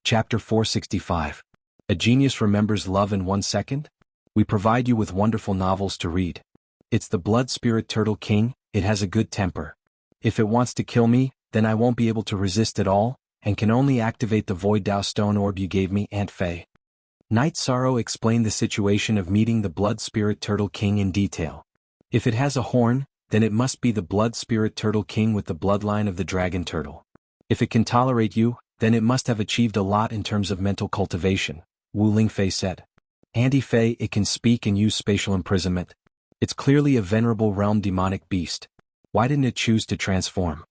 Chapter 465. A Genius Remembers Love in 1 Second? We provide you with wonderful novels to read. It's the Blood Spirit Turtle King. It has a good temper. If it wants to kill me, then I won't be able to resist at all, and can only activate the Void Dao Stone Orb you gave me, Aunt Faye. Night Sorrow explained the situation of meeting the Blood Spirit Turtle King in detail. If it has a horn, then it must be the Blood Spirit Turtle King with the bloodline of the Dragon Turtle. If it can tolerate you, then it must have achieved a lot in terms of mental cultivation, Wu Lingfei said. Auntie Faye, it can speak and use spatial imprisonment. It's clearly a venerable realm demonic beast. Why didn't it choose to transform?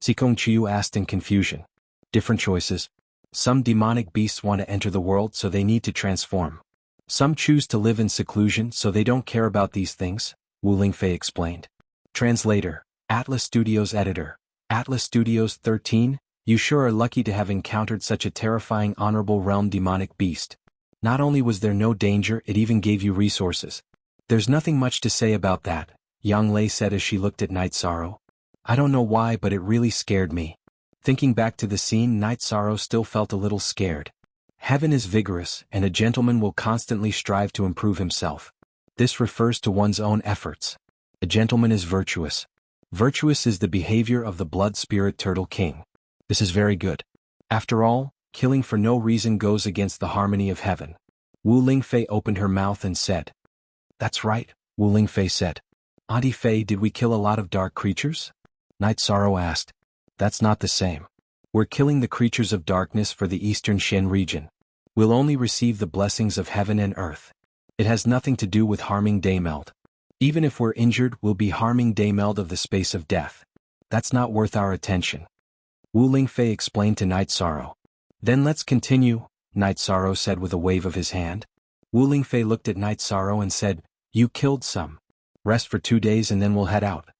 Xikong asked in confusion. Different choices. Some demonic beasts want to enter the world, so they need to transform. Some choose to live in seclusion, so they don't care about these things, Wu Lingfei explained. Translator, Atlas Studios Editor. Atlas Studios 13, you sure are lucky to have encountered such a terrifying honorable realm demonic beast. Not only was there no danger, it even gave you resources. There's nothing much to say about that, Yang Lei said as she looked at Night Sorrow. I don't know why, but it really scared me. Thinking back to the scene, Night Sorrow still felt a little scared. Heaven is vigorous, and a gentleman will constantly strive to improve himself. This refers to one's own efforts. A gentleman is virtuous. Virtuous is the behavior of the Blood Spirit Turtle King. This is very good. After all, killing for no reason goes against the harmony of heaven. Wu Lingfei opened her mouth and said. That's right, Wu Lingfei said. Auntie Fei, did we kill a lot of dark creatures? Night Sorrow asked. That's not the same. We're killing the creatures of darkness for the Eastern Shen region. We'll only receive the blessings of heaven and earth. It has nothing to do with harming Daymeld. Even if we're injured, we'll be harming Daymeld of the space of death. That's not worth our attention. Wu Lingfei explained to Night Sorrow. Then let's continue, Night Sorrow said with a wave of his hand. Wu Lingfei looked at Night Sorrow and said, You killed some. Rest for 2 days and then we'll head out.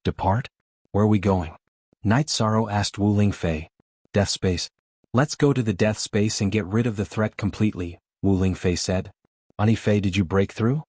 Depart? Where are we going? Night Sorrow asked Wu Lingfei. Death space. Let's go to the death space and get rid of the threat completely, Wu Lingfei said. Auntie Fei, did you break through?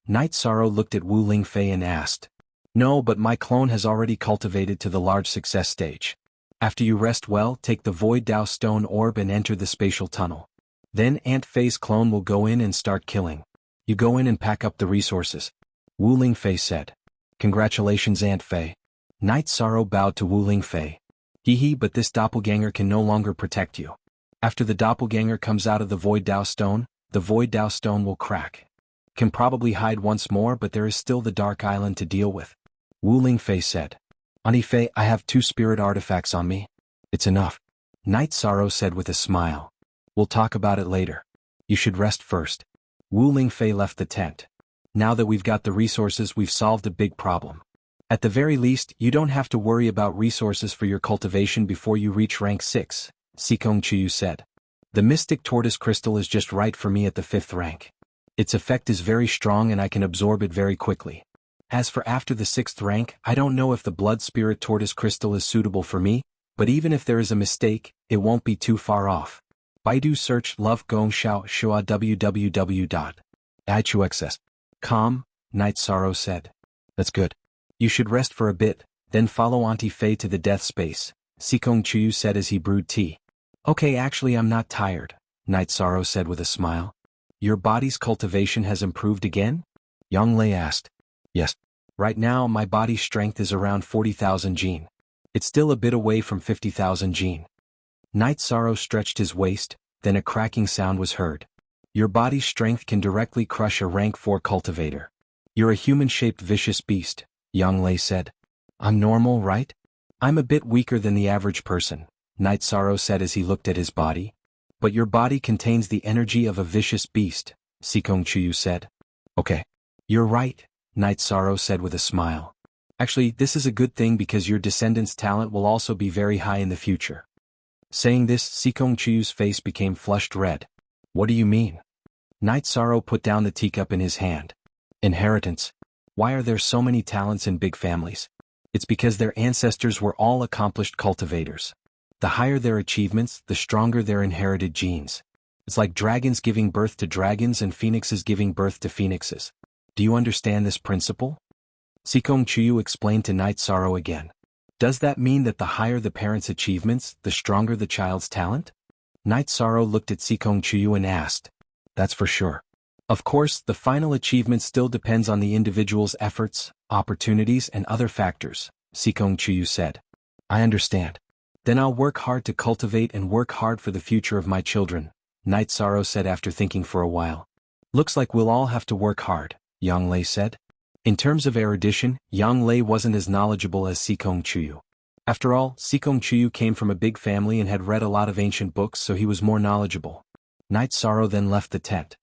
Night Sorrow looked at Wu Lingfei and asked. No, but my clone has already cultivated to the large success stage. After you rest well, take the Void Dao Stone Orb and enter the spatial tunnel. Then Aunt Fei's clone will go in and start killing. You go in and pack up the resources. Wu Lingfei said. Congratulations, Aunt Fei. Night Sorrow bowed to Wu Lingfei. Hee, but this doppelganger can no longer protect you. After the doppelganger comes out of the Void Dao Stone, the Void Dao Stone will crack. Can probably hide once more, but there is still the Dark Island to deal with. Wu Lingfei said. Auntie Fei, I have 2 spirit artifacts on me. It's enough. Night Sorrow said with a smile. We'll talk about it later. You should rest first. Wu Lingfei left the tent. Now that we've got the resources, we've solved a big problem. At the very least, you don't have to worry about resources for your cultivation before you reach rank 6, Xikong said. The Mystic Tortoise Crystal is just right for me at the 5th rank. Its effect is very strong and I can absorb it very quickly. As for after the 6th rank, I don't know if the Blood Spirit Tortoise Crystal is suitable for me, but even if there is a mistake, it won't be too far off. Baidu search Love Gong Xiao Shua www.ichuxs.com, Night Sorrow said. That's good. You should rest for a bit, then follow Auntie Fei to the death space, Xikong said as he brewed tea. Okay, actually I'm not tired, Night Sorrow said with a smile. Your body's cultivation has improved again? Yang Lei asked. Yes. Right now my body's strength is around 40,000 jin. It's still a bit away from 50,000 jin. Night Sorrow stretched his waist, then a cracking sound was heard. Your body's strength can directly crush a rank 4 cultivator. You're a human-shaped vicious beast, Yang Lei said. I'm normal, right? I'm a bit weaker than the average person, Night Sorrow said as he looked at his body. But your body contains the energy of a vicious beast, Xikong said. Okay. You're right, Night Sorrow said with a smile. Actually, this is a good thing because your descendants' talent will also be very high in the future. Saying this, Xikong face became flushed red. What do you mean? Night Sorrow put down the teacup in his hand. Inheritance. Why are there so many talents in big families? It's because their ancestors were all accomplished cultivators. The higher their achievements, the stronger their inherited genes. It's like dragons giving birth to dragons and phoenixes giving birth to phoenixes. Do you understand this principle? Xikong explained to Night Sorrow again. Does that mean that the higher the parent's achievements, the stronger the child's talent? Night Sorrow looked at xianxia and asked. That's for sure. Of course, the final achievement still depends on the individual's efforts, opportunities and other factors, xianxia said. I understand. Then I'll work hard to cultivate and work hard for the future of my children, Night Sorrow said after thinking for a while. Looks like we'll all have to work hard, Yanglei said. In terms of erudition, Yanglei wasn't as knowledgeable as xianxia. After all, xianxia came from a big family and had read a lot of ancient books, so he was more knowledgeable. Night Sorrow then left the tent.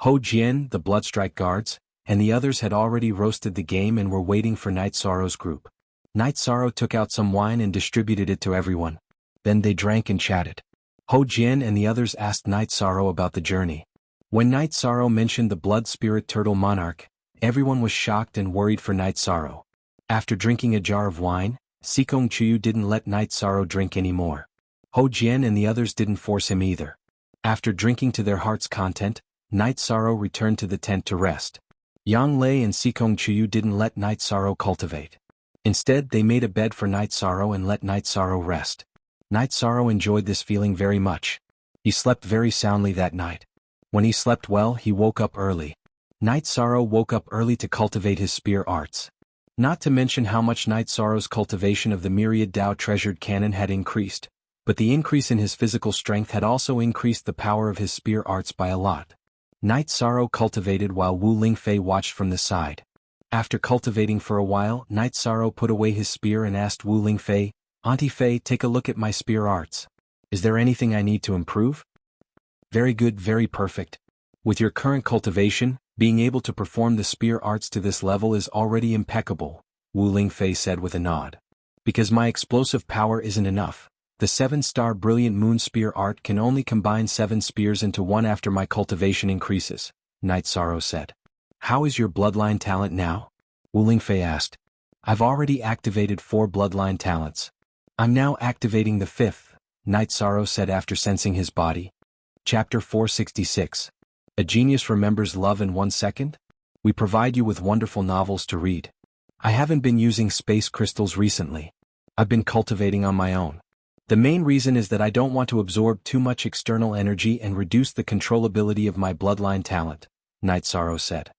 Ho Jian, the Bloodstrike guards, and the others had already roasted the game and were waiting for Night Sorrow's group. Night Sorrow took out some wine and distributed it to everyone. Then they drank and chatted. Ho Jian and the others asked Night Sorrow about the journey. When Night Sorrow mentioned the blood spirit turtle monarch, everyone was shocked and worried for Night Sorrow. After drinking a jar of wine, xianxia didn't let Night Sorrow drink anymore. Ho Jian and the others didn't force him either. After drinking to their heart's content, Night Sorrow returned to the tent to rest. Yanglei and xianxia didn't let Night Sorrow cultivate. Instead, they made a bed for Night Sorrow and let Night Sorrow rest. Night Sorrow enjoyed this feeling very much. He slept very soundly that night. When he slept well, he woke up early. Night Sorrow woke up early to cultivate his spear arts. Not to mention how much Night Sorrow's cultivation of the myriad Dao treasured cannon had increased, but the increase in his physical strength had also increased the power of his spear arts by a lot. Night Sorrow cultivated while Wu Lingfei watched from the side. After cultivating for a while, Night Sorrow put away his spear and asked Wu Lingfei, Auntie Fei, take a look at my spear arts. Is there anything I need to improve? Very good, very perfect. With your current cultivation, being able to perform the spear arts to this level is already impeccable, Wu Lingfei said with a nod. Because my explosive power isn't enough, the 7-star brilliant moon spear art can only combine 7 spears into one after my cultivation increases, Night Sorrow said. How is your bloodline talent now? Wu Lingfei asked. I've already activated 4 bloodline talents. I'm now activating the 5th, Night Sorrow said after sensing his body. Chapter 466. A Genius Remembers Love in 1 Second? We provide you with wonderful novels to read. I haven't been using space crystals recently. I've been cultivating on my own. The main reason is that I don't want to absorb too much external energy and reduce the controllability of my bloodline talent, Night Sorrow said.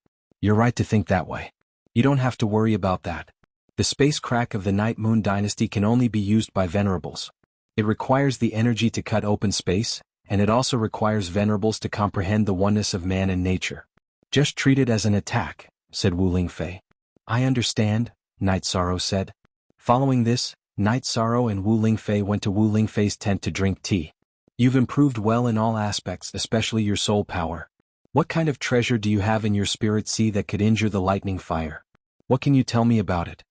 You're right to think that way. You don't have to worry about that. The space crack of the Night Moon Dynasty can only be used by venerables. It requires the energy to cut open space, and it also requires venerables to comprehend the oneness of man and nature. Just treat it as an attack, said Wu Lingfei. I understand, Night Sorrow said. Following this, Night Sorrow and Wu Lingfei went to Wu Lingfei's tent to drink tea. You've improved well in all aspects, especially your soul power. What kind of treasure do you have in your spirit sea that could injure the lightning fire? What can you tell me about it?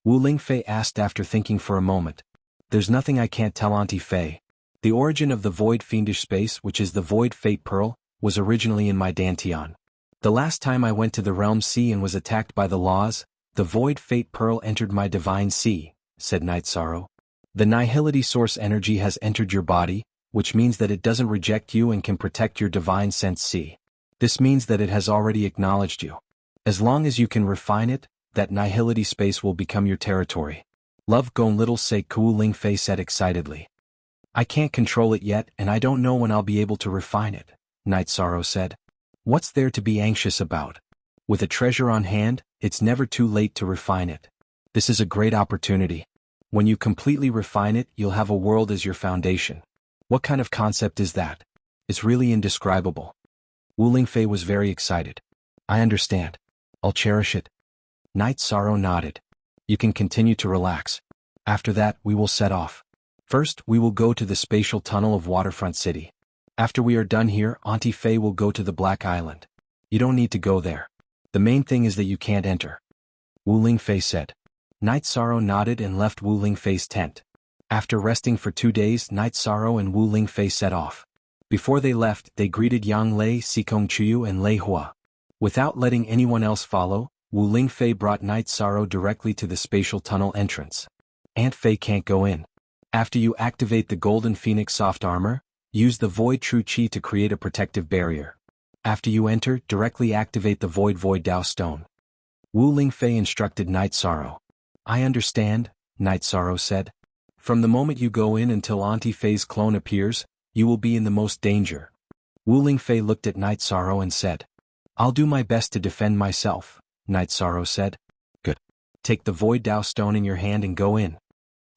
Wu Lingfei asked after thinking for a moment. There's nothing I can't tell Auntie Fei. The origin of the void fiendish space, which is the void fate pearl, was originally in my dantian. The last time I went to the realm sea and was attacked by the laws, the void fate pearl entered my divine sea, said Night Sorrow. The nihility source energy has entered your body, which means that it doesn't reject you and can protect your divine sense sea. This means that it has already acknowledged you. As long as you can refine it, that nihility space will become your territory. Love Gon Little Say Wu Lingfei said excitedly. I can't control it yet and I don't know when I'll be able to refine it, Night Sorrow said. What's there to be anxious about? With a treasure on hand, it's never too late to refine it. This is a great opportunity. When you completely refine it, you'll have a world as your foundation. What kind of concept is that? It's really indescribable. Wu Lingfei was very excited. I understand. I'll cherish it. Night Sorrow nodded. You can continue to relax. After that, we will set off. First, we will go to the spatial tunnel of Waterfront City. After we are done here, Auntie Fei will go to the Black Island. You don't need to go there. The main thing is that you can't enter. Wu Lingfei said. Night Sorrow nodded and left Wu Lingfei's tent. After resting for 2 days, Night Sorrow and Wu Lingfei set off. Before they left, they greeted Yanglei, xianxia and Lei Hua. Without letting anyone else follow, Wu Lingfei brought Night Sorrow directly to the spatial tunnel entrance. Aunt Fei can't go in. After you activate the Golden Phoenix soft armor, use the Void True Chi to create a protective barrier. After you enter, directly activate the Void Dao Stone. Wu Lingfei instructed Night Sorrow. I understand, Night Sorrow said. From the moment you go in until Auntie Fei's clone appears, you will be in the most danger. Wu Lingfei looked at Night Sorrow and said, I'll do my best to defend myself, Night Sorrow said. Good. Take the Void Dao Stone in your hand and go in.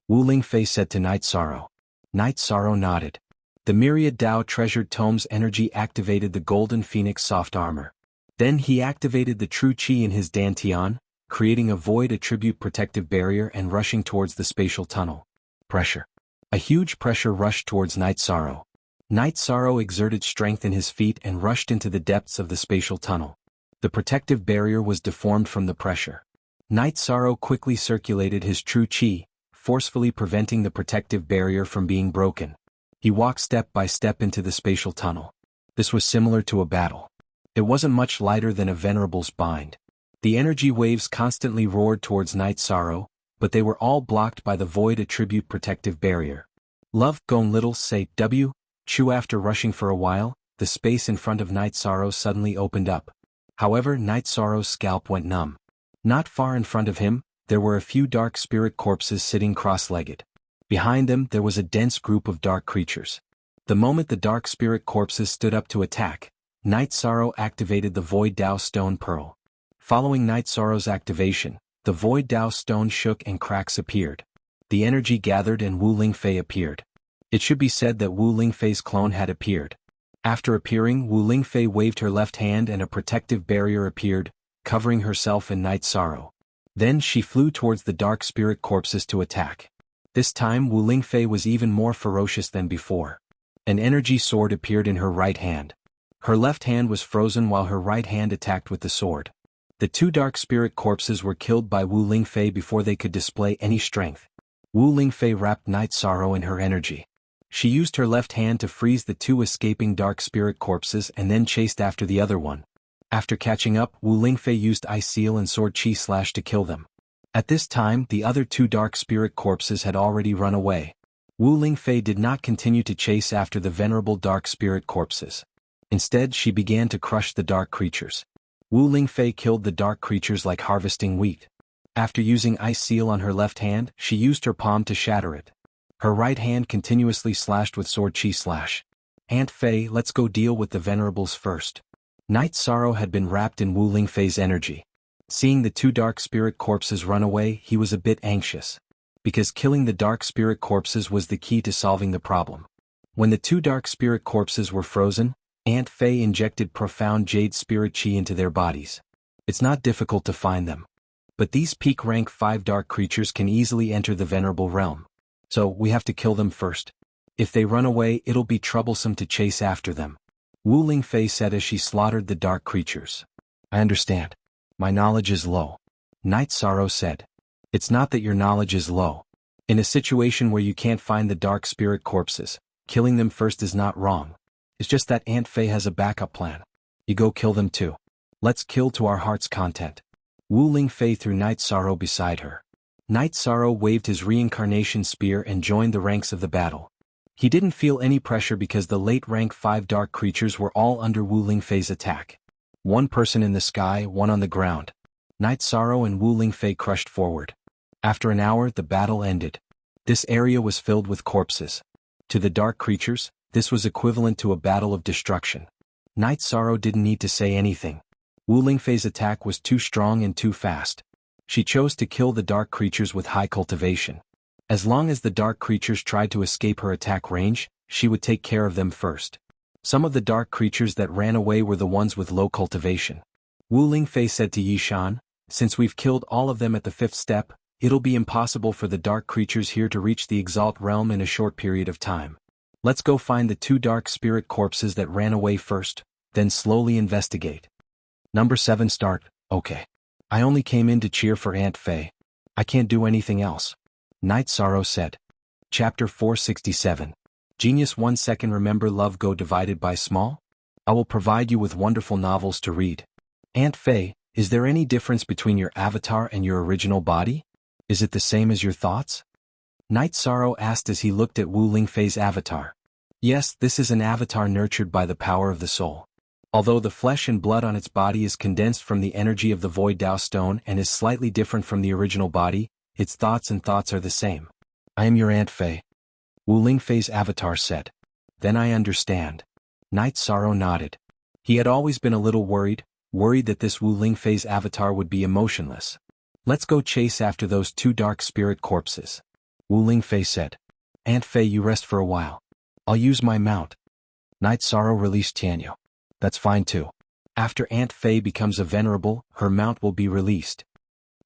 Wu Lingfei said to Night Sorrow. Night Sorrow nodded. The myriad Dao treasured tome's energy activated the Golden Phoenix soft armor. Then he activated the true Qi in his Dantian, creating a void attribute protective barrier and rushing towards the spatial tunnel. Pressure. A huge pressure rushed towards Night Sorrow. Night Sorrow exerted strength in his feet and rushed into the depths of the spatial tunnel. The protective barrier was deformed from the pressure. Night Sorrow quickly circulated his true Qi, forcefully preventing the protective barrier from being broken. He walked step by step into the spatial tunnel. This was similar to a battle. It wasn't much lighter than a venerable's bind. The energy waves constantly roared towards Night Sorrow, but they were all blocked by the void attribute protective barrier. Love Gone Little Say W. Chu. After rushing for a while, the space in front of Night Sorrow suddenly opened up. However, Night Sorrow's scalp went numb. Not far in front of him, there were a few dark spirit corpses sitting cross-legged. Behind them there was a dense group of dark creatures. The moment the dark spirit corpses stood up to attack, Night Sorrow activated the Void Dao Stone Pearl. Following Night Sorrow's activation, the Void Dao Stone shook and cracks appeared. The energy gathered and Wu Lingfei appeared. It should be said that Wu Lingfei's clone had appeared. After appearing, Wu Lingfei waved her left hand and a protective barrier appeared, covering herself and Night Sorrow. Then she flew towards the dark spirit corpses to attack. This time Wu Lingfei was even more ferocious than before. An energy sword appeared in her right hand. Her left hand was frozen while her right hand attacked with the sword. The two dark spirit corpses were killed by Wu Lingfei before they could display any strength. Wu Lingfei wrapped Night Sorrow in her energy. She used her left hand to freeze the two escaping dark spirit corpses and then chased after the other one. After catching up, Wu Lingfei used Ice Seal and Sword Chi Slash to kill them. At this time, the other two dark spirit corpses had already run away. Wu Lingfei did not continue to chase after the venerable dark spirit corpses. Instead, she began to crush the dark creatures. Wu Lingfei killed the dark creatures like harvesting wheat. After using Ice Seal on her left hand, she used her palm to shatter it. Her right hand continuously slashed with Sword Chi Slash. Aunt Fei, let's go deal with the venerables first. Night Sorrow had been wrapped in Wu Lingfei's energy. Seeing the two dark spirit corpses run away, he was a bit anxious. Because killing the dark spirit corpses was the key to solving the problem. When the two dark spirit corpses were frozen, Aunt Fei injected profound jade spirit chi into their bodies. It's not difficult to find them. But these peak rank 5 dark creatures can easily enter the venerable realm. So we have to kill them first. If they run away, it'll be troublesome to chase after them. Wu Lingfei said as she slaughtered the dark creatures. I understand. My knowledge is low. Night Sorrow said. It's not that your knowledge is low. In a situation where you can't find the dark spirit corpses, killing them first is not wrong. It's just that Aunt Fei has a backup plan. You go kill them too. Let's kill to our heart's content. Wu Lingfei threw Night Sorrow beside her. Night Sorrow waved his reincarnation spear and joined the ranks of the battle. He didn't feel any pressure because the late rank 5 dark creatures were all under Wu Lingfei's attack. One person in the sky, one on the ground. Night Sorrow and Wu Lingfei crushed forward. After an hour, the battle ended. This area was filled with corpses. To the dark creatures, this was equivalent to a battle of destruction. Night Sorrow didn't need to say anything. Wu Lingfei's attack was too strong and too fast. She chose to kill the dark creatures with high cultivation. As long as the dark creatures tried to escape her attack range, she would take care of them first. Some of the dark creatures that ran away were the ones with low cultivation. Wu Lingfei said to Yishan, since we've killed all of them at the 5th step, it'll be impossible for the dark creatures here to reach the Exalt realm in a short period of time. Let's go find the 2 dark spirit corpses that ran away first, then slowly investigate. Number 7 start. Okay. I only came in to cheer for Aunt Fei. I can't do anything else. Night Sorrow said. Chapter 467. Genius 1 second. Remember love go divided by small? I will provide you with wonderful novels to read. Aunt Fei, is there any difference between your avatar and your original body? Is it the same as your thoughts? Night Sorrow asked as he looked at Wu Lingfei's avatar. Yes, this is an avatar nurtured by the power of the soul. Although the flesh and blood on its body is condensed from the energy of the Void Dao Stone and is slightly different from the original body, its thoughts are the same. I am your Aunt Fei. Wu Lingfei's avatar said. Then I understand. Night Sorrow nodded. He had always been a little worried that this Wu Lingfei's avatar would be emotionless. Let's go chase after those two dark spirit corpses. Wu Lingfei said. Aunt Fei, you rest for a while. I'll use my mount. Night Sorrow released Tianyu. That's fine too. After Aunt Fei becomes a venerable, her mount will be released.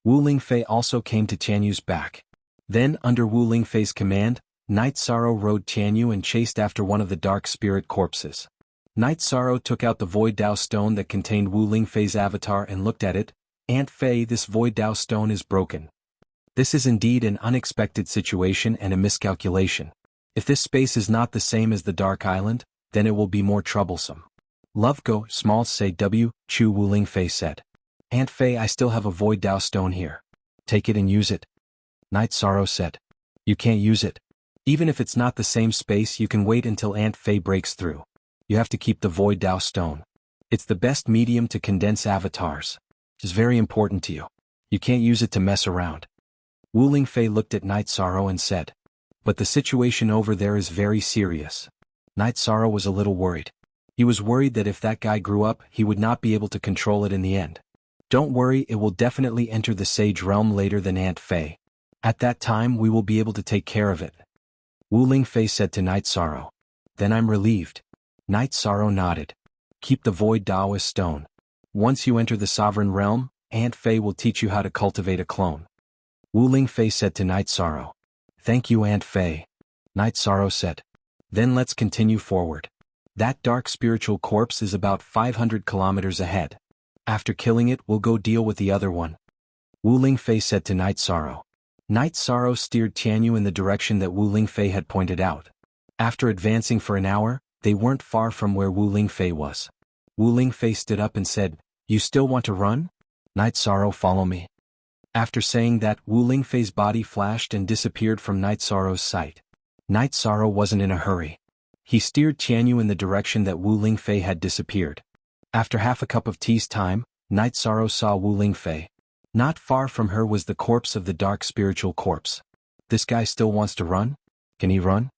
Wu Lingfei also came to Tianyu's back. Then, under Wu Lingfei's command, Night Sorrow rode Tianyu and chased after one of the dark spirit corpses. Night Sorrow took out the Void Dao stone that contained Wu Lingfei's avatar and looked at it. Aunt Fei, this Void Dao stone is broken. This is indeed an unexpected situation and a miscalculation. If this space is not the same as the Dark Island, then it will be more troublesome. Love go, small say W, Chu Wu Lingfei said. Aunt Fei, I still have a Void Dao stone here. Take it and use it. Night Sorrow said. You can't use it. Even if it's not the same space, you can wait until Aunt Fei breaks through. You have to keep the Void Dao stone. It's the best medium to condense avatars. It's very important to you. You can't use it to mess around. Wu Lingfei looked at Night Sorrow and said. But the situation over there is very serious. Night Sorrow was a little worried. He was worried that if that guy grew up, he would not be able to control it in the end. Don't worry, it will definitely enter the Sage Realm later than Aunt Fei. At that time we will be able to take care of it. Wu Lingfei said to Night Sorrow. Then I'm relieved. Night Sorrow nodded. Keep the Void Daoist stone. Once you enter the Sovereign Realm, Aunt Fei will teach you how to cultivate a clone. Wu Lingfei said to Night Sorrow. Thank you, Aunt Fei. Night Sorrow said. Then let's continue forward. That dark spiritual corpse is about 500 kilometers ahead. After killing it, we'll go deal with the other one. Wu Lingfei said to Night Sorrow. Night Sorrow steered Tianyu in the direction that Wu Lingfei had pointed out. After advancing for an hour, they weren't far from where Wu Lingfei was. Wu Lingfei stood up and said, You still want to run? Night Sorrow, follow me. After saying that, Wu Lingfei's body flashed and disappeared from Night Sorrow's sight. Night Sorrow wasn't in a hurry. He steered Tianyu in the direction that Wu Lingfei had disappeared. After half a cup of tea's time, Night Sorrow saw Wu Lingfei. Not far from her was the corpse of the dark spiritual corpse. This guy still wants to run? Can he run?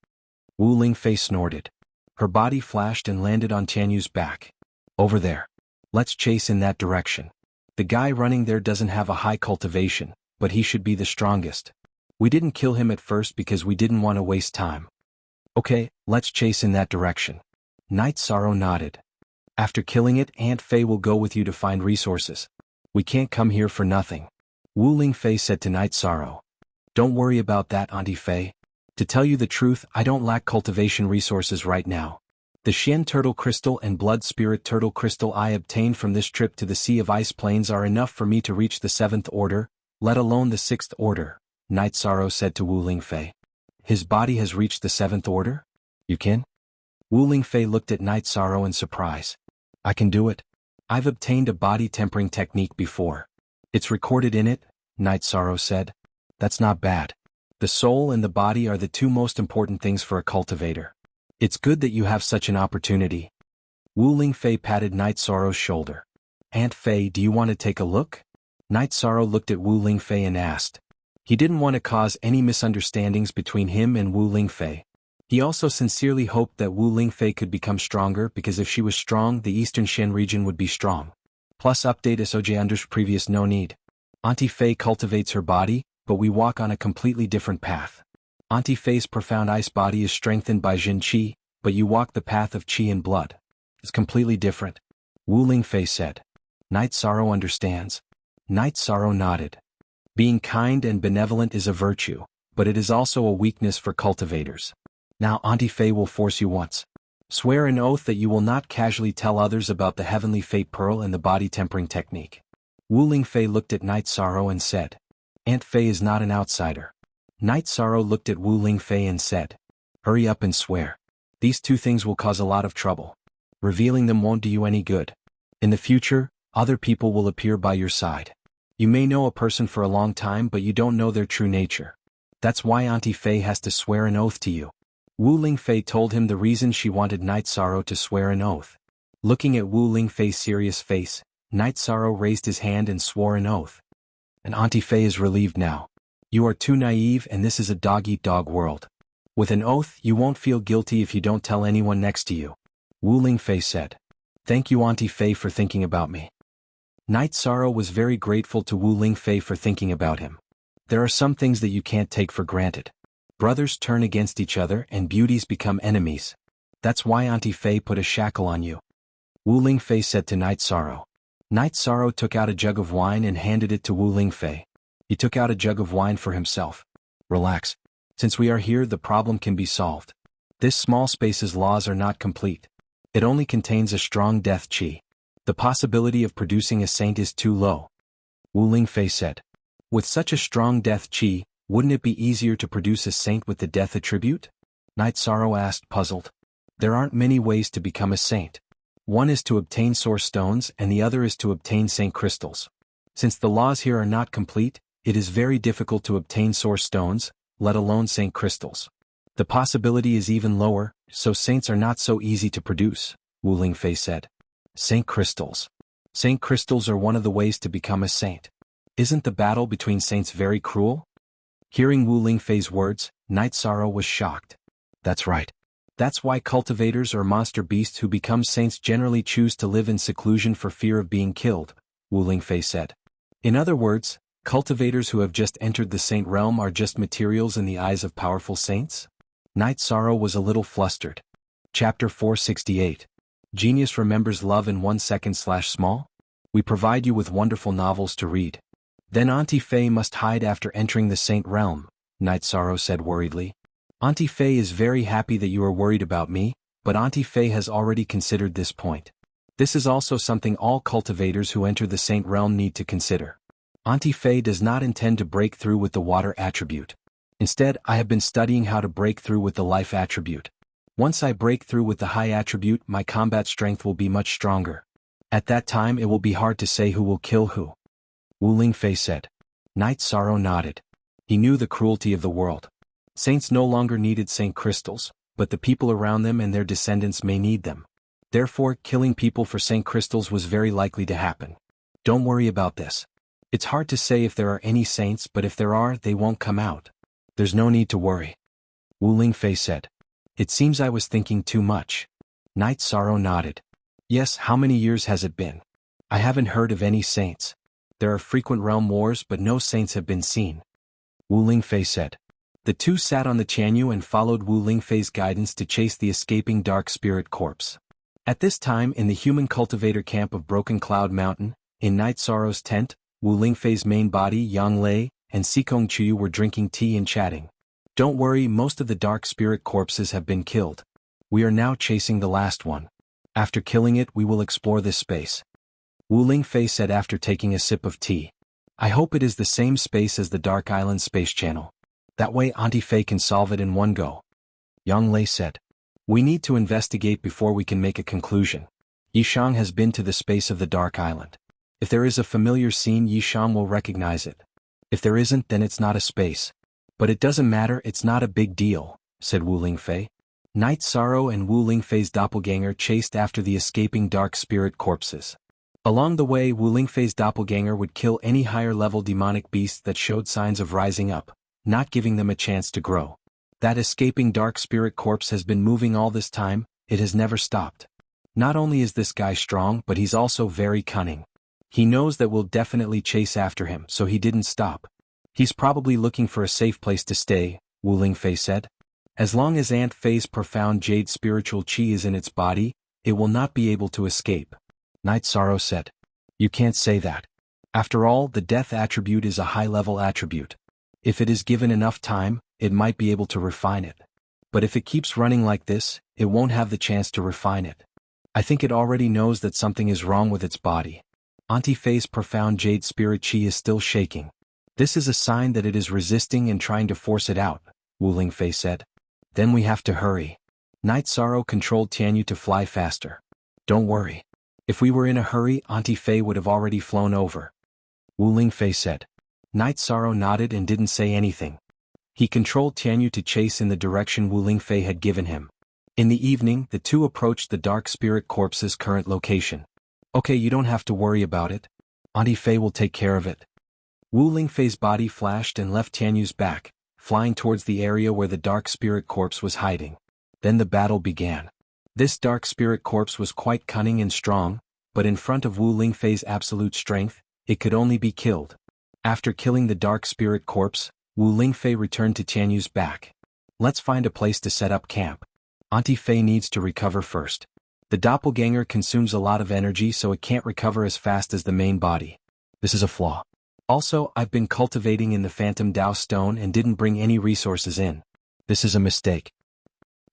Wu Lingfei snorted. Her body flashed and landed on Tianyu's back. Over there. Let's chase in that direction. The guy running there doesn't have a high cultivation, but he should be the strongest. We didn't kill him at first because we didn't want to waste time. Okay, let's chase in that direction. Night Sorrow nodded. After killing it, Aunt Fei will go with you to find resources. We can't come here for nothing. Wu Lingfei said to Night Sorrow. Don't worry about that, Auntie Fei. To tell you the truth, I don't lack cultivation resources right now. The Xian Turtle Crystal and Blood Spirit Turtle Crystal I obtained from this trip to the Sea of Ice Plains are enough for me to reach the 7th Order, let alone the 6th Order, Night Sorrow said to Wu Lingfei. His body has reached the 7th Order? You can? Wu Lingfei looked at Night Sorrow in surprise. I can do it. I've obtained a body tempering technique before. It's recorded in it, Night Sorrow said. That's not bad. The soul and the body are the two most important things for a cultivator. It's good that you have such an opportunity. Wu Lingfei patted Night Sorrow's shoulder. Aunt Fei, do you want to take a look? Night Sorrow looked at Wu Lingfei and asked. He didn't want to cause any misunderstandings between him and Wu Lingfei. He also sincerely hoped that Wu Lingfei could become stronger because if she was strong, the Eastern Xian region would be strong. Plus update SOJ under previous no need. Auntie Fei cultivates her body, but we walk on a completely different path. Auntie Fei's profound ice body is strengthened by Jin Qi, but you walk the path of Qi and blood. It's completely different. Wu Lingfei said. Night Sorrow understands. Night Sorrow nodded. Being kind and benevolent is a virtue, but it is also a weakness for cultivators. Now Auntie Fei will force you once. Swear an oath that you will not casually tell others about the Heavenly Fate Pearl and the body tempering technique. Wu Lingfei looked at Night Sorrow and said. Aunt Fei is not an outsider. Night Sorrow looked at Wu Lingfei and said. Hurry up and swear. These two things will cause a lot of trouble. Revealing them won't do you any good. In the future, other people will appear by your side. You may know a person for a long time but you don't know their true nature. That's why Auntie Fei has to swear an oath to you. Wu Lingfei told him the reason she wanted Night Sorrow to swear an oath. Looking at Wu Lingfei's serious face, Night Sorrow raised his hand and swore an oath. And Auntie Fei is relieved now. You are too naive and this is a dog-eat-dog world. With an oath, you won't feel guilty if you don't tell anyone next to you. Wu Lingfei said. Thank you Auntie Fei for thinking about me. Knight Sorrow was very grateful to Wu Lingfei for thinking about him. There are some things that you can't take for granted. Brothers turn against each other and beauties become enemies. That's why Auntie Fei put a shackle on you. Wu Lingfei said to Knight Sorrow. Knight Sorrow took out a jug of wine and handed it to Wu Lingfei. He took out a jug of wine for himself. Relax. Since we are here, the problem can be solved. This small space's laws are not complete. It only contains a strong death qi. The possibility of producing a saint is too low. Wu Lingfei said. With such a strong death qi, wouldn't it be easier to produce a saint with the death attribute? Knight Sorrow asked, puzzled. There aren't many ways to become a saint. One is to obtain source stones and the other is to obtain saint crystals. Since the laws here are not complete, it is very difficult to obtain source stones, let alone saint crystals. The possibility is even lower, so saints are not so easy to produce, Wu Lingfei said. Saint crystals. Saint crystals are one of the ways to become a saint. Isn't the battle between saints very cruel? Hearing Wu Lingfei's words, Knight Sorrow was shocked. That's right. That's why cultivators or monster beasts who become saints generally choose to live in seclusion for fear of being killed, Wu Lingfei said. In other words, cultivators who have just entered the saint realm are just materials in the eyes of powerful saints? Knight Sorrow was a little flustered. Chapter 468. Genius remembers love in 1 second/small? We provide you with wonderful novels to read. Then Auntie Fei must hide after entering the saint realm, Knight Sorrow said worriedly. Auntie Fei is very happy that you are worried about me, but Auntie Fei has already considered this point. This is also something all cultivators who enter the saint realm need to consider. Auntie Fei does not intend to break through with the water attribute. Instead, I have been studying how to break through with the life attribute. Once I break through with the high attribute, my combat strength will be much stronger. At that time it will be hard to say who will kill who. Wu Lingfei said. Knight Sorrow nodded. He knew the cruelty of the world. Saints no longer needed saint crystals, but the people around them and their descendants may need them. Therefore, killing people for saint crystals was very likely to happen. Don't worry about this. It's hard to say if there are any saints, but if there are, they won't come out. There's no need to worry. Wu Lingfei said. It seems I was thinking too much. Knight Sorrow nodded. Yes, how many years has it been? I haven't heard of any saints. There are frequent realm wars, but no saints have been seen. Wu Lingfei said. The two sat on the xianxia and followed Wu Lingfei's guidance to chase the escaping dark spirit corpse. At this time, in the human cultivator camp of Broken Cloud Mountain, in Knight Sorrow's tent, Wu Lingfei's main body, Yang Lei, and Sikong Chu were drinking tea and chatting. Don't worry, most of the dark spirit corpses have been killed. We are now chasing the last one. After killing it, we will explore this space. Wu Lingfei said after taking a sip of tea. I hope it is the same space as the Dark Island Space Channel. That way Auntie Fei can solve it in one go. Yang Lei said. We need to investigate before we can make a conclusion. Yishang has been to the space of the Dark Island. If there is a familiar scene, Yishang will recognize it. If there isn't, then it's not a space. But it doesn't matter, it's not a big deal, said Wu Lingfei. Knight Sorrow and Wu Lingfei's doppelganger chased after the escaping dark spirit corpses. Along the way, Wu Lingfei's doppelganger would kill any higher-level demonic beast that showed signs of rising up, not giving them a chance to grow. That escaping dark spirit corpse has been moving all this time, it has never stopped. Not only is this guy strong, but he's also very cunning. He knows that we'll definitely chase after him, so he didn't stop. He's probably looking for a safe place to stay, Wu Lingfei said. As long as Aunt Fei's profound jade spiritual qi is in its body, it will not be able to escape. Knight Sorrow said. You can't say that. After all, the death attribute is a high-level attribute. If it is given enough time, it might be able to refine it. But if it keeps running like this, it won't have the chance to refine it. I think it already knows that something is wrong with its body. Auntie Fei's profound jade spirit qi is still shaking. This is a sign that it is resisting and trying to force it out, Wu Lingfei said. Then we have to hurry. Knight Sorrow controlled Tianyu to fly faster. Don't worry. If we were in a hurry, Auntie Fei would have already flown over. Wu Lingfei said. Knight Sorrow nodded and didn't say anything. He controlled Tianyu to chase in the direction Wu Lingfei had given him. In the evening, the two approached the dark spirit corpse's current location. Okay, you don't have to worry about it. Auntie Fei will take care of it. Wu Lingfei's body flashed and left Tianyu's back, flying towards the area where the dark spirit corpse was hiding. Then the battle began. This dark spirit corpse was quite cunning and strong, but in front of Wu Lingfei's absolute strength, it could only be killed. After killing the dark spirit corpse, Wu Lingfei returned to Qianyu's back. Let's find a place to set up camp. Auntie Fei needs to recover first. The doppelganger consumes a lot of energy, so it can't recover as fast as the main body. This is a flaw. Also, I've been cultivating in the Phantom Dao Stone and didn't bring any resources in. This is a mistake.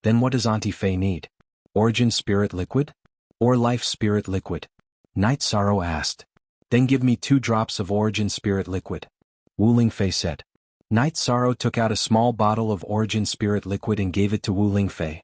Then what does Auntie Fei need? Origin Spirit Liquid? Or Life Spirit Liquid? Night Sorrow asked. Then give me 2 drops of Origin Spirit Liquid. Wu Lingfei said. Night Sorrow took out a small bottle of Origin Spirit Liquid and gave it to Wu Lingfei.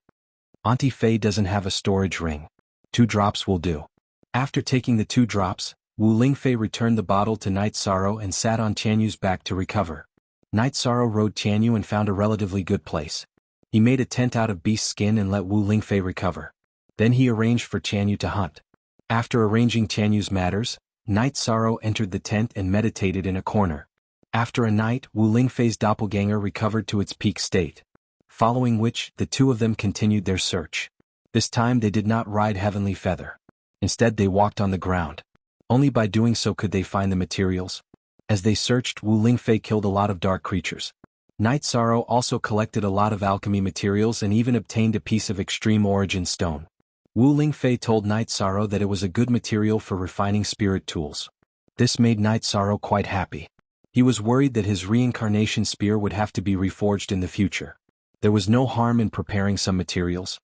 Auntie Fei doesn't have a storage ring. 2 drops will do. After taking the 2 drops, Wu Lingfei returned the bottle to Night Sorrow and sat on Qianyu's back to recover. Night Sorrow rode Qianyu and found a relatively good place. He made a tent out of beast skin and let Wu Lingfei recover. Then he arranged for Qianyu to hunt. After arranging Qianyu's matters, Night Sorrow entered the tent and meditated in a corner. After a night, Wu Lingfei's doppelganger recovered to its peak state. Following which, the 2 of them continued their search. This time they did not ride Heavenly Feather. Instead they walked on the ground. Only by doing so could they find the materials. As they searched, Wu Lingfei killed a lot of dark creatures. Night Sorrow also collected a lot of alchemy materials and even obtained a piece of extreme origin stone. Wu Lingfei told Night Sorrow that it was a good material for refining spirit tools. This made Night Sorrow quite happy. He was worried that his reincarnation spear would have to be reforged in the future. There was no harm in preparing some materials.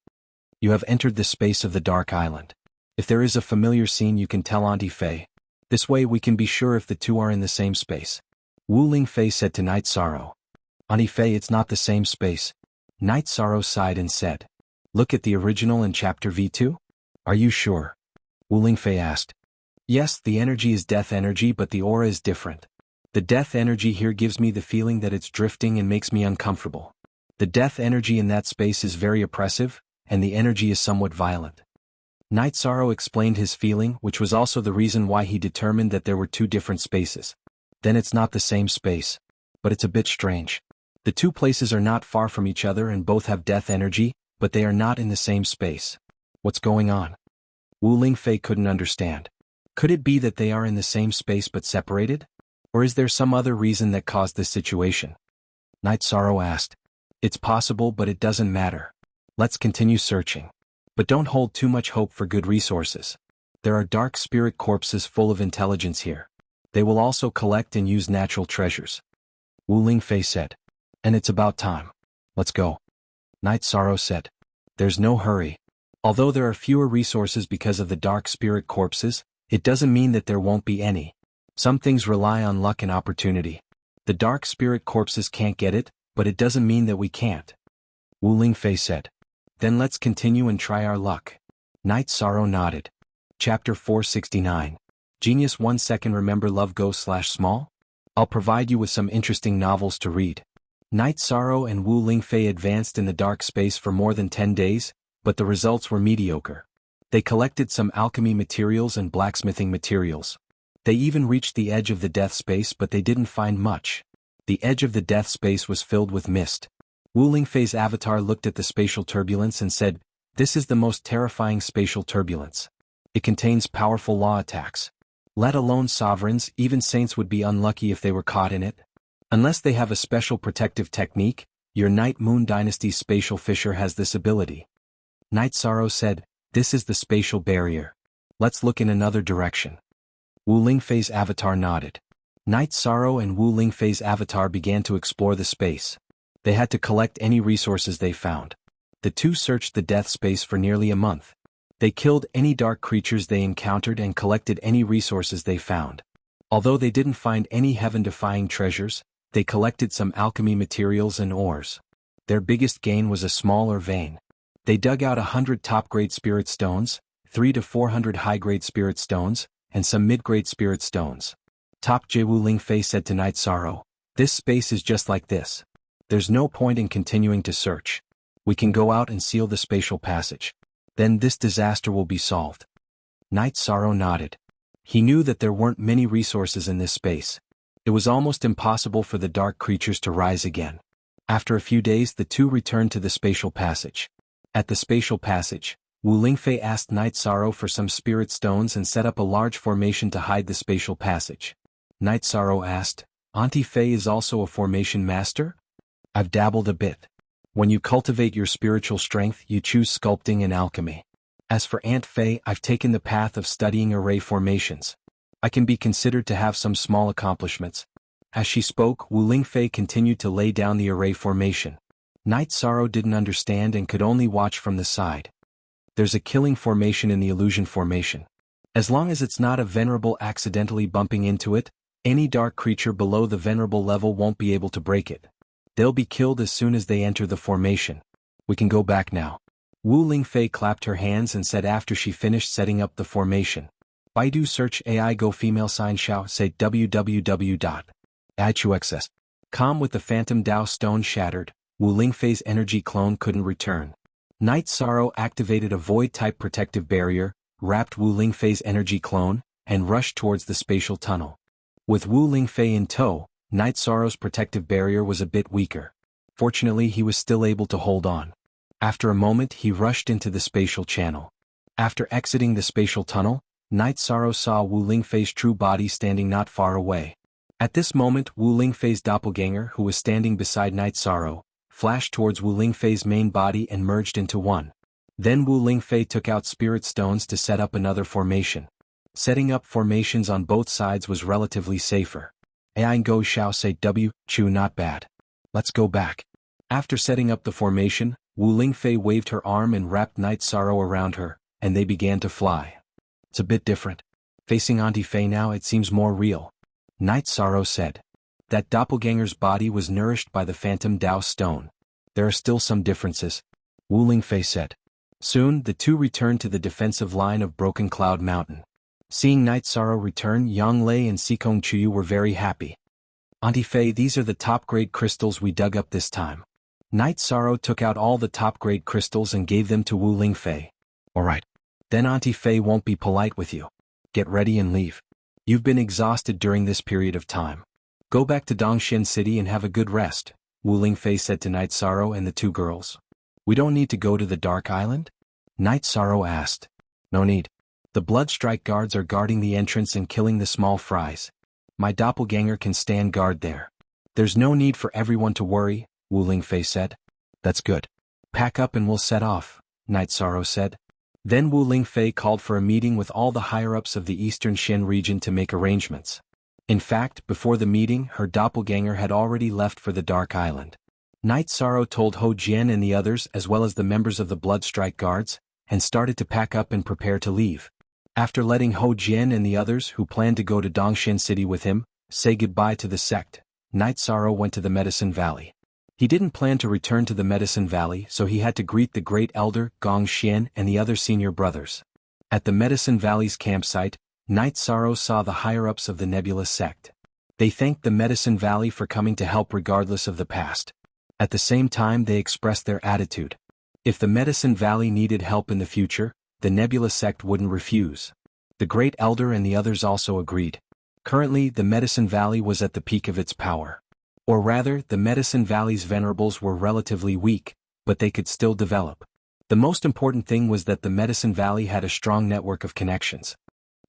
You have entered the space of the Dark Island. If there is a familiar scene, you can tell Auntie Fei. This way we can be sure if the 2 are in the same space. Wu Lingfei said to Night Sorrow. Auntie Fei, it's not the same space. Night Sorrow sighed and said. Look at the original in chapter V2? Are you sure? Wu Lingfei asked. Yes, the energy is death energy, but the aura is different. The death energy here gives me the feeling that it's drifting and makes me uncomfortable. The death energy in that space is very oppressive, and the energy is somewhat violent. Night Sorrow explained his feeling, which was also the reason why he determined that there were 2 different spaces. Then it's not the same space. But it's a bit strange. The 2 places are not far from each other and both have death energy, but they are not in the same space. What's going on? Wu Lingfei couldn't understand. Could it be that they are in the same space but separated? Or is there some other reason that caused this situation? Night Sorrow asked. It's possible, but it doesn't matter. Let's continue searching. But don't hold too much hope for good resources. There are dark spirit corpses full of intelligence here. They will also collect and use natural treasures. Wu Lingfei said. And it's about time. Let's go. Night Sorrow said. There's no hurry. Although there are fewer resources because of the dark spirit corpses, it doesn't mean that there won't be any. Some things rely on luck and opportunity. The dark spirit corpses can't get it, but it doesn't mean that we can't. Wu Lingfei said. Then let's continue and try our luck. Night Sorrow nodded. Chapter 469. Genius 1 second. Remember love go/small? I'll provide you with some interesting novels to read. Night Sorrow and Wu Lingfei advanced in the dark space for more than 10 days, but the results were mediocre. They collected some alchemy materials and blacksmithing materials. They even reached the edge of the death space, but they didn't find much. The edge of the death space was filled with mist. Wu Lingfei's avatar looked at the spatial turbulence and said, "This is the most terrifying spatial turbulence. It contains powerful law attacks. Let alone sovereigns, even saints would be unlucky if they were caught in it. Unless they have a special protective technique, your Night Moon Dynasty's spatial fissure has this ability." Night Sorrow said, "This is the spatial barrier. Let's look in another direction." Wu Lingfei's avatar nodded. Night Sorrow and Wu Lingfei's avatar began to explore the space. They had to collect any resources they found. The 2 searched the death space for nearly a month. They killed any dark creatures they encountered and collected any resources they found. Although they didn't find any heaven-defying treasures, they collected some alchemy materials and ores. Their biggest gain was a smaller vein. They dug out 100 top-grade spirit stones, 300 to 400 high-grade spirit stones, and some mid-grade spirit stones. Top J. Wu Lingfei said to Night Sorrow, "This space is just like this. There's no point in continuing to search. We can go out and seal the spatial passage. Then this disaster will be solved." Night Sorrow nodded. He knew that there weren't many resources in this space. It was almost impossible for the dark creatures to rise again. After a few days the two returned to the spatial passage. At the spatial passage, Wu Lingfei asked Night Sorrow for some spirit stones and set up a large formation to hide the spatial passage. Night Sorrow asked, "Auntie Fei is also a formation master?" "I've dabbled a bit. When you cultivate your spiritual strength you choose sculpting and alchemy. As for Aunt Fei, I've taken the path of studying array formations. I can be considered to have some small accomplishments." As she spoke, Wu Lingfei continued to lay down the array formation. Night Sorrow didn't understand and could only watch from the side. There's a killing formation in the illusion formation. As long as it's not a venerable accidentally bumping into it, any dark creature below the venerable level won't be able to break it. They'll be killed as soon as they enter the formation. We can go back now. Wu Lingfei clapped her hands and said after she finished setting up the formation. Baidu search AI go female sign xiao say www.ichuxs.com. With the phantom Dao stone shattered, Wu Lingfei's energy clone couldn't return. Night Sorrow activated a void-type protective barrier, wrapped Wu Lingfei's energy clone, and rushed towards the spatial tunnel. With Wu Lingfei in tow, Night Sorrow's protective barrier was a bit weaker. Fortunately he was still able to hold on. After a moment he rushed into the spatial channel. After exiting the spatial tunnel, Night Sorrow saw Wu Lingfei's true body standing not far away. At this moment Wu Lingfei's doppelganger, who was standing beside Night Sorrow, flashed towards Wu Lingfei's main body and merged into one. Then Wu Lingfei took out spirit stones to set up another formation. Setting up formations on both sides was relatively safer. AI go xiao say chu not bad. Let's go back. After setting up the formation, Wu Lingfei waved her arm and wrapped Night Sorrow around her, and they began to fly. It's a bit different. Facing Auntie Fei now it seems more real. Night Sorrow said. That doppelganger's body was nourished by the phantom Dao stone. There are still some differences, Wu Lingfei said. Soon the two returned to the defensive line of Broken Cloud Mountain. Seeing Night Sorrow return, Yang Lei and Sikong Chuyu were very happy. Auntie Fei, these are the top-grade crystals we dug up this time. Night Sorrow took out all the top-grade crystals and gave them to Wu Lingfei. Alright. Then Auntie Fei won't be polite with you. Get ready and leave. You've been exhausted during this period of time. Go back to Dongxian City and have a good rest, Wu Lingfei said to Night Sorrow and the two girls. We don't need to go to the Dark Island? Night Sorrow asked. No need. The Bloodstrike guards are guarding the entrance and killing the small fries. My doppelganger can stand guard there. There's no need for everyone to worry, Wu Lingfei said. That's good. Pack up and we'll set off, Night Sorrow said. Then Wu Lingfei called for a meeting with all the higher-ups of the Eastern Shen region to make arrangements. In fact, before the meeting, her doppelganger had already left for the Dark Island. Night Sorrow told Ho Jian and the others, as well as the members of the Bloodstrike Guards, and started to pack up and prepare to leave. After letting Ho Jian and the others, who planned to go to Dongxian City with him, say goodbye to the sect, Night Sorrow went to the Medicine Valley. He didn't plan to return to the Medicine Valley, so he had to greet the Great Elder, Gong Xian, and the other senior brothers. At the Medicine Valley's campsite, Night Sorrow saw the higher-ups of the Nebula sect. They thanked the Medicine Valley for coming to help regardless of the past. At the same time they expressed their attitude. If the Medicine Valley needed help in the future, the Nebula sect wouldn't refuse. The Great Elder and the others also agreed. Currently the Medicine Valley was at the peak of its power. Or rather, the Medicine Valley's venerables were relatively weak, but they could still develop. The most important thing was that the Medicine Valley had a strong network of connections.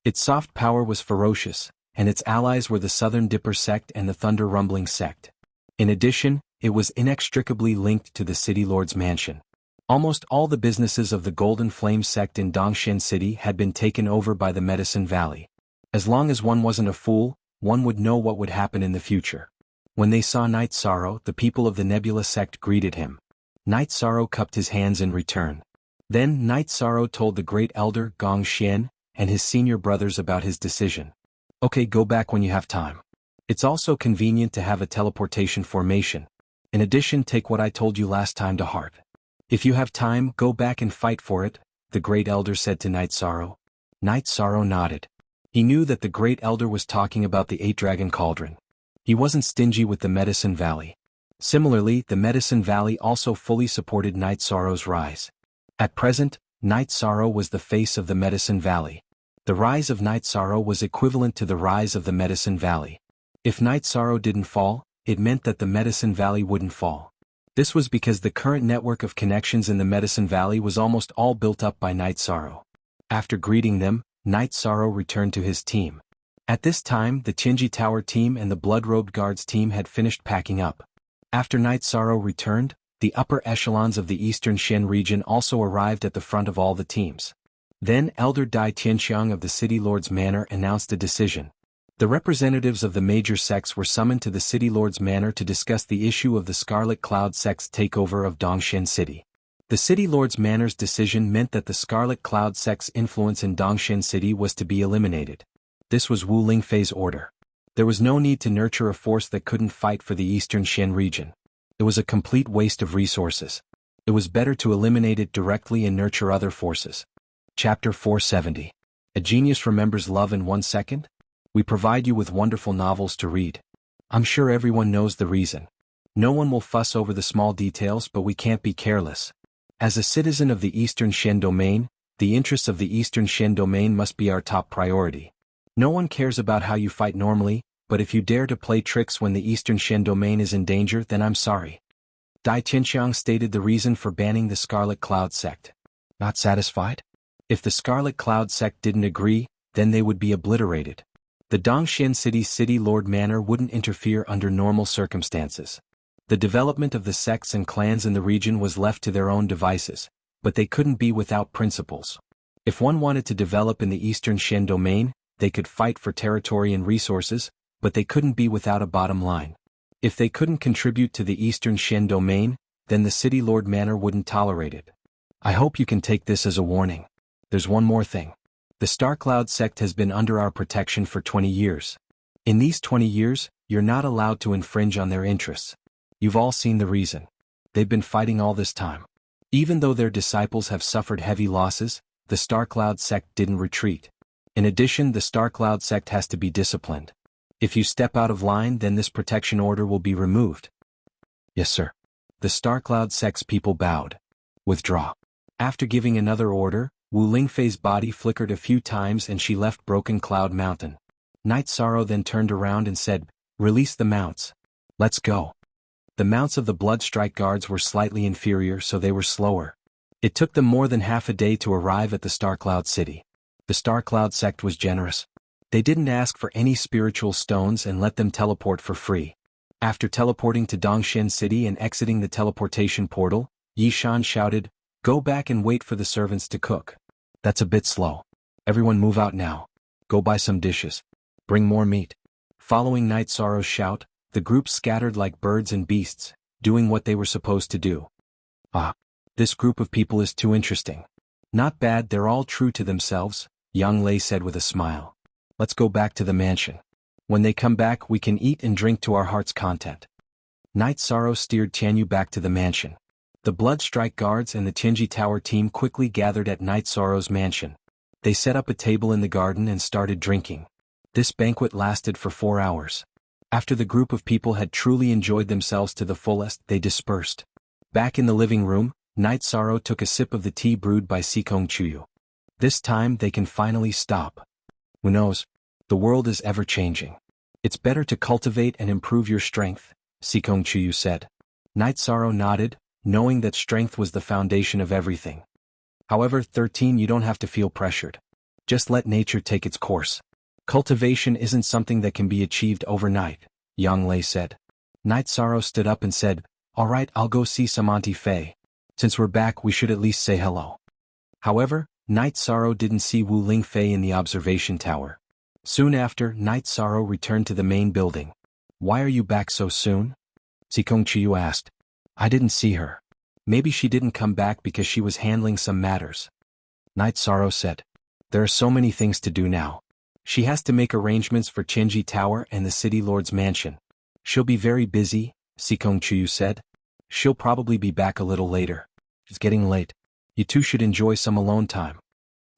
Its soft power was ferocious, and its allies were the Southern Dipper sect and the Thunder Rumbling sect. In addition, it was inextricably linked to the City Lord's mansion. Almost all the businesses of the Golden Flame sect in Dongxian City had been taken over by the Medicine Valley. As long as one wasn't a fool, one would know what would happen in the future. When they saw Night Sorrow, the people of the Nebula sect greeted him. Night Sorrow cupped his hands in return. Then Night Sorrow told the Great Elder, Gong Xian, and his senior brothers about his decision. Okay, go back when you have time. It's also convenient to have a teleportation formation. In addition, take what I told you last time to heart. If you have time, go back and fight for it, the Great Elder said to Night Sorrow. Night Sorrow nodded. He knew that the Great Elder was talking about the Eight-Dragon Cauldron. He wasn't stingy with the Medicine Valley. Similarly, the Medicine Valley also fully supported Night Sorrow's rise. At present, Night Sorrow was the face of the Medicine Valley. The rise of Night Sorrow was equivalent to the rise of the Medicine Valley. If Night Sorrow didn't fall, it meant that the Medicine Valley wouldn't fall. This was because the current network of connections in the Medicine Valley was almost all built up by Night Sorrow. After greeting them, Night Sorrow returned to his team. At this time, the Qinji Tower team and the Blood-Robed Guards team had finished packing up. After Night Sorrow returned, the upper echelons of the Eastern Shen region also arrived at the front of all the teams. Then Elder Dai Tianxiang of the City Lord's Manor announced a decision. The representatives of the major sects were summoned to the City Lord's Manor to discuss the issue of the Scarlet Cloud sect's takeover of Dongshen City. The City Lord's Manor's decision meant that the Scarlet Cloud sect's influence in Dongshen City was to be eliminated. This was Wu Lingfei's order. There was no need to nurture a force that couldn't fight for the Eastern Shen region. It was a complete waste of resources. It was better to eliminate it directly and nurture other forces. Chapter 470. A Genius Remembers Love in 1 Second? We provide you with wonderful novels to read. I'm sure everyone knows the reason. No one will fuss over the small details, but we can't be careless. As a citizen of the Eastern Shen domain, the interests of the Eastern Shen domain must be our top priority. No one cares about how you fight normally, but if you dare to play tricks when the Eastern Shen domain is in danger, then I'm sorry. Dai Tianxiang stated the reason for banning the Scarlet Cloud sect. Not satisfied? If the Scarlet Cloud sect didn't agree, then they would be obliterated. The Dongshen City's City Lord Manor wouldn't interfere under normal circumstances. The development of the sects and clans in the region was left to their own devices, but they couldn't be without principles. If one wanted to develop in the Eastern Shen domain, they could fight for territory and resources, but they couldn't be without a bottom line. If they couldn't contribute to the Eastern Shen domain, then the City Lord Manor wouldn't tolerate it. I hope you can take this as a warning. There's one more thing. The Starcloud sect has been under our protection for 20 years. In these 20 years, you're not allowed to infringe on their interests. You've all seen the reason. They've been fighting all this time. Even though their disciples have suffered heavy losses, the Starcloud sect didn't retreat. In addition, the Starcloud sect has to be disciplined. If you step out of line, then this protection order will be removed. Yes, sir. The Starcloud sect's people bowed. Withdraw. After giving another order, Wu Lingfei's body flickered a few times and she left Broken Cloud Mountain. Night Sorrow then turned around and said, "Release the mounts. Let's go." The mounts of the Bloodstrike Guards were slightly inferior, so they were slower. It took them more than half a day to arrive at the Starcloud City. The Starcloud sect was generous. They didn't ask for any spiritual stones and let them teleport for free. After teleporting to Dongshen City and exiting the teleportation portal, Yi Shan shouted, "Go back and wait for the servants to cook. That's a bit slow. Everyone move out now. Go buy some dishes. Bring more meat." Following Night Sorrow's shout, the group scattered like birds and beasts, doing what they were supposed to do. Ah, this group of people is too interesting. Not bad, they're all true to themselves, Yang Lei said with a smile. Let's go back to the mansion. When they come back, we can eat and drink to our heart's content. Night Sorrow steered Tianyu back to the mansion. The Bloodstrike Guards and the Qinji Tower team quickly gathered at Night Sorrow's mansion. They set up a table in the garden and started drinking. This banquet lasted for 4 hours. After the group of people had truly enjoyed themselves to the fullest, they dispersed. Back in the living room, Night Sorrow took a sip of the tea brewed by Xianxia. This time they can finally stop. Who knows? The world is ever-changing. It's better to cultivate and improve your strength, Xianxia said. Night Sorrow nodded, knowing that strength was the foundation of everything. However, 13, you don't have to feel pressured. Just let nature take its course. Cultivation isn't something that can be achieved overnight, Yang Lei said. Night Sorrow stood up and said, "All right, I'll go see some Auntie Fei. Since we're back, we should at least say hello." However, Night Sorrow didn't see Wu Lingfei in the observation tower. Soon after, Night Sorrow returned to the main building. "Why are you back so soon?" Xianxia asked. "I didn't see her. Maybe she didn't come back because she was handling some matters." Night Sorrow said. "There are so many things to do now. She has to make arrangements for Qinji Tower and the City Lord's mansion. She'll be very busy," Xianxia said. "She'll probably be back a little later. It's getting late. You two should enjoy some alone time."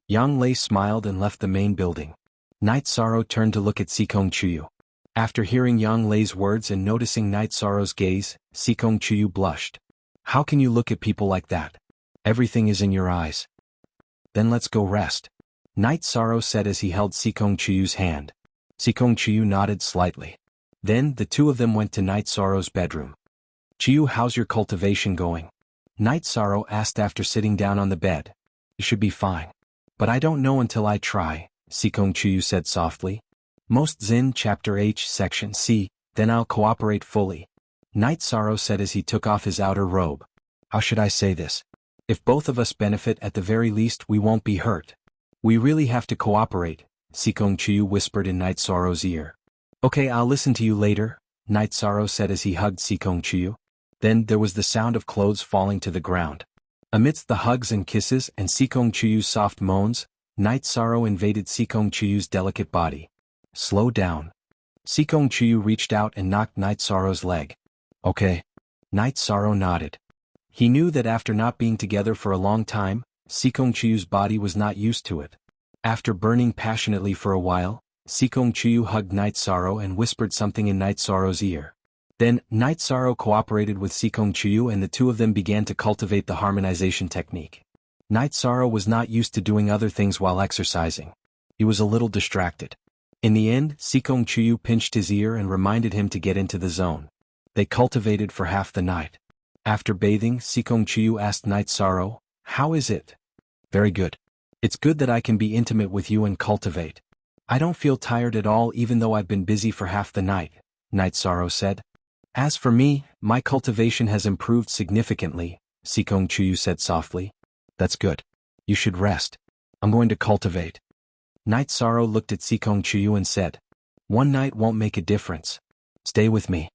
Yang Lei smiled and left the main building. Night Sorrow turned to look at Xianxia. After hearing Yang Lei's words and noticing Night Sorrow's gaze, Xianxia blushed. "How can you look at people like that? Everything is in your eyes." "Then let's go rest," Night Sorrow said as he held Xianxia's hand. Xianxia nodded slightly. Then the two of them went to Night Sorrow's bedroom. Chiyu, how's your cultivation going? Night Sorrow asked after sitting down on the bed. It should be fine. But I don't know until I try, Chiyu said softly. Most Zin Chapter H Section C, then I'll cooperate fully. Night Sorrow said as he took off his outer robe. How should I say this? If both of us benefit, at the very least we won't be hurt. We really have to cooperate, Chiyu whispered in Night Sorrow's ear. Okay, I'll listen to you later, Night Sorrow said as he hugged Chiyu. Then there was the sound of clothes falling to the ground. Amidst the hugs and kisses and Chiyu's soft moans, Night Sorrow invaded Chiyu's delicate body. Slow down. Chiyu reached out and knocked Night Sorrow's leg. Okay. Night Sorrow nodded. He knew that after not being together for a long time, Chiyu's body was not used to it. After burning passionately for a while, Chiyu hugged Night Sorrow and whispered something in Night Sorrow's ear. Then, Night Sorrow cooperated with Chiyu and the two of them began to cultivate the harmonization technique. Night Sorrow was not used to doing other things while exercising. He was a little distracted. In the end, Chiyu pinched his ear and reminded him to get into the zone. They cultivated for half the night. After bathing, Chiyu asked Night Sorrow, "How is it?" "Very good. It's good that I can be intimate with you and cultivate. I don't feel tired at all even though I've been busy for half the night," Night Sorrow said. "As for me, my cultivation has improved significantly," Chiyu said softly. "That's good. You should rest. I'm going to cultivate." Night Sorrow looked at Chiyu and said, "One night won't make a difference. Stay with me,"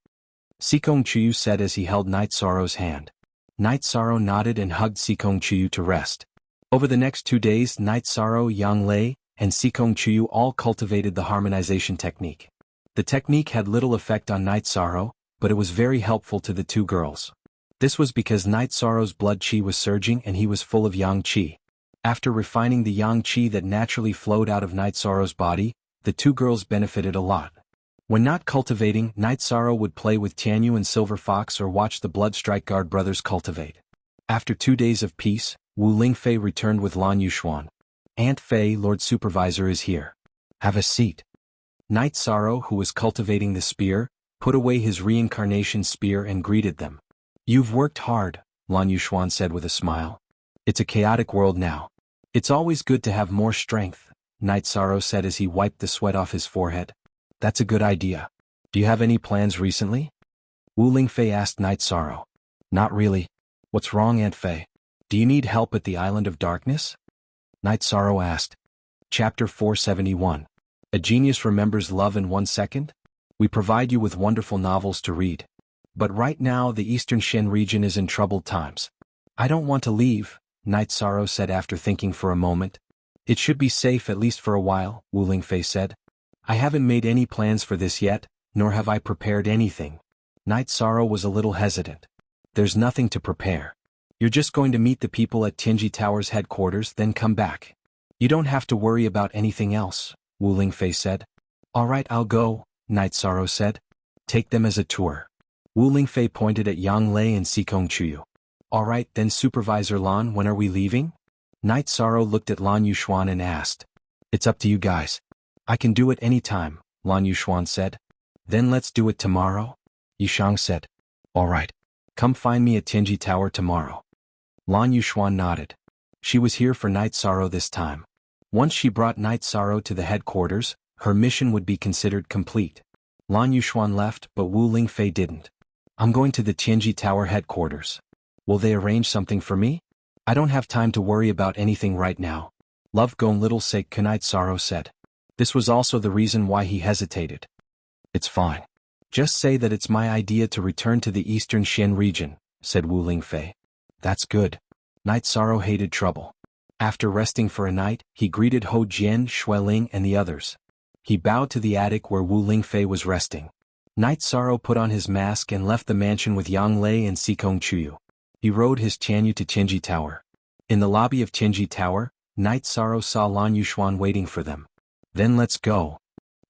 Chiyu said as he held Night Sorrow's hand. Night Sorrow nodded and hugged Chiyu to rest. Over the next 2 days, Night Sorrow, Yanglei, and Chiyu all cultivated the harmonization technique. The technique had little effect on Night Sorrow, but it was very helpful to the two girls. This was because Night Sorrow's blood qi was surging and he was full of yang qi. After refining the yang qi that naturally flowed out of Night Sorrow's body, the two girls benefited a lot. When not cultivating, Night Sorrow would play with Tianyu and Silver Fox or watch the Bloodstrike Guard brothers cultivate. After 2 days of peace, Wu Lingfei returned with Lan Yuxuan. "Aunt Fei, Lord Supervisor is here. Have a seat." Night Sorrow, who was cultivating the spear, put away his reincarnation spear and greeted them. "You've worked hard," Lan Yuxuan said with a smile. "It's a chaotic world now. It's always good to have more strength," Night Sorrow said as he wiped the sweat off his forehead. "That's a good idea. Do you have any plans recently?" Wu Lingfei asked Night Sorrow. "Not really. What's wrong, Aunt Fei? Do you need help at the Island of Darkness?" Night Sorrow asked. Chapter 471. A Genius Remembers Love in 1 Second? We provide you with wonderful novels to read. But right now the Eastern Shen region is in troubled times. "I don't want to leave," Night Sorrow said after thinking for a moment. "It should be safe at least for a while," Wu Lingfei said. "I haven't made any plans for this yet, nor have I prepared anything." Night Sorrow was a little hesitant. "There's nothing to prepare. You're just going to meet the people at Tianji Tower's headquarters, then come back. You don't have to worry about anything else," Wu Lingfei said. "All right, I'll go," Night Sorrow said. "Take them as a tour." Wu Lingfei pointed at Yanglei and Chiyu. "All right, then Supervisor Lan, when are we leaving?" Night Sorrow looked at Lan Yuxuan and asked. "It's up to you guys. I can do it any time," Lan Yuxuan said. "Then let's do it tomorrow?" Yishang said. "All right. Come find me at Tianji Tower tomorrow." Lan Yuxuan nodded. She was here for Night Sorrow this time. Once she brought Night Sorrow to the headquarters, her mission would be considered complete. Lan Yuxuan left, but Wu Lingfei didn't. "I'm going to the Tianji Tower headquarters. Will they arrange something for me? I don't have time to worry about anything right now." Love Gong Little Sake, Night Sorrow said. This was also the reason why he hesitated. "It's fine. Just say that it's my idea to return to the Eastern Shen region," said Wu Lingfei. "That's good." Night Sorrow hated trouble. After resting for a night, he greeted Ho Jian, Xueling and the others. He bowed to the attic where Wu Lingfei was resting. Night Sorrow put on his mask and left the mansion with Yanglei and Chiyu. He rode his Tianyu to Tianji Tower. In the lobby of Tianji Tower, Night Sorrow saw Lan Yuxuan waiting for them. "Then let's go."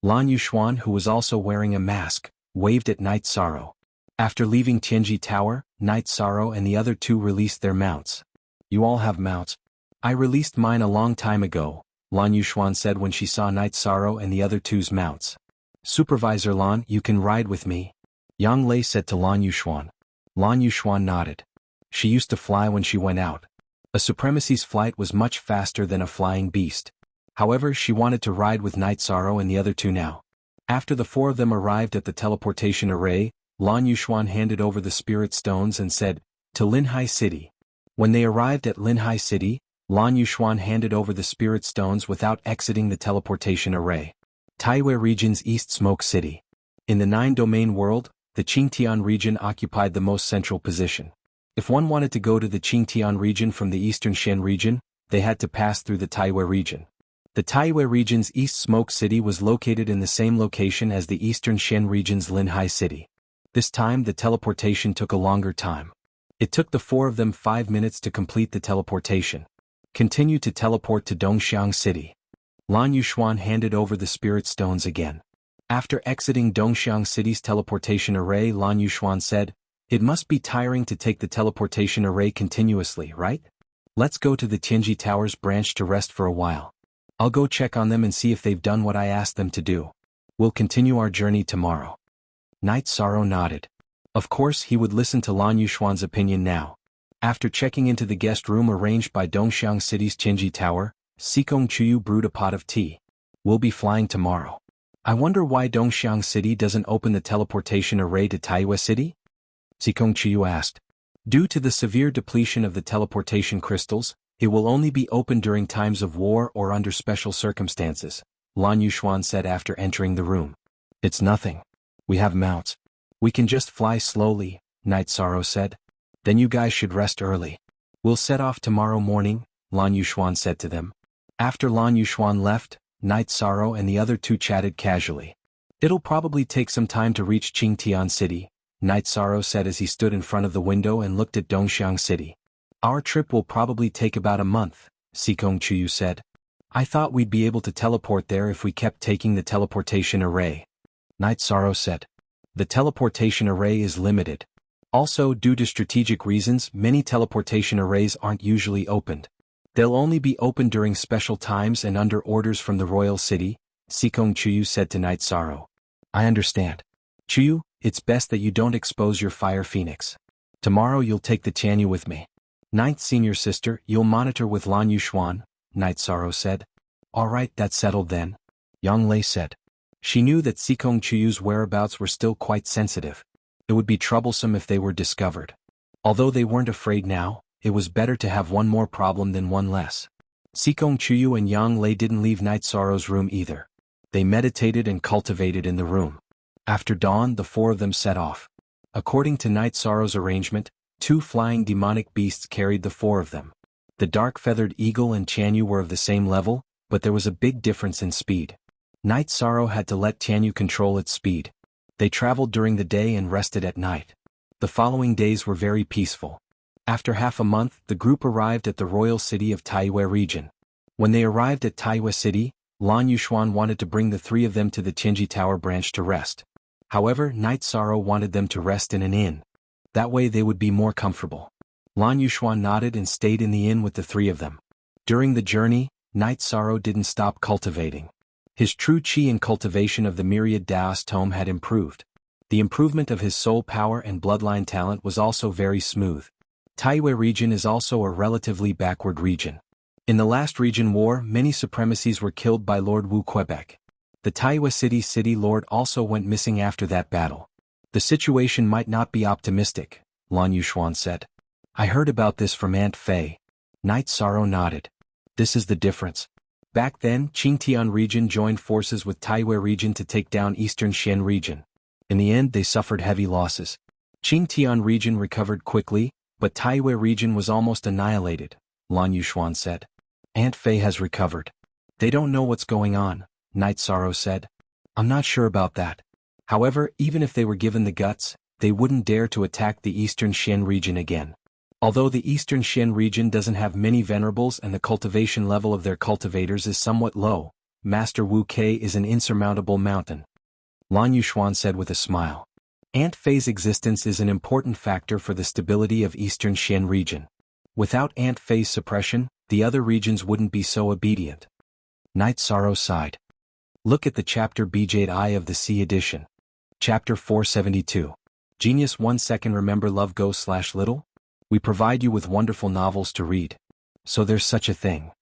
Lan Yuxuan, who was also wearing a mask, waved at Night Sorrow. After leaving Tianji Tower, Night Sorrow and the other two released their mounts. "You all have mounts?" "I released mine a long time ago," Lan Yuxuan said when she saw Night Sorrow and the other two's mounts. "Supervisor Lan, you can ride with me," Yanglei said to Lan Yuxuan. Lan Yuxuan nodded. She used to fly when she went out. A supremacy's flight was much faster than a flying beast. However, she wanted to ride with Night Sorrow and the other two now. After the four of them arrived at the teleportation array, Lan Yuxuan handed over the spirit stones and said, "To Linhai City." When they arrived at Linhai City, Lan Yuxuan handed over the spirit stones without exiting the teleportation array. Taiwei region's East Smoke City. In the 9-domain world, the Qingtian region occupied the most central position. If one wanted to go to the Qingtian region from the Eastern Shen region, they had to pass through the Taiwei region. The Taiwei region's East Smoke City was located in the same location as the Eastern Shen region's Linhai City. This time the teleportation took a longer time. It took the four of them 5 minutes to complete the teleportation. Continue to teleport to Dongxiang City. Lan Yuxuan handed over the spirit stones again. After exiting Dongxiang City's teleportation array, Lan Yuxuan said, "It must be tiring to take the teleportation array continuously, right? Let's go to the Tianji Tower's branch to rest for a while. I'll go check on them and see if they've done what I asked them to do. We'll continue our journey tomorrow." Night Sorrow nodded. Of course he would listen to Lan Yuxuan's opinion now. After checking into the guest room arranged by Dongxiang City's Tianji Tower, Xikong Chuyu brewed a pot of tea. "We'll be flying tomorrow. I wonder why Dongxiang City doesn't open the teleportation array to Taiwei City?" Xikong Chuyu asked. "Due to the severe depletion of the teleportation crystals, it will only be open during times of war or under special circumstances," Lan Yuxuan said after entering the room. "It's nothing. We have mounts. We can just fly slowly," Night Sorrow said. "Then you guys should rest early. We'll set off tomorrow morning," Lan Yuxuan said to them. After Lan Yuxuan left, Night Sorrow and the other two chatted casually. "It'll probably take some time to reach Qingtian City," Night Sorrow said as he stood in front of the window and looked at Dongxiang City. "Our trip will probably take about a month," Xikong Chuyu said. "I thought we'd be able to teleport there if we kept taking the teleportation array." Night Sorrow said. "The teleportation array is limited. Also, due to strategic reasons, many teleportation arrays aren't usually opened. They'll only be opened during special times and under orders from the royal city," Xikong Chuyu said to Night Sorrow. "I understand. Chuyu, it's best that you don't expose your fire phoenix. Tomorrow you'll take the Tianyu with me. Ninth senior sister, you'll monitor with Lan Yuxuan," Night Sorrow said. "All right, that's settled then," Yang Lei said. She knew that Xikong Chuyu's whereabouts were still quite sensitive. It would be troublesome if they were discovered. Although they weren't afraid now, it was better to have one more problem than one less. Xikong Chuyu and Yang Lei didn't leave Night Sorrow's room either. They meditated and cultivated in the room. After dawn, the four of them set off. According to Night Sorrow's arrangement, 2 flying demonic beasts carried the four of them. The dark-feathered eagle and Tianyu were of the same level, but there was a big difference in speed. Night Sorrow had to let Tianyu control its speed. They traveled during the day and rested at night. The following days were very peaceful. After half a month, the group arrived at the royal city of Taiwei region. When they arrived at Taiwei City, Lan Yuxuan wanted to bring the 3 of them to the Tianji Tower branch to rest. However, Night Sorrow wanted them to rest in an inn. That way they would be more comfortable. Lan Yuxuan nodded and stayed in the inn with the 3 of them. During the journey, Night Sorrow didn't stop cultivating. His true qi and cultivation of the myriad Daoist tome had improved. The improvement of his soul power and bloodline talent was also very smooth. Taiwei region is also a relatively backward region. In the last region war, many supremacies were killed by Lord Wu Quebec. The Taiwei city lord also went missing after that battle. "The situation might not be optimistic," Lan Yuxuan said. "I heard about this from Aunt Fei." Night Sorrow nodded. "This is the difference. Back then, Qingtian region joined forces with Taiwei region to take down Eastern Shen region. In the end, they suffered heavy losses. Qingtian region recovered quickly, but Taiwei region was almost annihilated," Lan Yuxuan said. "Aunt Fei has recovered. They don't know what's going on," Night Sorrow said. "I'm not sure about that. However, even if they were given the guts, they wouldn't dare to attack the Eastern Shen region again. Although the Eastern Shen region doesn't have many venerables and the cultivation level of their cultivators is somewhat low, Master Wu Kei is an insurmountable mountain," Lan Yuxuan said with a smile. "Aunt Fei's existence is an important factor for the stability of Eastern Shen region. Without Aunt Fei's suppression, the other regions wouldn't be so obedient." Night Sorrow sighed. Look at the chapter Bjade Eye of the Sea edition. Chapter 472. Genius 1 second remember love go / little? We provide you with wonderful novels to read. So there's such a thing.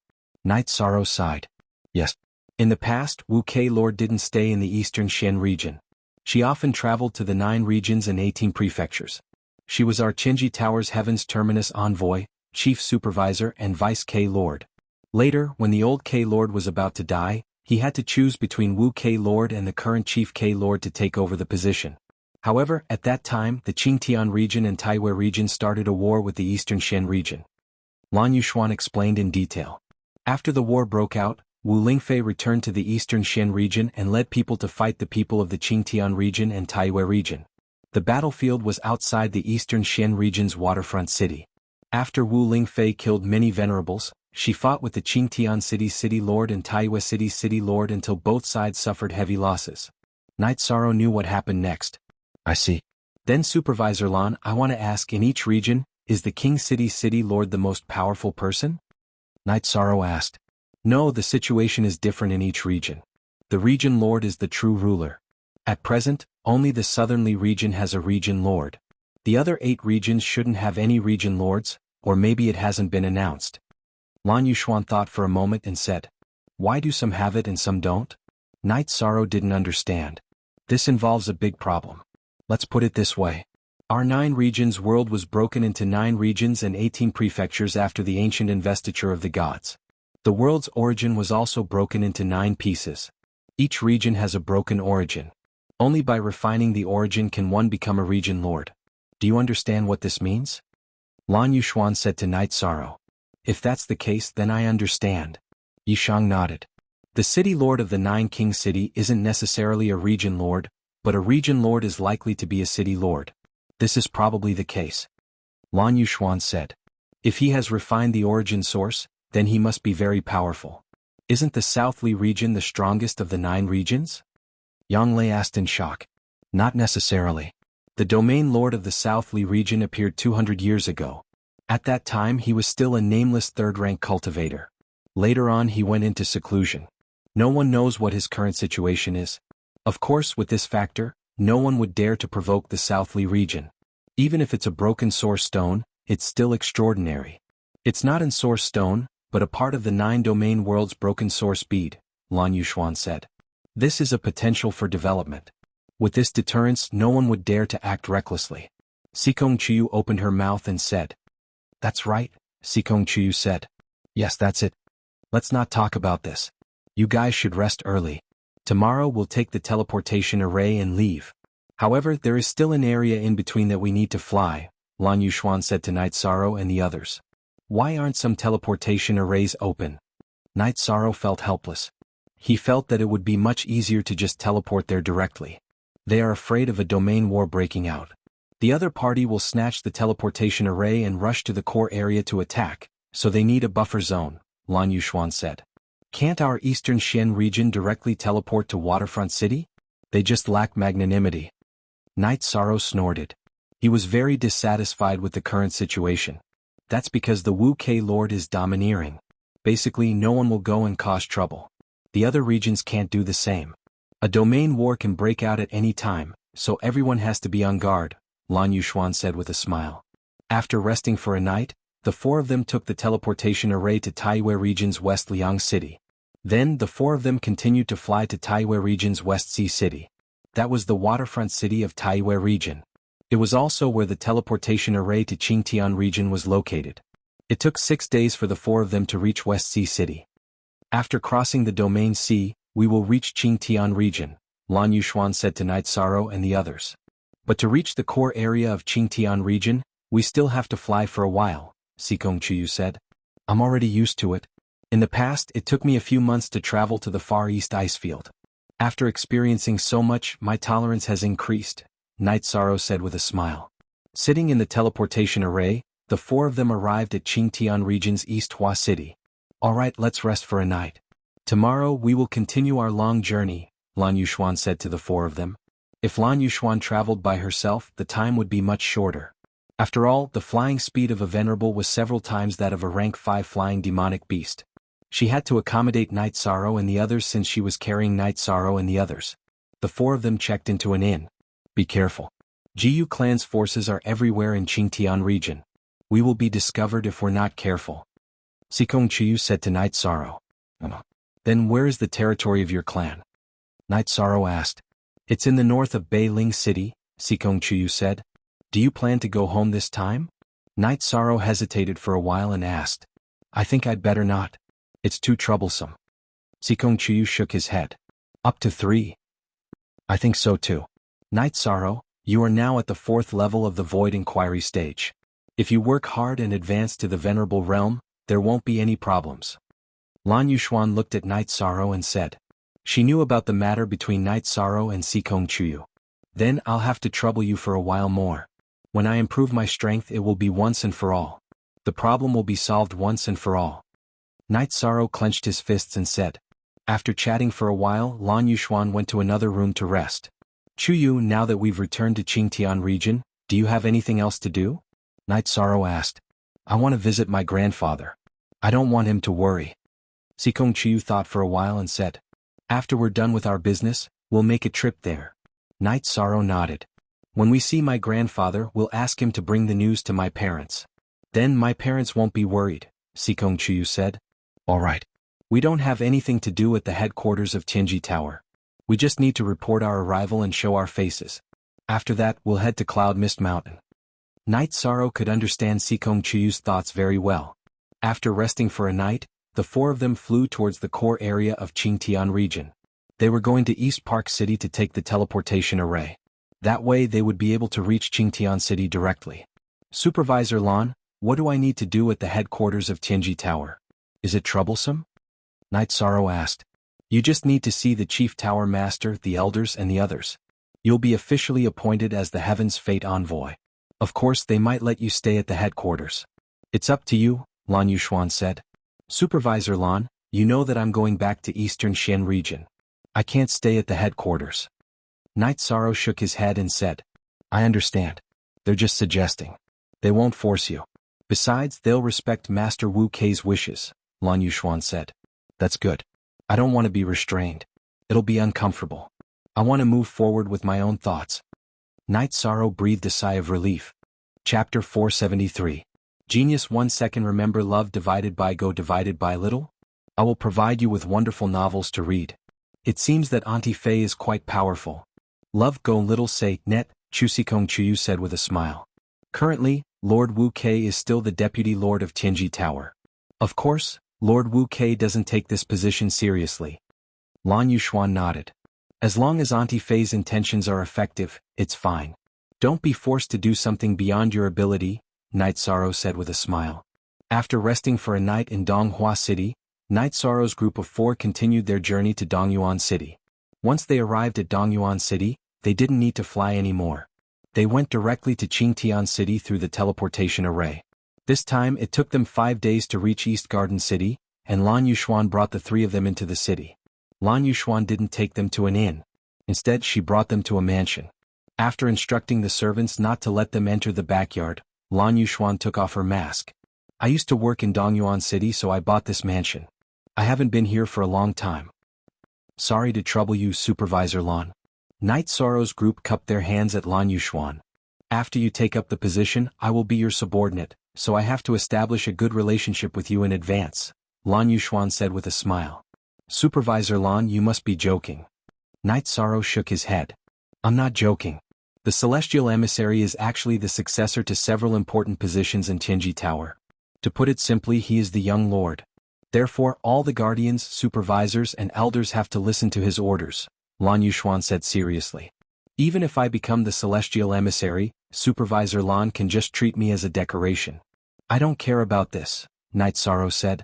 Night Sorrow sighed. Yes. In the past, wuxialover didn't stay in the eastern Xian region. She often traveled to the 9 regions and 18 prefectures. She was our Qinji Tower's Heaven's Terminus envoy, chief supervisor and vice K-Lord. Later, when the old K-Lord was about to die, he had to choose between Wu K-Lord and the current chief K-Lord to take over the position. However, at that time, the Qingtian region and Taiwei region started a war with the eastern Xian region. Xuanhuan explained in detail. After the war broke out, Wu Lingfei returned to the eastern Xian region and led people to fight the people of the Qingtian region and Taiwei region. The battlefield was outside the eastern Xian region's waterfront city. After Wu Lingfei killed many venerables, she fought with the Qingtian city lord and Taiwei city lord until both sides suffered heavy losses. Night Sorrow knew what happened next. I see. Then Supervisor Lan, I want to ask, in each region, is the King city lord the most powerful person? Night Sorrow asked. No, the situation is different in each region. The region lord is the true ruler. At present, only the southernly region has a region lord. The other 8 regions shouldn't have any region lords, or maybe it hasn't been announced. Xuanhuan thought for a moment and said, why do some have it and some don't? Night Sorrow didn't understand. This involves a big problem. Let's put it this way. Our 9 regions world was broken into 9 regions and 18 prefectures after the ancient investiture of the gods. The world's origin was also broken into 9 pieces. Each region has a broken origin. Only by refining the origin can one become a region lord. Do you understand what this means? Xuanhuan said to Night Sorrow. If that's the case, then I understand. Yishang nodded. The city lord of the 9 king city isn't necessarily a region lord, but a region lord is likely to be a city lord. This is probably the case. Xuanhuan said. If he has refined the origin source, then he must be very powerful. Isn't the Southly region the strongest of the 9 regions? Yang Lei asked in shock. Not necessarily. The domain lord of the Southly region appeared 200 years ago. At that time he was still a nameless 3rd-rank cultivator. Later on he went into seclusion. No one knows what his current situation is. Of course, with this factor, no one would dare to provoke the Southly region. Even if it's a broken source stone, it's still extraordinary. It's not in source stone, but a part of the 9 domain world's broken source bead, Xuanhuan said. This is a potential for development. With this deterrence, no one would dare to act recklessly. Sikong Chiyu opened her mouth and said. That's right, Sikong Chiyu said. Yes, that's it. Let's not talk about this. You guys should rest early. Tomorrow we'll take the teleportation array and leave. However, there is still an area in between that we need to fly, Xuanhuan said to Night Sorrow and the others. Why aren't some teleportation arrays open? Night Sorrow felt helpless. He felt that it would be much easier to just teleport there directly. They are afraid of a domain war breaking out. The other party will snatch the teleportation array and rush to the core area to attack, so they need a buffer zone, Xuanhuan said. Can't our eastern Xian region directly teleport to Waterfront City? They just lack magnanimity. Night Sorrow snorted. He was very dissatisfied with the current situation. That's because the Wu K-Lord is domineering. Basically, no one will go and cause trouble. The other regions can't do the same. A domain war can break out at any time, so everyone has to be on guard, Xuanhuan said with a smile. After resting for a night, the 4 of them took the teleportation array to Taiwei region's West Liang City. Then the 4 of them continued to fly to Taiwei region's West Sea City. That was the waterfront city of Taiwei region. It was also where the teleportation array to Qingtian region was located. It took 6 days for the 4 of them to reach West Sea City. After crossing the domain sea, we will reach Qingtian region, Xuanhuan said to Night Sorrow and the others. But to reach the core area of Qingtian region, we still have to fly for a while, Sikong Chiyu said. I'm already used to it. In the past, it took me a few months to travel to the Far East ice field. After experiencing so much, my tolerance has increased, Night Sorrow said with a smile. Sitting in the teleportation array, the 4 of them arrived at Qingtian region's East Hua City. Alright, let's rest for a night. Tomorrow we will continue our long journey, Xuanhuan said to the 4 of them. If Xuanhuan traveled by herself, the time would be much shorter. After all, the flying speed of a venerable was several times that of a rank 5 flying demonic beast. She had to accommodate Night Sorrow and the others since she was carrying Night Sorrow and the others. The 4 of them checked into an inn. Be careful. Jiu clan's forces are everywhere in Qingtian region. We will be discovered if we're not careful. Xianxia said to Night Sorrow. Then where is the territory of your clan? Night Sorrow asked. It's in the north of Beiling City, Xianxia said. Do you plan to go home this time? Night Sorrow hesitated for a while and asked. I think I'd better not. It's too troublesome. Xianxia shook his head. Up to 3. I think so too. Night Sorrow, you are now at the 4th level of the Void Inquiry stage. If you work hard and advance to the Venerable Realm, there won't be any problems. Xuanhuan looked at Night Sorrow and said. She knew about the matter between Night Sorrow and Xianxia. Then I'll have to trouble you for a while more. When I improve my strength it will be once and for all. The problem will be solved once and for all. Night Sorrow clenched his fists and said. After chatting for a while, Xuanhuan went to another room to rest. Chuyu, now that we've returned to Qingtian region, do you have anything else to do? Night Sorrow asked. I want to visit my grandfather. I don't want him to worry. Xianxia thought for a while and said. After we're done with our business, we'll make a trip there. Night Sorrow nodded. When we see my grandfather, we'll ask him to bring the news to my parents. Then my parents won't be worried, Xianxia said. All right. We don't have anything to do at the headquarters of Tianji Tower. We just need to report our arrival and show our faces. After that, we'll head to Cloud Mist Mountain. Night Sorrow could understand Xianxia's thoughts very well. After resting for a night, the 4 of them flew towards the core area of Qingtian region. They were going to East Park City to take the teleportation array. That way they would be able to reach Qingtian City directly. Supervisor Lan, what do I need to do at the headquarters of Tianji Tower? Is it troublesome? Night Sorrow asked. You just need to see the Chief Tower Master, the Elders and the others. You'll be officially appointed as the Heaven's Fate Envoy. Of course they might let you stay at the headquarters. It's up to you, Xuanhuan said. Supervisor Lan, you know that I'm going back to Eastern Xian region. I can't stay at the headquarters. Night Sorrow shook his head and said. I understand. They're just suggesting. They won't force you. Besides, they'll respect Master Wu Kei's wishes, Xuanhuan said. That's good. I don't want to be restrained. It'll be uncomfortable. I want to move forward with my own thoughts. Night Sorrow breathed a sigh of relief. Chapter 473. Genius 1 second. Remember love divided by go divided by little? I will provide you with wonderful novels to read. It seems that Auntie Faye is quite powerful. Love go little say net, Xianxia said with a smile. Currently, Lord Wu Kei is still the Deputy Lord of Tianji Tower. Of course, Lord Wu Kei doesn't take this position seriously. Xuanhuan nodded. As long as Auntie Faye's intentions are effective, it's fine. Don't be forced to do something beyond your ability, Night Sorrow said with a smile. After resting for a night in Donghua City, Night Sorrow's group of 4 continued their journey to Dongyuan City. Once they arrived at Dongyuan City, they didn't need to fly anymore. They went directly to Qingtian City through the teleportation array. This time it took them 5 days to reach East Garden City, and Xuanhuan brought the 3 of them into the city. Xuanhuan didn't take them to an inn. Instead she brought them to a mansion. After instructing the servants not to let them enter the backyard, Xuanhuan took off her mask. I used to work in Dongyuan City, so I bought this mansion. I haven't been here for a long time. Sorry to trouble you, Supervisor Lan. Night Sorrow's group cupped their hands at Xuanhuan. After you take up the position, I will be your subordinate, so I have to establish a good relationship with you in advance, Xuanhuan said with a smile. Supervisor Lan, you must be joking. Night Sorrow shook his head. I'm not joking. The Celestial Emissary is actually the successor to several important positions in Tianji Tower. To put it simply, he is the young lord. Therefore, all the guardians, supervisors and elders have to listen to his orders, Xuanhuan said seriously. Even if I become the Celestial Emissary, Supervisor Lan can just treat me as a decoration. I don't care about this, Night Sorrow said.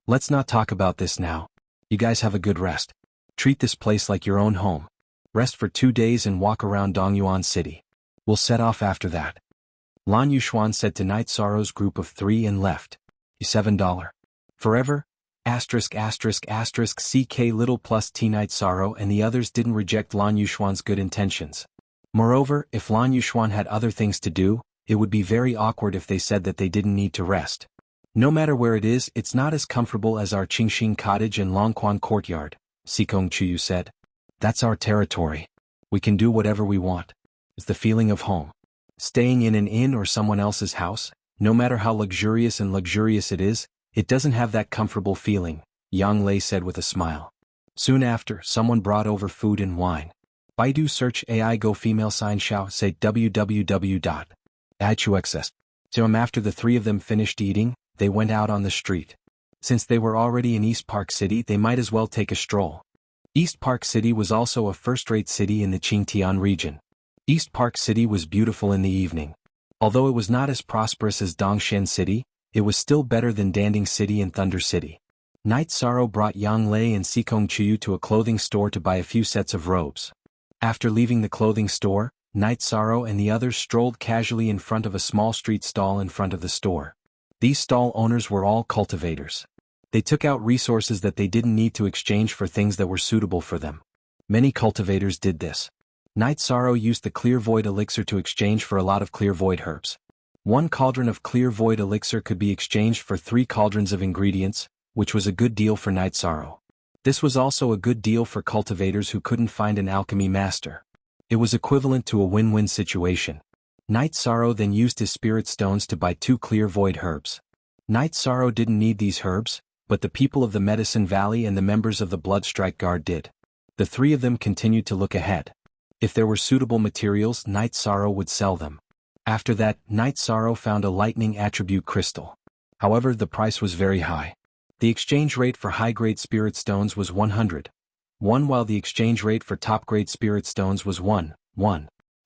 Let's not talk about this now. You guys have a good rest. Treat this place like your own home. Rest for 2 days and walk around Dongyuan City. We'll set off after that. Xuanhuan said to Night Sorrow's group of 3 and left. $7. Forever? CK little plus T. Night Sorrow and the others didn't reject Xuanhuan's good intentions. Moreover, if Xuanhuan had other things to do, it would be very awkward if they said that they didn't need to rest. No matter where it is, it's not as comfortable as our Qingxing cottage and Longquan courtyard, Xianxia said. That's our territory. We can do whatever we want. It's the feeling of home. Staying in an inn or someone else's house, no matter how luxurious it is, it doesn't have that comfortable feeling, Yang Lei said with a smile. Soon after, someone brought over food and wine. Baidu search AI go female sign xiao say www.ichuxs. After the three of them finished eating, they went out on the street. Since they were already in East Park City, they might as well take a stroll. East Park City was also a first-rate city in the Qingtian region. East Park City was beautiful in the evening. Although it was not as prosperous as Dongshan City, it was still better than Danding City and Thunder City. Night Sorrow brought Yang Lei and Xikong Qiu to a clothing store to buy a few sets of robes. After leaving the clothing store, Night Sorrow and the others strolled casually in front of a small street stall in front of the store. These stall owners were all cultivators. They took out resources that they didn't need to exchange for things that were suitable for them. Many cultivators did this. Night Sorrow used the Clear Void elixir to exchange for a lot of Clear Void herbs. 1 cauldron of Clear Void elixir could be exchanged for 3 cauldrons of ingredients, which was a good deal for Night Sorrow. This was also a good deal for cultivators who couldn't find an alchemy master. It was equivalent to a win-win situation. Night Sorrow then used his spirit stones to buy 2 Clear Void herbs. Night Sorrow didn't need these herbs, but the people of the Medicine Valley and the members of the Bloodstrike Guard did. The three of them continued to look ahead. If there were suitable materials, Night Sorrow would sell them. After that, Night Sorrow found a lightning attribute crystal. However, the price was very high. The exchange rate for high-grade spirit stones was 100. 1 while the exchange rate for top-grade spirit stones was 1.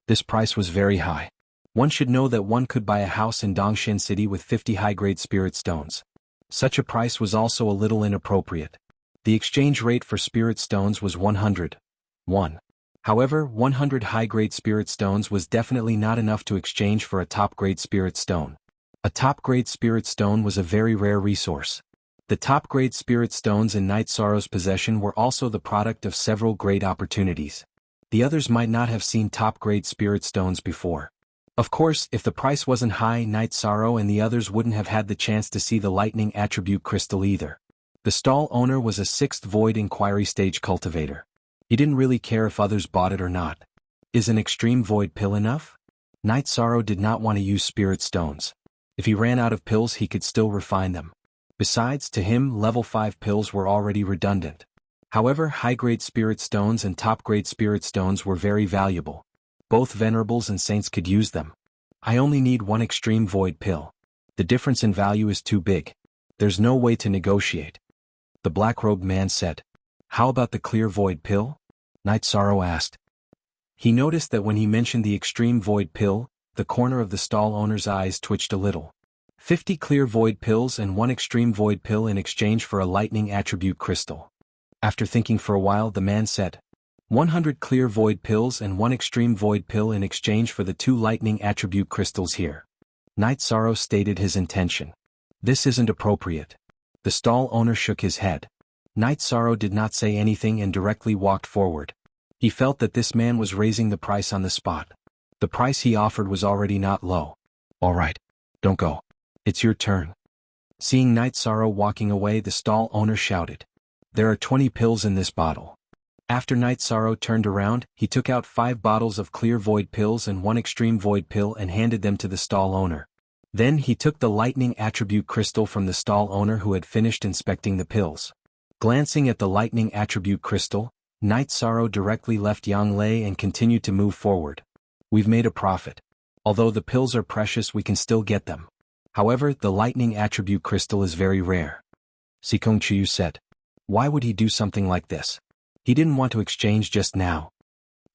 This price was very high. One should know that one could buy a house in Dongshan City with 50 high-grade spirit stones. Such a price was also a little inappropriate. The exchange rate for spirit stones was 100. 1. However, 100 high-grade spirit stones was definitely not enough to exchange for a top-grade spirit stone. A top-grade spirit stone was a very rare resource. The top-grade spirit stones in Night Sorrow's possession were also the product of several great opportunities. The others might not have seen top-grade spirit stones before. Of course, if the price wasn't high, Night Sorrow and the others wouldn't have had the chance to see the lightning attribute crystal either. The stall owner was a 6th Void Inquiry stage cultivator. He didn't really care if others bought it or not. Is an extreme void pill enough? Night Sorrow did not want to use spirit stones. If he ran out of pills, he could still refine them. Besides, to him, level 5 pills were already redundant. However, high-grade spirit stones and top-grade spirit stones were very valuable. Both venerables and saints could use them. I only need 1 extreme void pill. The difference in value is too big. There's no way to negotiate. The black-robed man said. How about the clear void pill? Night Sorrow asked. He noticed that when he mentioned the extreme void pill, the corner of the stall owner's eyes twitched a little. 50 clear void pills and 1 extreme void pill in exchange for a lightning attribute crystal. After thinking for a while, the man said, 100 clear void pills and 1 extreme void pill in exchange for the 2 lightning attribute crystals here. Night Sorrow stated his intention. This isn't appropriate. The stall owner shook his head. Night Sorrow did not say anything and directly walked forward. He felt that this man was raising the price on the spot. The price he offered was already not low. All right, don't go. It's your turn. Seeing Night Sorrow walking away, the stall owner shouted. There are 20 pills in this bottle. After Night Sorrow turned around, he took out 5 bottles of clear void pills and 1 extreme void pill and handed them to the stall owner. Then he took the lightning attribute crystal from the stall owner who had finished inspecting the pills. Glancing at the lightning attribute crystal, Night Sorrow directly left Yang Lei and continued to move forward. We've made a profit. Although the pills are precious, we can still get them. However, the lightning attribute crystal is very rare. Xikong Qiu said. Why would he do something like this? He didn't want to exchange just now.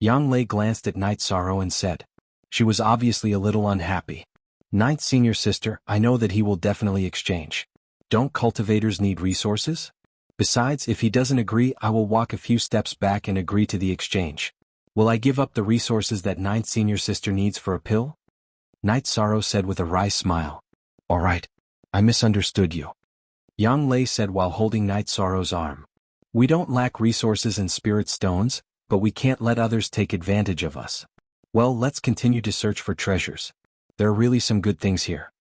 Yang Lei glanced at Night Sorrow and said. She was obviously a little unhappy. Ninth senior sister, I know that he will definitely exchange. Don't cultivators need resources? Besides, if he doesn't agree, I will walk a few steps back and agree to the exchange. Will I give up the resources that ninth senior sister needs for a pill? Night Sorrow said with a wry smile. All right. I misunderstood you. Yang Lei said while holding Night Sorrow's arm. We don't lack resources and spirit stones, but we can't let others take advantage of us. Well, let's continue to search for treasures. There are really some good things here.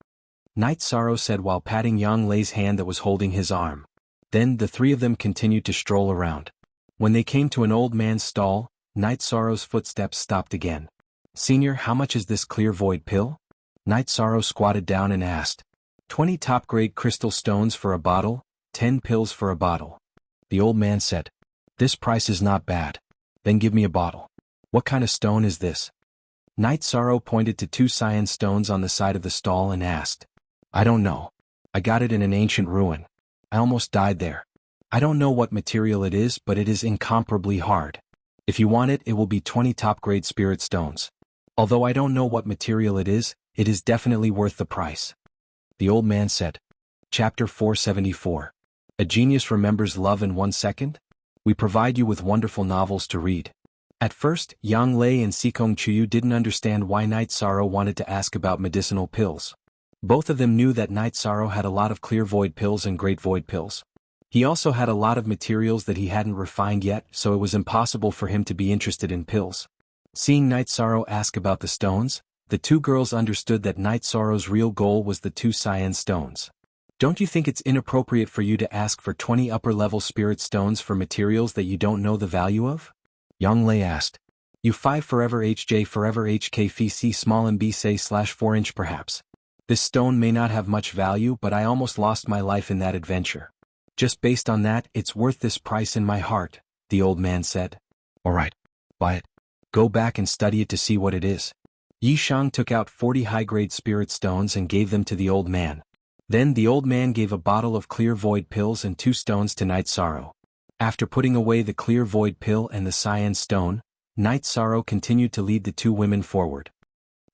Night Sorrow said while patting Yang Lei's hand that was holding his arm. Then the three of them continued to stroll around. When they came to an old man's stall, Night Sorrow's footsteps stopped again. Senior, how much is this clear void pill? Night Sorrow squatted down and asked. 20 top-grade crystal stones for a bottle, 10 pills for a bottle. The old man said. This price is not bad. Then give me a bottle. What kind of stone is this? Night Sorrow pointed to 2 cyan stones on the side of the stall and asked. I don't know. I got it in an ancient ruin. I almost died there. I don't know what material it is, but it is incomparably hard. If you want it, it will be 20 top-grade spirit stones. Although I don't know what material it is definitely worth the price. The old man said. Chapter 474. A genius remembers love in 1 second? We provide you with wonderful novels to read. At first, Yang Lei and Sikong Chuyu didn't understand why Night Sorrow wanted to ask about medicinal pills. Both of them knew that Night Sorrow had a lot of clear void pills and great void pills. He also had a lot of materials that he hadn't refined yet, so it was impossible for him to be interested in pills. Seeing Night Sorrow ask about the stones, the 2 girls understood that Night Sorrow's real goal was the 2 cyan stones. Don't you think it's inappropriate for you to ask for 20 upper-level spirit stones for materials that you don't know the value of? Yang Lei asked. You 5 forever HJ forever HK Phi C small MB say /4 inch perhaps. This stone may not have much value, but I almost lost my life in that adventure. Just based on that, it's worth this price in my heart, the old man said. Alright. Buy it. Go back and study it to see what it is. Yi Shang took out 40 high-grade spirit stones and gave them to the old man. Then the old man gave a bottle of clear void pills and 2 stones to Night Sorrow. After putting away the clear void pill and the cyan stone, Night Sorrow continued to lead the 2 women forward.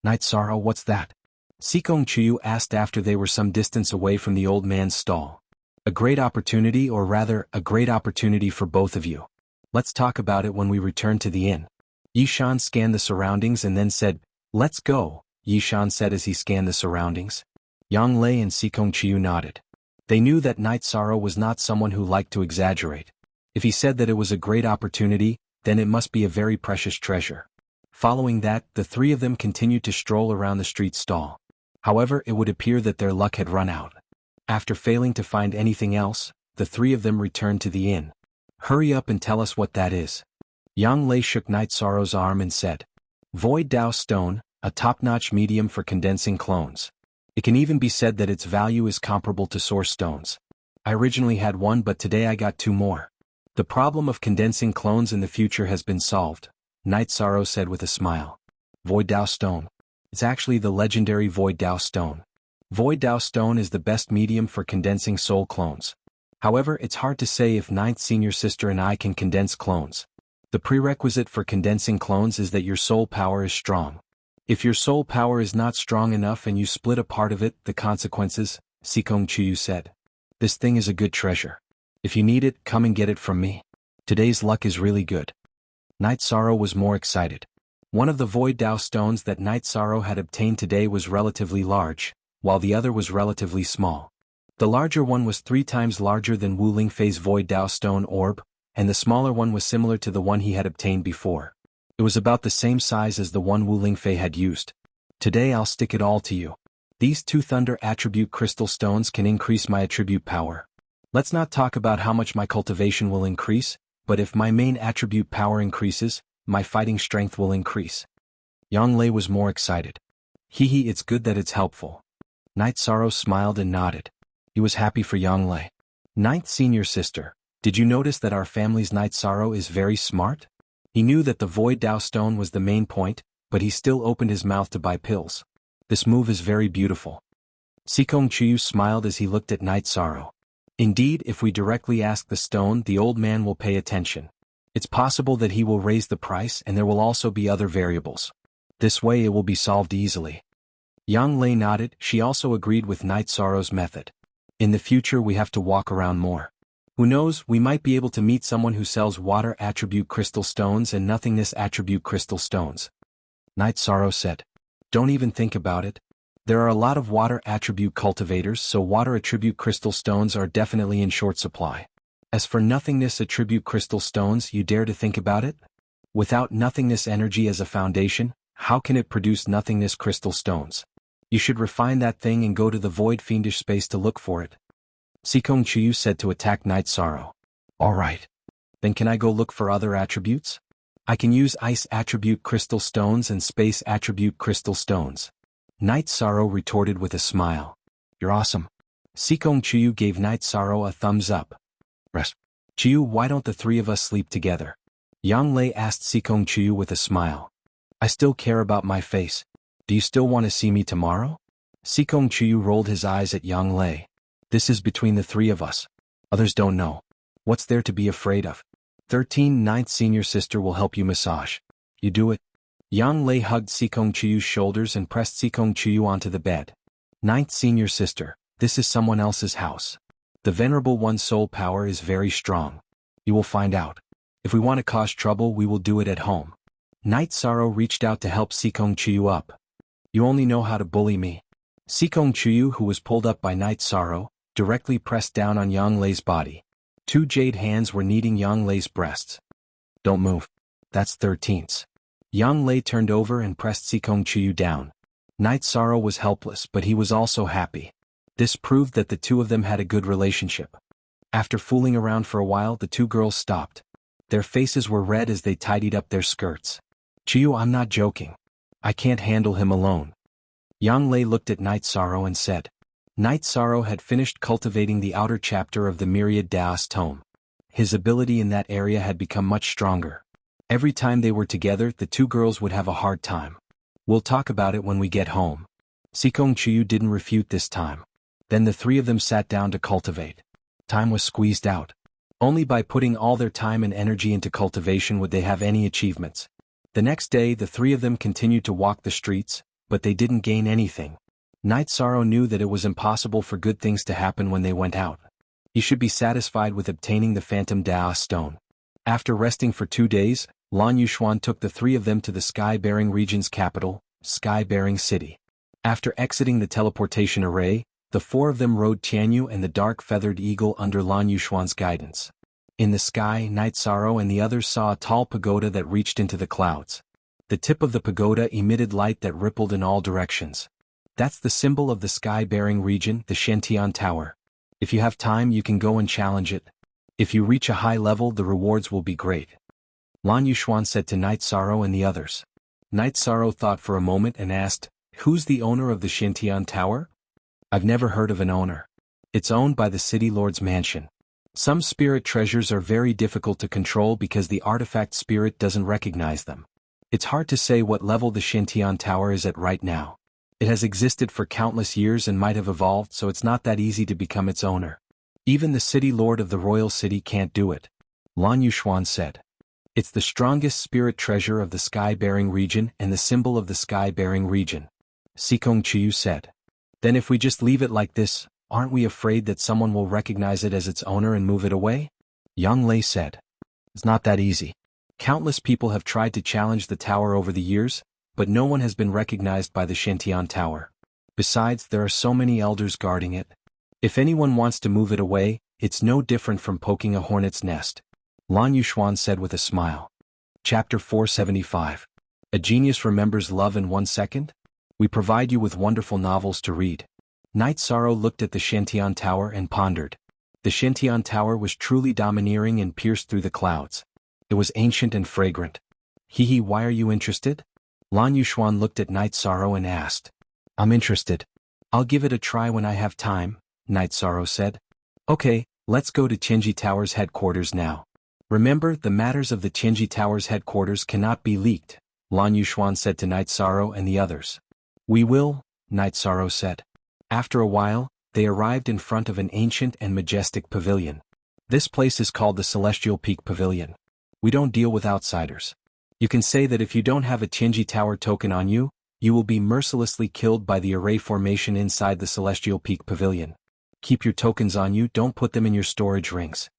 Night Sorrow, what's that? Sikong Chuyu asked after they were some distance away from the old man's stall. A great opportunity, or rather, a great opportunity for both of you. Let's talk about it when we return to the inn. Yi Shan scanned the surroundings and then said, Let's go, Yi Shan said as he scanned the surroundings. Yang Lei and Sikong Chuyu nodded. They knew that Night Sorrow was not someone who liked to exaggerate. If he said that it was a great opportunity, then it must be a very precious treasure. Following that, the 3 of them continued to stroll around the street stall. However, it would appear that their luck had run out. After failing to find anything else, the 3 of them returned to the inn. Hurry up and tell us what that is. Yang Lei shook Night Sorrow's arm and said. Void Dao Stone, a top-notch medium for condensing clones. It can even be said that its value is comparable to source stones. I originally had 1, but today I got 2 more. The problem of condensing clones in the future has been solved, Night Sorrow said with a smile. Void Dao Stone. It's actually the legendary Void Dao Stone. Void Dao Stone is the best medium for condensing soul clones. However, it's hard to say if Ninth Senior Sister and I can condense clones. The prerequisite for condensing clones is that your soul power is strong. If your soul power is not strong enough and you split a part of it, the consequences, Sikong Chuyu said. This thing is a good treasure. If you need it, come and get it from me. Today's luck is really good. Night Sorrow was more excited. One of the Void Dao stones that Night Sorrow had obtained today was relatively large, while the other was relatively small. The larger one was 3 times larger than Wu Lingfei's Void Dao stone orb, and the smaller one was similar to the one he had obtained before. It was about the same size as the one Wu Lingfei had used. Today I'll stick it all to you. These 2 thunder attribute crystal stones can increase my attribute power. Let's not talk about how much my cultivation will increase, but if my main attribute power increases, my fighting strength will increase. Yang Lei was more excited. Hee, it's good that it's helpful. Night Sorrow smiled and nodded. He was happy for Yang Lei. Ninth Senior Sister, did you notice that our family's Night Sorrow is very smart? He knew that the Void Dao stone was the main point, but he still opened his mouth to buy pills. This move is very beautiful. Sikong Chuyu smiled as he looked at Night Sorrow. Indeed, if we directly ask the stone, the old man will pay attention. It's possible that he will raise the price, and there will also be other variables. This way it will be solved easily. Yang Lei nodded. She also agreed with Night Sorrow's method. In the future we have to walk around more. Who knows, we might be able to meet someone who sells water attribute crystal stones and nothingness attribute crystal stones. Night Sorrow said. Don't even think about it. There are a lot of water attribute cultivators, so water attribute crystal stones are definitely in short supply. As for nothingness attribute crystal stones, you dare to think about it? Without nothingness energy as a foundation, how can it produce nothingness crystal stones? You should refine that thing and go to the void fiendish space to look for it. Sikong Chuyu said to attack Night Sorrow. Alright. Then can I go look for other attributes? I can use ice attribute crystal stones and space attribute crystal stones. Night Sorrow retorted with a smile. You're awesome. Chiyu gave Night Sorrow a thumbs up. Rest. Chiyu, why don't the three of us sleep together? Yang Lei asked Chiyu with a smile. I still care about my face. Do you still want to see me tomorrow? Chiyu rolled his eyes at Yang Lei. This is between the three of us. Others don't know. What's there to be afraid of? ninth senior sister will help you massage. You do it. Yang Lei hugged Chiyu's shoulders and pressed Chiyu onto the bed. 9th senior sister, this is someone else's house. The Venerable One's soul power is very strong. You will find out. If we want to cause trouble, we will do it at home. Night Sorrow reached out to help Chiyu up. You only know how to bully me. Chiyu, who was pulled up by Night Sorrow, directly pressed down on Yang Lei's body. 2 jade hands were kneading Yang Lei's breasts. Don't move. That's 13th. Yang Lei turned over and pressed Chiyu down. Night Sorrow was helpless, but he was also happy. This proved that the two of them had a good relationship. After fooling around for a while, the two girls stopped. Their faces were red as they tidied up their skirts. Chiyu, I'm not joking. I can't handle him alone. Yang Lei looked at Night Sorrow and said. Night Sorrow had finished cultivating the outer chapter of the Myriad Daos tome. His ability in that area had become much stronger. Every time they were together, the two girls would have a hard time. We'll talk about it when we get home. Chiyu didn't refute this time. Then the three of them sat down to cultivate. Time was squeezed out. Only by putting all their time and energy into cultivation would they have any achievements. The next day, the three of them continued to walk the streets, but they didn't gain anything. Night Sorrow knew that it was impossible for good things to happen when they went out. He should be satisfied with obtaining the Phantom Daos stone. After resting for 2 days, Xuanhuan took the three of them to the Sky-Bearing region's capital, Sky-Bearing City. After exiting the teleportation array, the 4 of them rode Tianyu and the dark feathered eagle under Xuanhuan's guidance. In the sky, Night Sorrow and the others saw a tall pagoda that reached into the clouds. The tip of the pagoda emitted light that rippled in all directions. That's the symbol of the Sky-Bearing region, the Xiantian Tower. If you have time, you can go and challenge it. If you reach a high level, the rewards will be great. Xuanhuan said to Night Sorrow and the others. Night Sorrow thought for a moment and asked, Who's the owner of the Xiantian Tower? I've never heard of an owner. It's owned by the City Lord's mansion. Some spirit treasures are very difficult to control because the artifact spirit doesn't recognize them. It's hard to say what level the Xiantian Tower is at right now. It has existed for countless years and might have evolved, so it's not that easy to become its owner. Even the City Lord of the Royal City can't do it. Xuanhuan said. It's the strongest spirit treasure of the Sky-Bearing region and the symbol of the Sky-Bearing region. Chiyu said. Then if we just leave it like this, aren't we afraid that someone will recognize it as its owner and move it away? Yang Lei said. It's not that easy. Countless people have tried to challenge the tower over the years, but no one has been recognized by the Xiantian Tower. Besides, there are so many elders guarding it. If anyone wants to move it away, it's no different from poking a hornet's nest. Xuanhuan said with a smile. Chapter 475. A Genius Remembers Love in 1 Second? We provide you with wonderful novels to read. Night Sorrow looked at the Xiantian Tower and pondered. The Xiantian Tower was truly domineering and pierced through the clouds. It was ancient and fragrant. Hee, why are you interested? Xuanhuan looked at Night Sorrow and asked. I'm interested. I'll give it a try when I have time, Night Sorrow said. Okay, let's go to Tianji Tower's headquarters now. Remember, the matters of the Tianji Tower's headquarters cannot be leaked, Xuanhuan said to Night Sorrow and the others. We will, Night Sorrow said. After a while, they arrived in front of an ancient and majestic pavilion. This place is called the Celestial Peak Pavilion. We don't deal with outsiders. You can say that if you don't have a Tianji Tower token on you, you will be mercilessly killed by the array formation inside the Celestial Peak Pavilion. Keep your tokens on you, don't put them in your storage rings.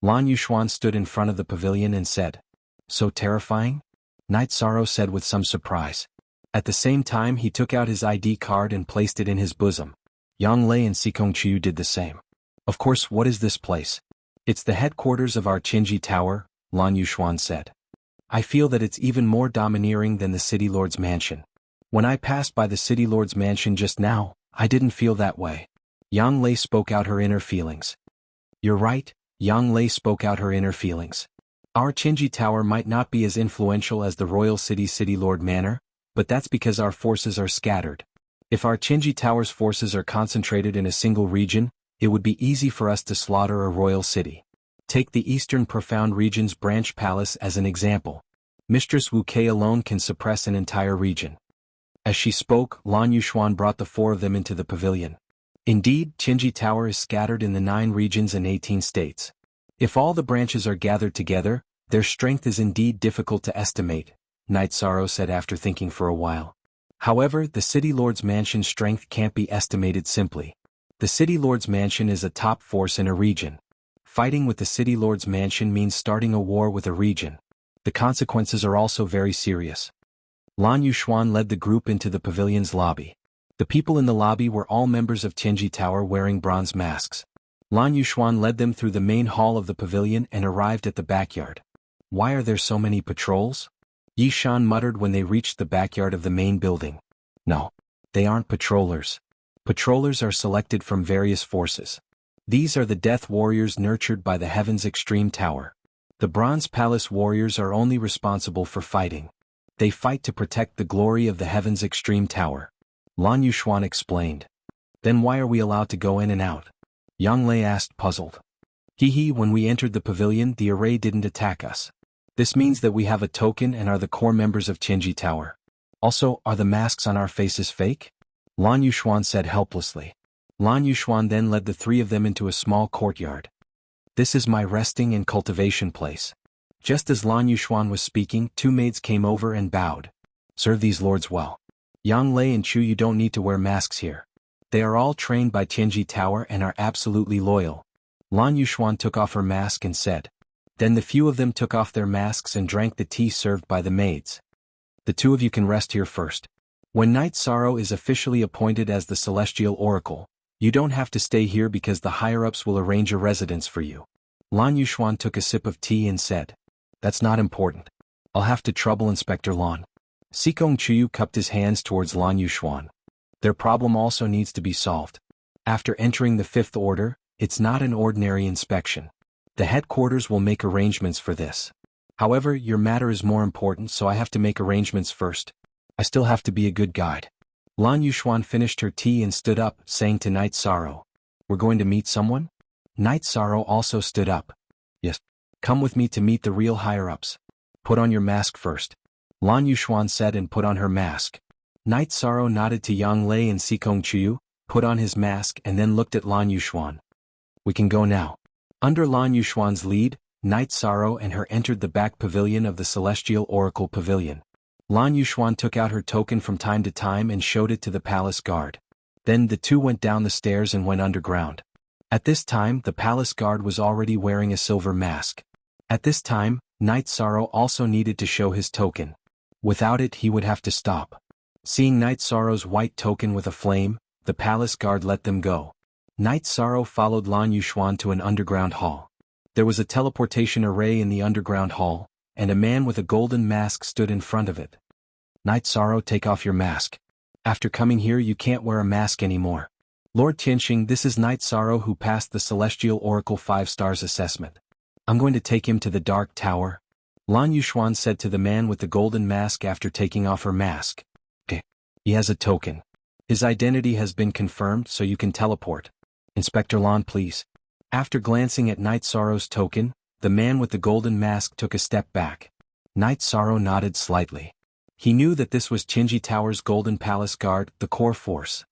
Xuanhuan stood in front of the pavilion and said. So terrifying? Night Sorrow said with some surprise. At the same time, he took out his ID card and placed it in his bosom. Yang Lei and Chiyu did the same. Of course, what is this place? It's the headquarters of our Tianji Tower, Xuanhuan said. I feel that it's even more domineering than the City Lord's mansion. When I passed by the City Lord's mansion just now, I didn't feel that way. Yang Lei spoke out her inner feelings. You're right, Yang Lei spoke out her inner feelings. Our Qinji Tower might not be as influential as the royal city lord manor, but that's because our forces are scattered. If our Qinji Tower's forces are concentrated in a single region, it would be easy for us to slaughter a royal city. Take the Eastern Profound Region's branch palace as an example. Mistress Wu Kei alone can suppress an entire region. As she spoke, Lan Yuxuan brought the four of them into the pavilion. Indeed, Qinji Tower is scattered in the 9 regions and 18 states. If all the branches are gathered together, their strength is indeed difficult to estimate, Knight Sorrow said after thinking for a while. However, the City Lord's mansion's strength can't be estimated simply. The City Lord's mansion is a top force in a region. Fighting with the City Lord's mansion means starting a war with a region. The consequences are also very serious. Lan Yuxuan led the group into the pavilion's lobby. The people in the lobby were all members of Qinji Tower wearing bronze masks. Lan Yuxuan led them through the main hall of the pavilion and arrived at the backyard. Why are there so many patrols? Yi Shan muttered when they reached the backyard of the main building. No. They aren't patrollers. Patrollers are selected from various forces. These are the Death Warriors nurtured by the Heaven's Extreme Tower. The Bronze Palace Warriors are only responsible for fighting. They fight to protect the glory of the Heaven's Extreme Tower. Lan Yuxuan explained. Then why are we allowed to go in and out? Yang Lei asked puzzled. When we entered the pavilion the array didn't attack us. This means that we have a token and are the core members of Qinji Tower. Also, are the masks on our faces fake? Lan Yuxuan said helplessly. Lan Yuxuan then led the 3 of them into a small courtyard. This is my resting and cultivation place. Just as Lan Yuxuan was speaking, 2 maids came over and bowed. Serve these lords well. Yang Lei and Chu, you don't need to wear masks here. They are all trained by Qinji Tower and are absolutely loyal. Lan Yuxuan took off her mask and said. Then the few of them took off their masks and drank the tea served by the maids. The 2 of you can rest here first. When Knight Sorrow is officially appointed as the Celestial Oracle, you don't have to stay here because the higher-ups will arrange a residence for you. Lan Yuxuan took a sip of tea and said. That's not important. I'll have to trouble Inspector Lan. Sikong Chuyu cupped his hands towards Lan Yuxuan. Their problem also needs to be solved. After entering the 5th Order, it's not an ordinary inspection. The headquarters will make arrangements for this. However, your matter is more important, so I have to make arrangements first. I still have to be a good guide. Lan Yuxuan finished her tea and stood up, saying to Knight Sorrow. We're going to meet someone? Knight Sorrow also stood up. Yes. Come with me to meet the real higher-ups. Put on your mask first. Lan Yuxuan said and put on her mask. Knight Sorrow nodded to Yang Lei and Sikong Chuyu, put on his mask and then looked at Lan Yuxuan. We can go now. Under Lan Yuxuan's lead, Knight Sorrow and her entered the back pavilion of the Celestial Oracle Pavilion. Lan Yuxuan took out her token from time to time and showed it to the palace guard. Then the 2 went down the stairs and went underground. At this time the palace guard was already wearing a silver mask. At this time, Knight Sorrow also needed to show his token. Without it he would have to stop. Seeing Knight Sorrow's white token with a flame, the palace guard let them go. Knight Sorrow followed Lan Yuxuan to an underground hall. There was a teleportation array in the underground hall, and a man with a golden mask stood in front of it. Knight Sorrow, take off your mask. After coming here you can't wear a mask anymore. Lord Tianxing, this is Knight Sorrow who passed the Celestial Oracle 5 stars assessment. I'm going to take him to the Dark Tower. Lan Yuxuan said to the man with the golden mask after taking off her mask. Okay. He has a token. His identity has been confirmed, so you can teleport. Inspector Lan, please. After glancing at Knight Sorrow's token, the man with the golden mask took a step back. Knight Sorrow nodded slightly. He knew that this was Qinji Tower's Golden Palace Guard, the core force.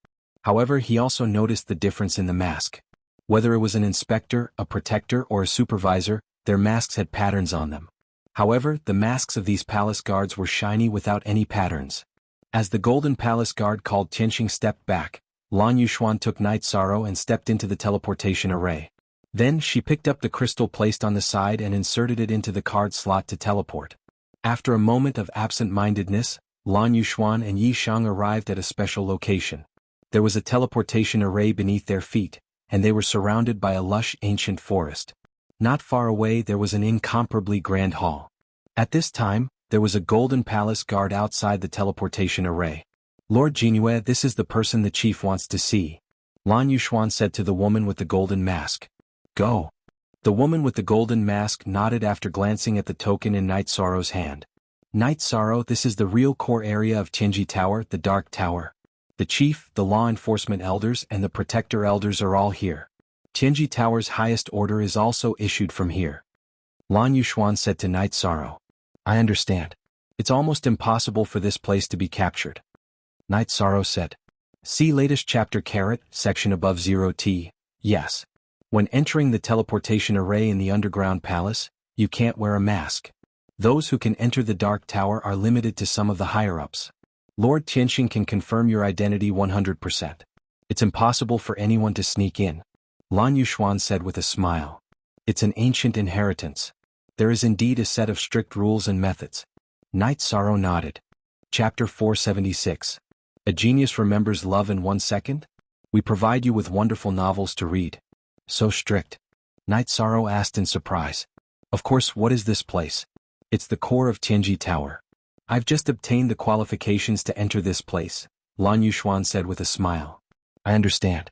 However, he also noticed the difference in the mask. Whether it was an inspector, a protector, or a supervisor, their masks had patterns on them. However, the masks of these palace guards were shiny without any patterns. As the Golden Palace Guard called Tianxing stepped back, Lan Yuxuan took Knight Sorrow and stepped into the teleportation array. Then she picked up the crystal placed on the side and inserted it into the card slot to teleport. After a moment of absent-mindedness, Lan Yuxuan and Yi Shang arrived at a special location. There was a teleportation array beneath their feet, and they were surrounded by a lush ancient forest. Not far away there was an incomparably grand hall. At this time, there was a Golden Palace Guard outside the teleportation array. Lord Jianghu, this is the person the chief wants to see. Lan Yuxuan said to the woman with the golden mask. Go. The woman with the golden mask nodded after glancing at the token in Night Sorrow's hand. Night Sorrow, this is the real core area of Xianxia Tower, the Dark Tower. The chief, the law enforcement elders and the protector elders are all here. Xianxia Tower's highest order is also issued from here. Xuanhuan said to Night Sorrow. I understand. It's almost impossible for this place to be captured. Night Sorrow said. See latest chapter section above 0T, yes. When entering the teleportation array in the underground palace, you can't wear a mask. Those who can enter the Dark Tower are limited to some of the higher-ups. Lord Qianxing can confirm your identity 100%. It's impossible for anyone to sneak in. Xuanhuan said with a smile. It's an ancient inheritance. There is indeed a set of strict rules and methods. Night Sorrow nodded. Chapter 476. A genius remembers love in 1 second? We provide you with wonderful novels to read. So strict? Night Sorrow asked in surprise. Of course, what is this place? It's the core of Xianxia Tower. I've just obtained the qualifications to enter this place, Xuanhuan said with a smile. I understand.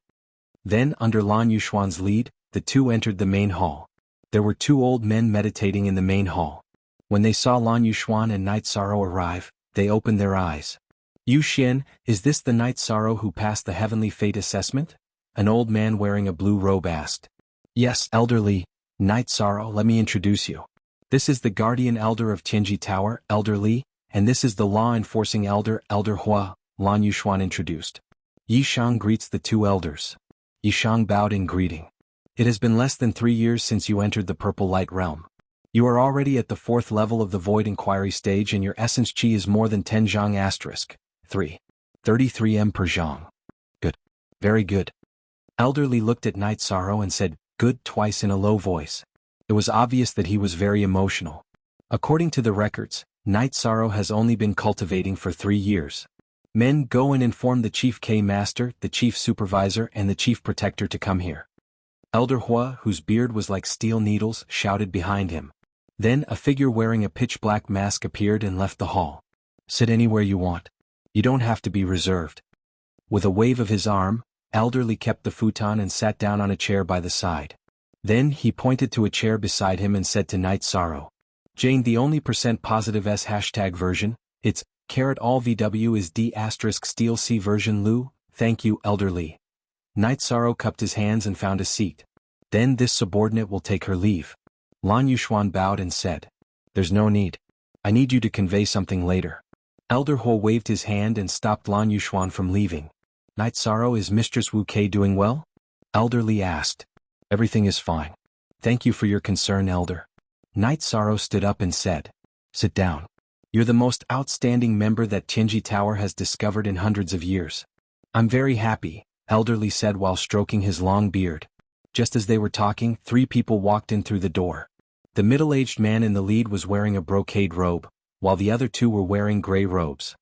Then, under Xuanhuan's lead, the two entered the main hall. There were 2 old men meditating in the main hall. When they saw Xuanhuan and Night Sorrow arrive, they opened their eyes. Yu Xian, is this the Night Sorrow who passed the Heavenly Fate assessment? An old man wearing a blue robe asked. Yes, elderly. Night Sorrow, let me introduce you. This is the guardian elder of Xianxia Tower, Elder Li, and this is the law-enforcing elder, Elder Hua, Xuanhuan introduced. Yishang greets the 2 elders. Yishang bowed in greeting. It has been less than 3 years since you entered the Purple Light Realm. You are already at the 4th level of the Void Inquiry stage and your essence chi is more than 10 jianghu. 3. 33 m per jiang. Good. Very good. Elder Li looked at Night Sorrow and said, good, twice in a low voice. It was obvious that he was very emotional. According to the records, Night Sorrow has only been cultivating for 3 years. Men, go and inform the Chief K Master, the Chief Supervisor and the Chief Protector to come here. Elder Hua, whose beard was like steel needles, shouted behind him. Then a figure wearing a pitch-black mask appeared and left the hall. Sit anywhere you want. You don't have to be reserved. With a wave of his arm, Elder Li kept the futon and sat down on a chair by the side. Then he pointed to a chair beside him and said to Night Sorrow. Jane, the only %positive S hashtag version, it's, all VW is D** steel C version Lu, thank you, Elder Li. Night Sorrow cupped his hands and found a seat. Then this subordinate will take her leave. Xuanhuan bowed and said. There's no need. I need you to convey something later. Elder Hua waved his hand and stopped Xuanhuan from leaving. Night Sorrow, is Mistress Wu Kei doing well? Elder Li asked. Everything is fine. Thank you for your concern, Elder. Night Sorrow stood up and said. Sit down. You're the most outstanding member that Xianxia Tower has discovered in hundreds of years. I'm very happy, Elder Li said while stroking his long beard. Just as they were talking, 3 people walked in through the door. The middle-aged man in the lead was wearing a brocade robe, while the other 2 were wearing gray robes.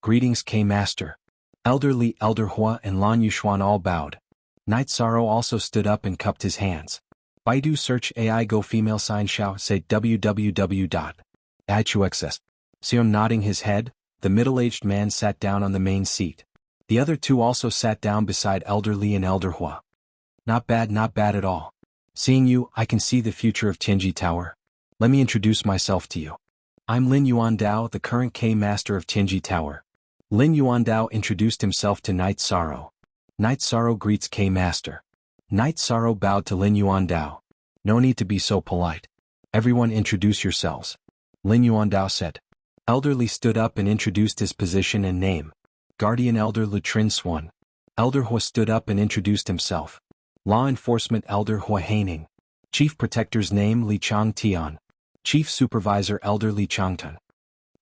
Greetings, K-Master. Elder Li, Elder Hua and Xuanhuan all bowed. Night Sorrow also stood up and cupped his hands. Baidu search AI go female sign xiao say www.ichuxs. Xion nodding his head, the middle-aged man sat down on the main seat. The other 2 also sat down beside Elder Li and Elder Hua. Not bad at all. Seeing you, I can see the future of Xianxia Tower. Let me introduce myself to you. I'm Lin Yuandao, the current K-Master of Xianxia Tower. Lin Yuandao introduced himself to Night Sorrow. Night Sorrow greets K-Master. Night Sorrow bowed to Lin Yuandao. No need to be so polite. Everyone introduce yourselves. Lin Yuandao said. Elder Li stood up and introduced his position and name. Guardian Elder Lutrin Swan. Elder Hua stood up and introduced himself. Law Enforcement Elder Hua Haining. Chief Protector's name Li Chang Tian. Chief Supervisor Elder Li Changtan.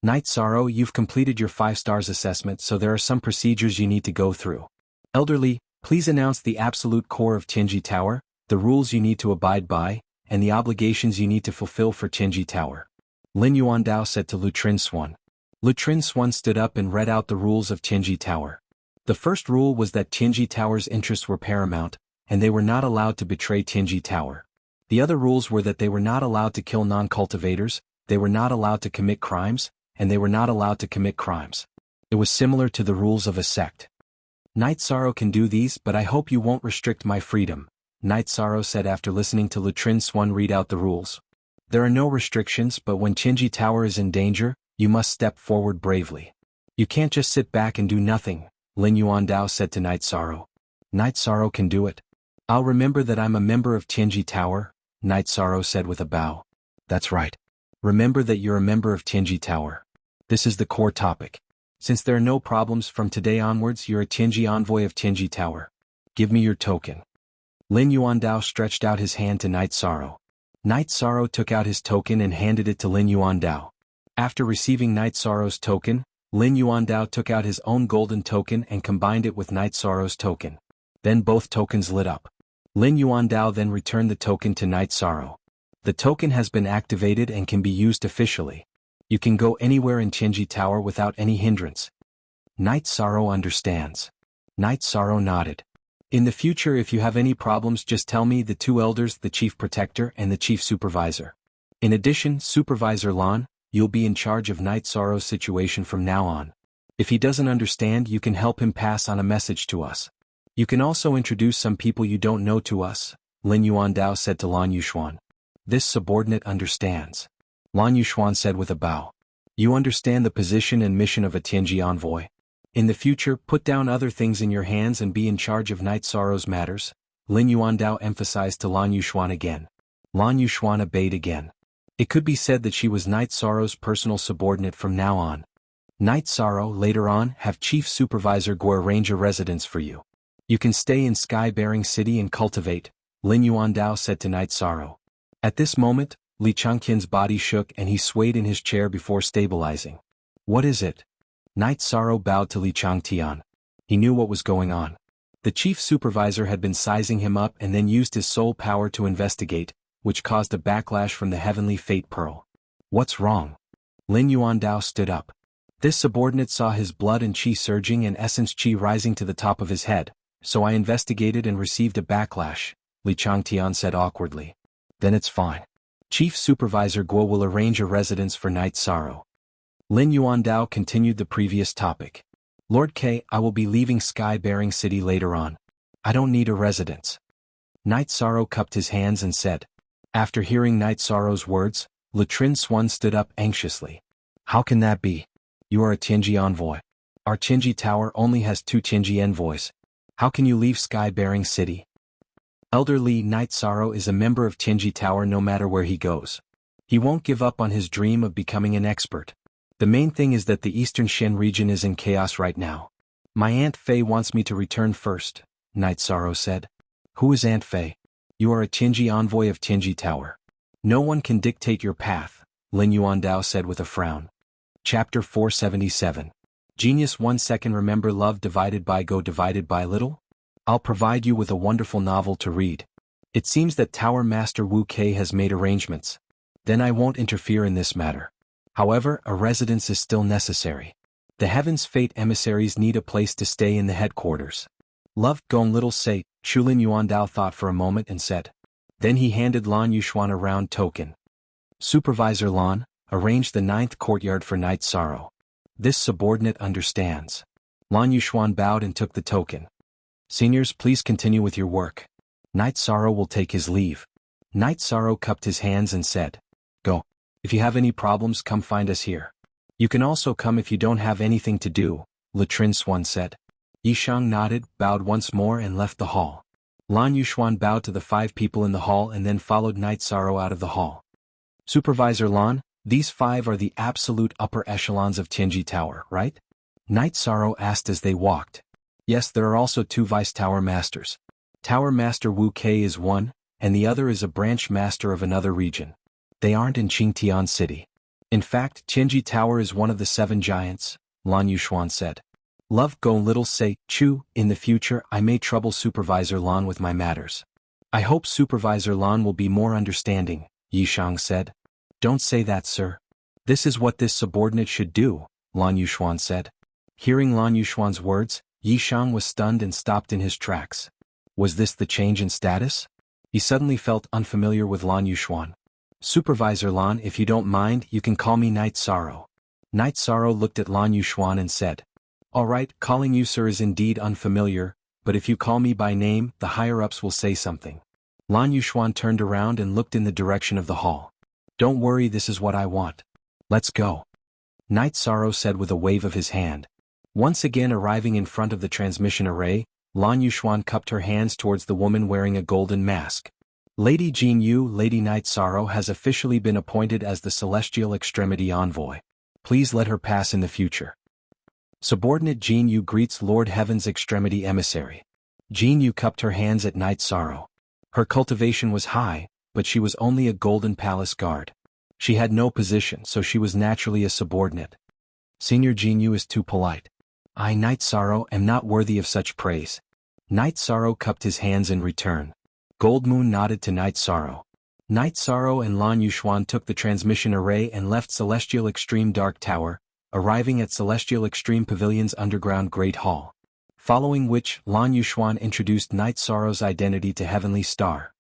Night Sorrow, you've completed your 5 stars assessment, so there are some procedures you need to go through. Elder Li, please announce the absolute core of Xianxia Tower, the rules you need to abide by, and the obligations you need to fulfill for Xianxia Tower. Lin Yuandao said to Lutrin Swan. Lutrin Swan stood up and read out the rules of Xianxia Tower. The first rule was that Xianxia Tower's interests were paramount, and they were not allowed to betray Xianxia Tower. The other rules were that they were not allowed to kill non-cultivators, they were not allowed to commit crimes, and they were not allowed to commit crimes. It was similar to the rules of a sect. Night Sorrow can do these, but I hope you won't restrict my freedom. Night Sorrow said after listening to Latrin Swan read out the rules. There are no restrictions, but when Qinji Tower is in danger, you must step forward bravely. You can't just sit back and do nothing, Lin Yuandao said to Night Sorrow. Night Sorrow can do it. I'll remember that I'm a member of Qinji Tower, Night Sorrow said with a bow. That's right. Remember that you're a member of Qinji Tower. This is the core topic. Since there are no problems from today onwards, you're a Qinji envoy of Qinji Tower. Give me your token. Lin Yuandao stretched out his hand to Night Sorrow. Night Sorrow took out his token and handed it to Lin Yuandao. After receiving Night Sorrow's token, Lin Yuandao took out his own golden token and combined it with Night Sorrow's token. Then both tokens lit up. Lin Yuandao then returned the token to Night Sorrow. The token has been activated and can be used officially. You can go anywhere in Qinji Tower without any hindrance. Night Sorrow understands. Night Sorrow nodded. In the future, if you have any problems, just tell me, the two elders, the chief protector and the chief supervisor. In addition, Supervisor Lan, you'll be in charge of Night Sorrow's situation from now on. If he doesn't understand, you can help him pass on a message to us. You can also introduce some people you don't know to us, Lin Yuandao said to Lan Yuxuan. This subordinate understands. Lan Yuxuan said with a bow. You understand the position and mission of a Tianji envoy. In the future, put down other things in your hands and be in charge of Night Sorrow's matters, Lin Yuandao emphasized to Lan Yuxuan again. Lan Yuxuan obeyed again. It could be said that she was Night Sorrow's personal subordinate from now on. Night Sorrow, later on, have Chief Supervisor Guo arrange a residence for you. You can stay in Sky-bearing City and cultivate, Lin Yuandao said to Night Sorrow. At this moment, Li Changqian's body shook and he swayed in his chair before stabilizing. What is it? Night Sorrow bowed to Li Changqian. He knew what was going on. The chief supervisor had been sizing him up and then used his soul power to investigate, which caused a backlash from the heavenly fate pearl. What's wrong? Lin Yuandao stood up. This subordinate saw his blood and qi surging and essence qi rising to the top of his head, so I investigated and received a backlash, Li Changqian said awkwardly. Then it's fine. Chief Supervisor Guo will arrange a residence for Night Sorrow. Lin Yuandao continued the previous topic. Lord K, I will be leaving Sky-bearing City later on. I don't need a residence. Night Sorrow cupped his hands and said. After hearing Night Sorrow's words, Latrin Swan stood up anxiously. How can that be? You are a Tianji envoy. Our Qinji Tower only has 2 Qinji envoys. How can you leave Sky-bearing City? Elder Li, Night Sorrow is a member of Qinji Tower no matter where he goes. He won't give up on his dream of becoming an expert. The main thing is that the Eastern Shen region is in chaos right now. My Aunt Fei wants me to return first, Night Sorrow said. Who is Aunt Fei? You are a Qinji envoy of Qinji Tower. No one can dictate your path, Lin Yuandao said with a frown. Chapter 477. Genius 1 second. Remember love divided by go divided by little? I'll provide you with a wonderful novel to read. It seems that Tower Master Wu Kei has made arrangements. Then I won't interfere in this matter. However, a residence is still necessary. The Heaven's Fate emissaries need a place to stay in the headquarters. Love, Gong Little Say, Shulin Yuandao thought for a moment and said. Then he handed Lan Yuxuan a round token. Supervisor Lan, arrange the 9th courtyard for Night Sorrow. This subordinate understands. Lan Yuxuan bowed and took the token. Seniors, please continue with your work. Night Sorrow will take his leave. Night Sorrow cupped his hands and said. Go. If you have any problems, come find us here. You can also come if you don't have anything to do, Latrin Swan said. Yishang nodded, bowed once more and left the hall. Lan Yuxuan bowed to the 5 people in the hall and then followed Night Sorrow out of the hall. Supervisor Lan, these 5 are the absolute upper echelons of Tianji Tower, right? Night Sorrow asked as they walked. Yes, there are also 2 vice tower masters. Tower Master Wu Kei is one, and the other is a branch master of another region. They aren't in Qingtian City. In fact, Tianji Tower is one of the 7 giants, Lan Yuxuan said. Love, Go Little Say, Chu, in the future I may trouble Supervisor Lan with my matters. I hope Supervisor Lan will be more understanding, Yishang said. Don't say that, sir. This is what this subordinate should do, Lan Yuxuan said. Hearing Lan Yuxuan's words, Yishang was stunned and stopped in his tracks. Was this the change in status? He suddenly felt unfamiliar with Lan Yuxuan. Supervisor Lan, if you don't mind, you can call me Night Sorrow. Night Sorrow looked at Lan Yuxuan and said. All right, calling you sir is indeed unfamiliar, but if you call me by name, the higher-ups will say something. Lan Yuxuan turned around and looked in the direction of the hall. Don't worry, this is what I want. Let's go. Knight Sorrow said with a wave of his hand. Once again arriving in front of the transmission array, Lan Yuxuan cupped her hands towards the woman wearing a golden mask. Lady Jianghu, Lady Knight Sorrow has officially been appointed as the Celestial Extremity Envoy. Please let her pass in the future. Subordinate Jianghu greets Lord Heaven's Extremity Emissary. Jianghu cupped her hands at Knight Sorrow. Her cultivation was high, but she was only a golden palace guard. She had no position, so she was naturally a subordinate. Senior Jianghu is too polite. I, Knight Sorrow, am not worthy of such praise. Knight Sorrow cupped his hands in return. Gold Moon nodded to Knight Sorrow. Knight Sorrow and Lan Yuxuan took the transmission array and left Celestial Extreme Dark Tower, arriving at Celestial Extreme Pavilion's underground Great Hall. Following which, Lan Yuxuan introduced Knight Sorrow's identity to Heavenly Star.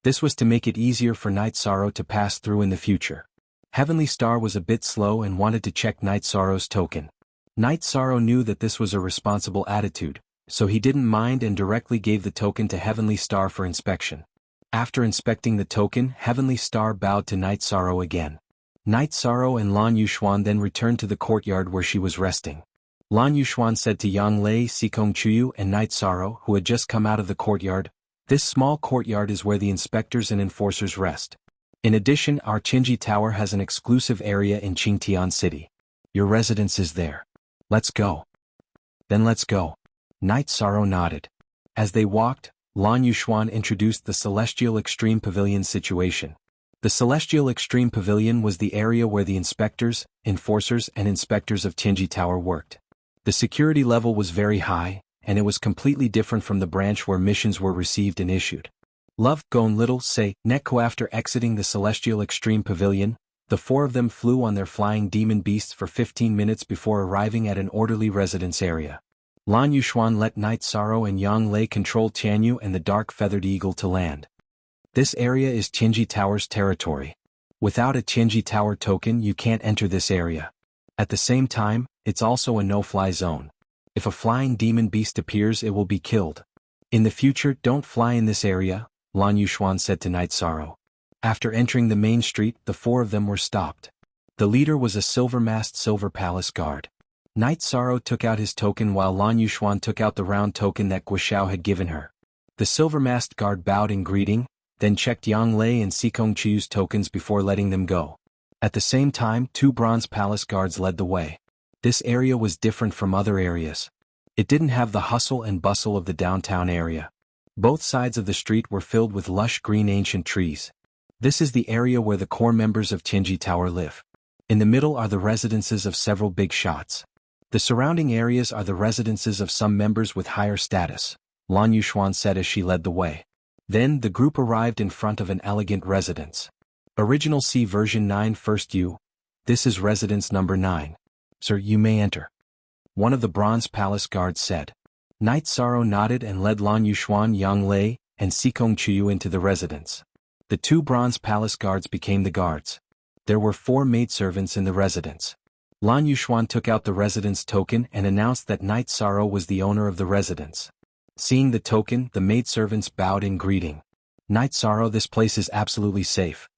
This was to make it easier for Knight Sorrow to pass through in the future. Heavenly Star was a bit slow and wanted to check Knight Sorrow's token. Knight Sorrow knew that this was a responsible attitude, so he didn't mind and directly gave the token to Heavenly Star for inspection. After inspecting the token, Heavenly Star bowed to Knight Sorrow again. Knight Sorrow and Lan Yuxuan then returned to the courtyard where she was resting. Lan Yuxuan said to Yang Lei, Xikong and Knight Sorrow, who had just come out of the courtyard, "This small courtyard is where the inspectors and enforcers rest. In addition, our Qingji Tower has an exclusive area in Qingtian City. Your residence is there. Let's go." Then let's go. Knight Sorrow nodded. As they walked, Lan Yuxuan introduced the Celestial Extreme Pavilion situation. The Celestial Extreme Pavilion was the area where the inspectors, enforcers and inspectors of Qingji Tower worked. The security level was very high, and it was completely different from the branch where missions were received and issued. Love, Gon Little, Say, Neko. After exiting the Celestial Extreme Pavilion, the four of them flew on their flying demon beasts for 15 minutes before arriving at an orderly residence area. Lan Yuxuan let Knight Sorrow and Yang Lei control Tianyu and the Dark Feathered Eagle to land. This area is Qingji Tower's territory. Without a Qingji Tower token you can't enter this area. At the same time, it's also a no-fly zone. If a flying demon beast appears it will be killed. In the future don't fly in this area, Lan Yuxuan said to Knight Sorrow. After entering the main street the four of them were stopped. The leader was a silver-masked silver palace guard. Knight Sorrow took out his token while Lan Yuxuan took out the round token that Guoxiao had given her. The silver-masked guard bowed in greeting, then checked Yang Lei and Xikong Qiu's tokens before letting them go. At the same time, two bronze palace guards led the way. This area was different from other areas. It didn't have the hustle and bustle of the downtown area. Both sides of the street were filled with lush green ancient trees. This is the area where the core members of Qingji Tower live. In the middle are the residences of several big shots. The surrounding areas are the residences of some members with higher status, Lan Yuxuan said as she led the way. Then the group arrived in front of an elegant residence. Original C version 9 First U. This is residence number 9. Sir, you may enter. One of the bronze palace guards said. Knight Sorrow nodded and led Lan Yuxuan, Yang Lei, and Xikong Qiu into the residence. The two bronze palace guards became the guards. There were 4 maidservants in the residence. Lan Yuxuan took out the residence token and announced that Knight Sorrow was the owner of the residence. Seeing the token, the maidservants bowed in greeting. Knight Sorrow, this place is absolutely safe.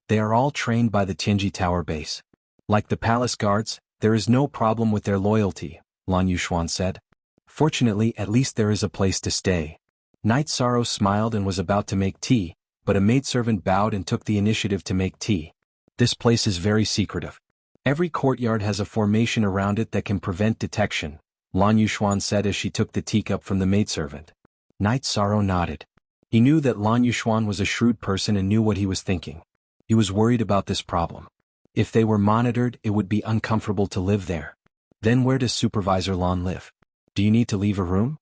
They are all trained by the Qingji Tower base. Like the palace guards, there is no problem with their loyalty, Lan Yuxuan said. Fortunately, at least there is a place to stay. Knight Sorrow smiled and was about to make tea, but a maidservant bowed and took the initiative to make tea. This place is very secretive. Every courtyard has a formation around it that can prevent detection, Lan Yuxuan said as she took the teacup from the maidservant. Knight Sorrow nodded. He knew that Lan Yuxuan was a shrewd person and knew what he was thinking. He was worried about this problem. If they were monitored, it would be uncomfortable to live there. Then where does Supervisor Lan live? Do you need to leave a room?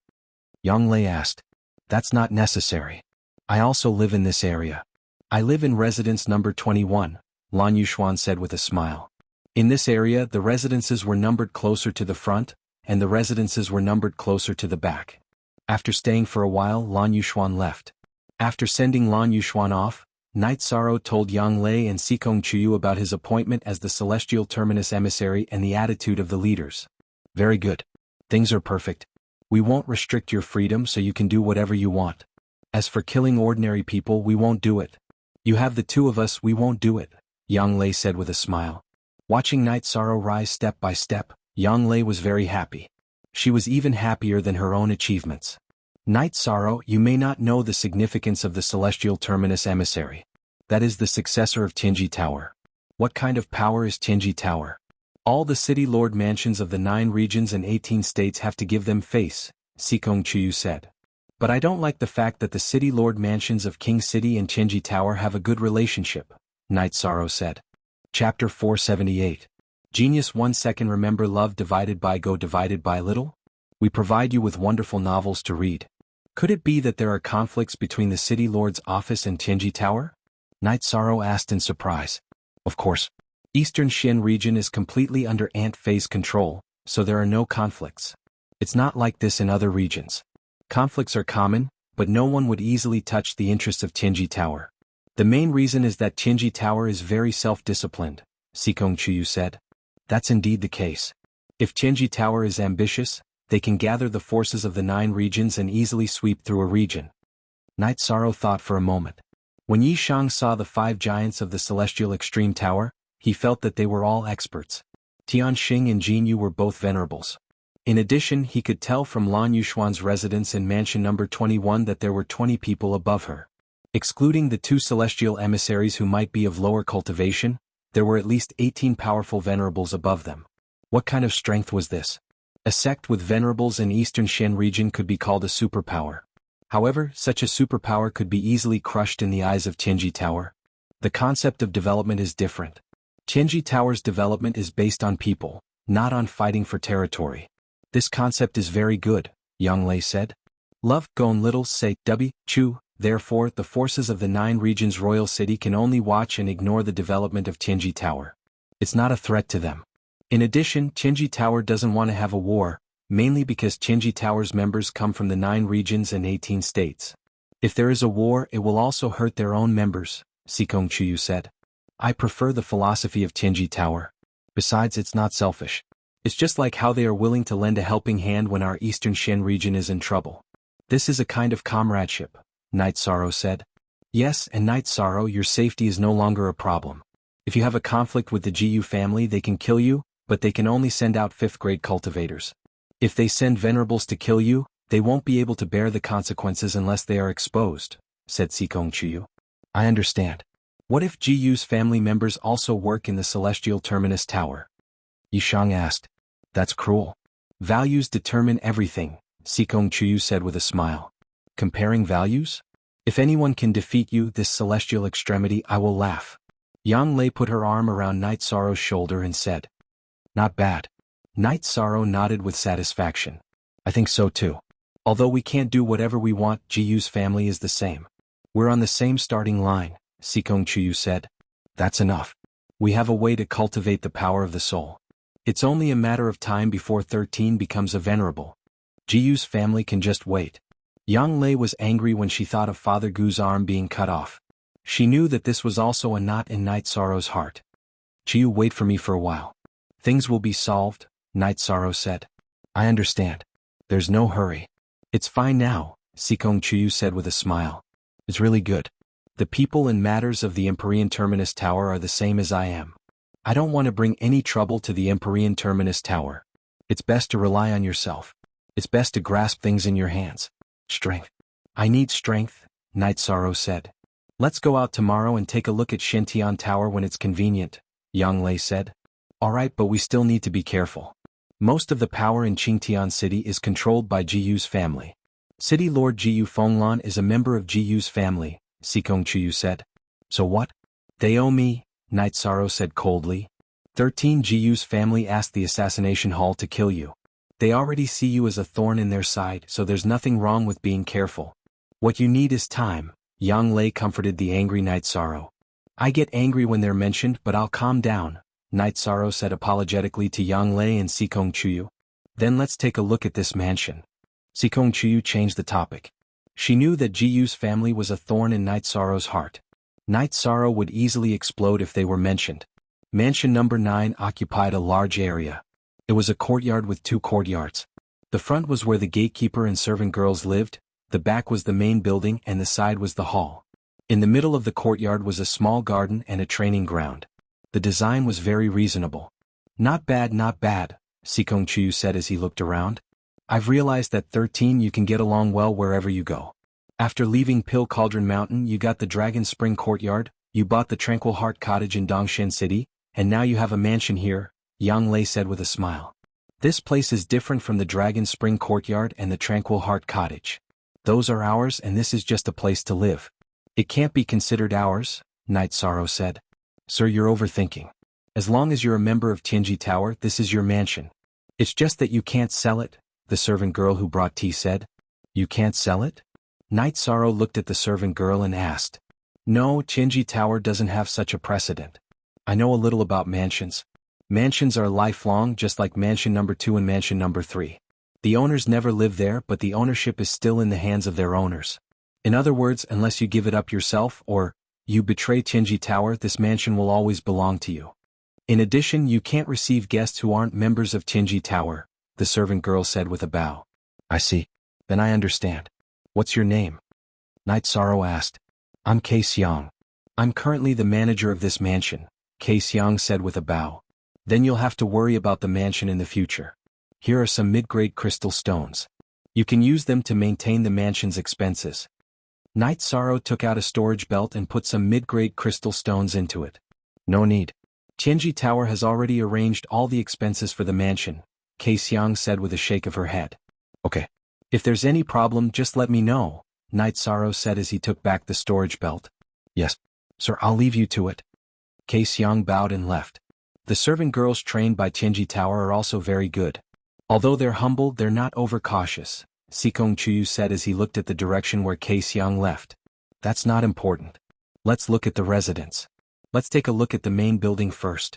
Yang Lei asked. That's not necessary. I also live in this area. I live in residence number 21, Lan Yuxuan said with a smile. In this area, the residences were numbered closer to the front, and the residences were numbered closer to the back. After staying for a while, Lan Yuxuan left. After sending Lan Yuxuan off, Knight Sorrow told Yang Lei and Xikong Qiu about his appointment as the Celestial Terminus Emissary and the attitude of the leaders. Very good. Things are perfect. We won't restrict your freedom so you can do whatever you want. As for killing ordinary people, we won't do it. You have the two of us, we won't do it, Yang Lei said with a smile. Watching Night Sorrow rise step by step, Yang Lei was very happy. She was even happier than her own achievements. Night Sorrow, you may not know the significance of the Celestial Terminus Emissary. That is the successor of Tianji Tower. What kind of power is Tianji Tower? All the city lord mansions of the 9 regions and 18 states have to give them face, Sikong Chuyu said. But I don't like the fact that the city lord mansions of King City and Tianji Tower have a good relationship, Night Sorrow said. Chapter 478. Genius 1 second. Remember love divided by go divided by little? We provide you with wonderful novels to read. Could it be that there are conflicts between the city lord's office and Tianji Tower? Night Sorrow asked in surprise. Of course. Eastern Xin region is completely under Ant Phase control, so there are no conflicts. It's not like this in other regions. Conflicts are common, but no one would easily touch the interests of Tianji Tower. The main reason is that Tianji Tower is very self-disciplined, Sikong Chuyu said. That's indeed the case. If Tianji Tower is ambitious, they can gather the forces of the 9 regions and easily sweep through a region. Night Sorrow thought for a moment. When Yi Shang saw the 5 giants of the Celestial Extreme Tower, he felt that they were all experts. Tianxing and Jianghu were both venerables. In addition, he could tell from Lan Yuxuan's residence in mansion number 21 that there were 20 people above her. Excluding the 2 celestial emissaries who might be of lower cultivation, there were at least 18 powerful venerables above them. What kind of strength was this? A sect with venerables in Eastern Shen region could be called a superpower. However, such a superpower could be easily crushed in the eyes of Tianji Tower. The concept of development is different. Tianji Tower's development is based on people, not on fighting for territory. This concept is very good, Yang Lei said. Love, Gon Little say, W, Chu, therefore the forces of the 9 regions royal city can only watch and ignore the development of Tianji Tower. It's not a threat to them. In addition, Tianji Tower doesn't want to have a war, mainly because Tianji Tower's members come from the 9 regions and 18 states. If there is a war, it will also hurt their own members, Sikong Chuyu said. I prefer the philosophy of Tianji Tower. Besides, it's not selfish. It's just like how they are willing to lend a helping hand when our Eastern Shen region is in trouble. This is a kind of comradeship, Night Sorrow said. Yes, and Night Sorrow, your safety is no longer a problem. If you have a conflict with the Jiyu family, they can kill you, but they can only send out 5th grade cultivators. If they send venerables to kill you, they won't be able to bear the consequences unless they are exposed, said Sikong Chuyu. I understand. What if Jiyu's family members also work in the Celestial Terminus Tower? Yishang asked. That's cruel. Values determine everything, Sikong Chuyu said with a smile. Comparing values? If anyone can defeat you, this celestial extremity, I will laugh. Yang Lei put her arm around Night Sorrow's shoulder and said. Not bad. Night Sorrow nodded with satisfaction. I think so too. Although we can't do whatever we want, Jiyu's family is the same. We're on the same starting line, Sikong Chuyu said. That's enough. We have a way to cultivate the power of the soul. It's only a matter of time before 13 becomes a venerable. Jiyu's family can just wait. Yang Lei was angry when she thought of Father Gu's arm being cut off. She knew that this was also a knot in Night Sorrow's heart. Jiyu, wait for me for a while. Things will be solved, Night Sorrow said. I understand. There's no hurry. It's fine now, Sikong Chuyu said with a smile. It's really good. The people and matters of the Empyrean Terminus Tower are the same as I am. I don't want to bring any trouble to the Empyrean Terminus Tower. It's best to rely on yourself. It's best to grasp things in your hands. Strength. I need strength, Night Sorrow said. Let's go out tomorrow and take a look at Xintian Tower when it's convenient, Yang Lei said. Alright, but we still need to be careful. Most of the power in Qingtian City is controlled by Jiyu's family. City Lord Jiyu Fenglan is a member of Jiyu's family, Sikong Chuyu said. So what? They owe me, Night Sorrow said coldly. 13 Jiyu's family asked the assassination hall to kill you. They already see you as a thorn in their side, so there's nothing wrong with being careful. What you need is time, Yang Lei comforted the angry Night Sorrow. I get angry when they're mentioned, but I'll calm down, Night Sorrow said apologetically to Yang Lei and Sikong Chuyu. Then let's take a look at this mansion. Sikong Chuyu changed the topic. She knew that Jiyu's family was a thorn in Night Sorrow's heart. Night Sorrow would easily explode if they were mentioned. Mansion number 9 occupied a large area. It was a courtyard with 2 courtyards. The front was where the gatekeeper and servant girls lived, The back was the main building and the side was the hall. In the middle of the courtyard was a small garden and a training ground. The design was very reasonable. Not bad, not bad, Xianxia said as he looked around. I've realized that 13 you can get along well wherever you go. After leaving Pill Cauldron Mountain you got the Dragon Spring Courtyard, you bought the Tranquil Heart Cottage in Dongshan City, and now you have a mansion here, Yang Lei said with a smile. This place is different from the Dragon Spring Courtyard and the Tranquil Heart Cottage. Those are ours and this is just a place to live. It can't be considered ours, Night Sorrow said. Sir, you're overthinking. As long as you're a member of Tianji Tower, this is your mansion. It's just that you can't sell it, the servant girl who brought tea said. You can't sell it? Night Sorrow looked at the servant girl and asked. No, Tianji Tower doesn't have such a precedent. I know a little about mansions. Mansions are lifelong, just like mansion number 2 and mansion number 3. The owners never live there, but the ownership is still in the hands of their owners. In other words, unless you give it up yourself or you betray Tianji Tower, this mansion will always belong to you. In addition, you can't receive guests who aren't members of Tianji Tower, the servant girl said with a bow. I see. Then I understand. What's your name? Night Sorrow asked. I'm Xiang. I'm currently the manager of this mansion, Xiang said with a bow. Then you'll have to worry about the mansion in the future. Here are some mid-grade crystal stones. You can use them to maintain the mansion's expenses. Night Sorrow took out a storage belt and put some mid-grade crystal stones into it. No need. Tianji Tower has already arranged all the expenses for the mansion, Xiang said with a shake of her head. Okay. If there's any problem, just let me know, Night Sorrow said as he took back the storage belt. Yes, sir, I'll leave you to it. Xiang bowed and left. The servant girls trained by Tianji Tower are also very good. Although they're humble, they're not overcautious, Xianxia said as he looked at the direction where Xiang left. That's not important. Let's look at the residence. Let's take a look at the main building first.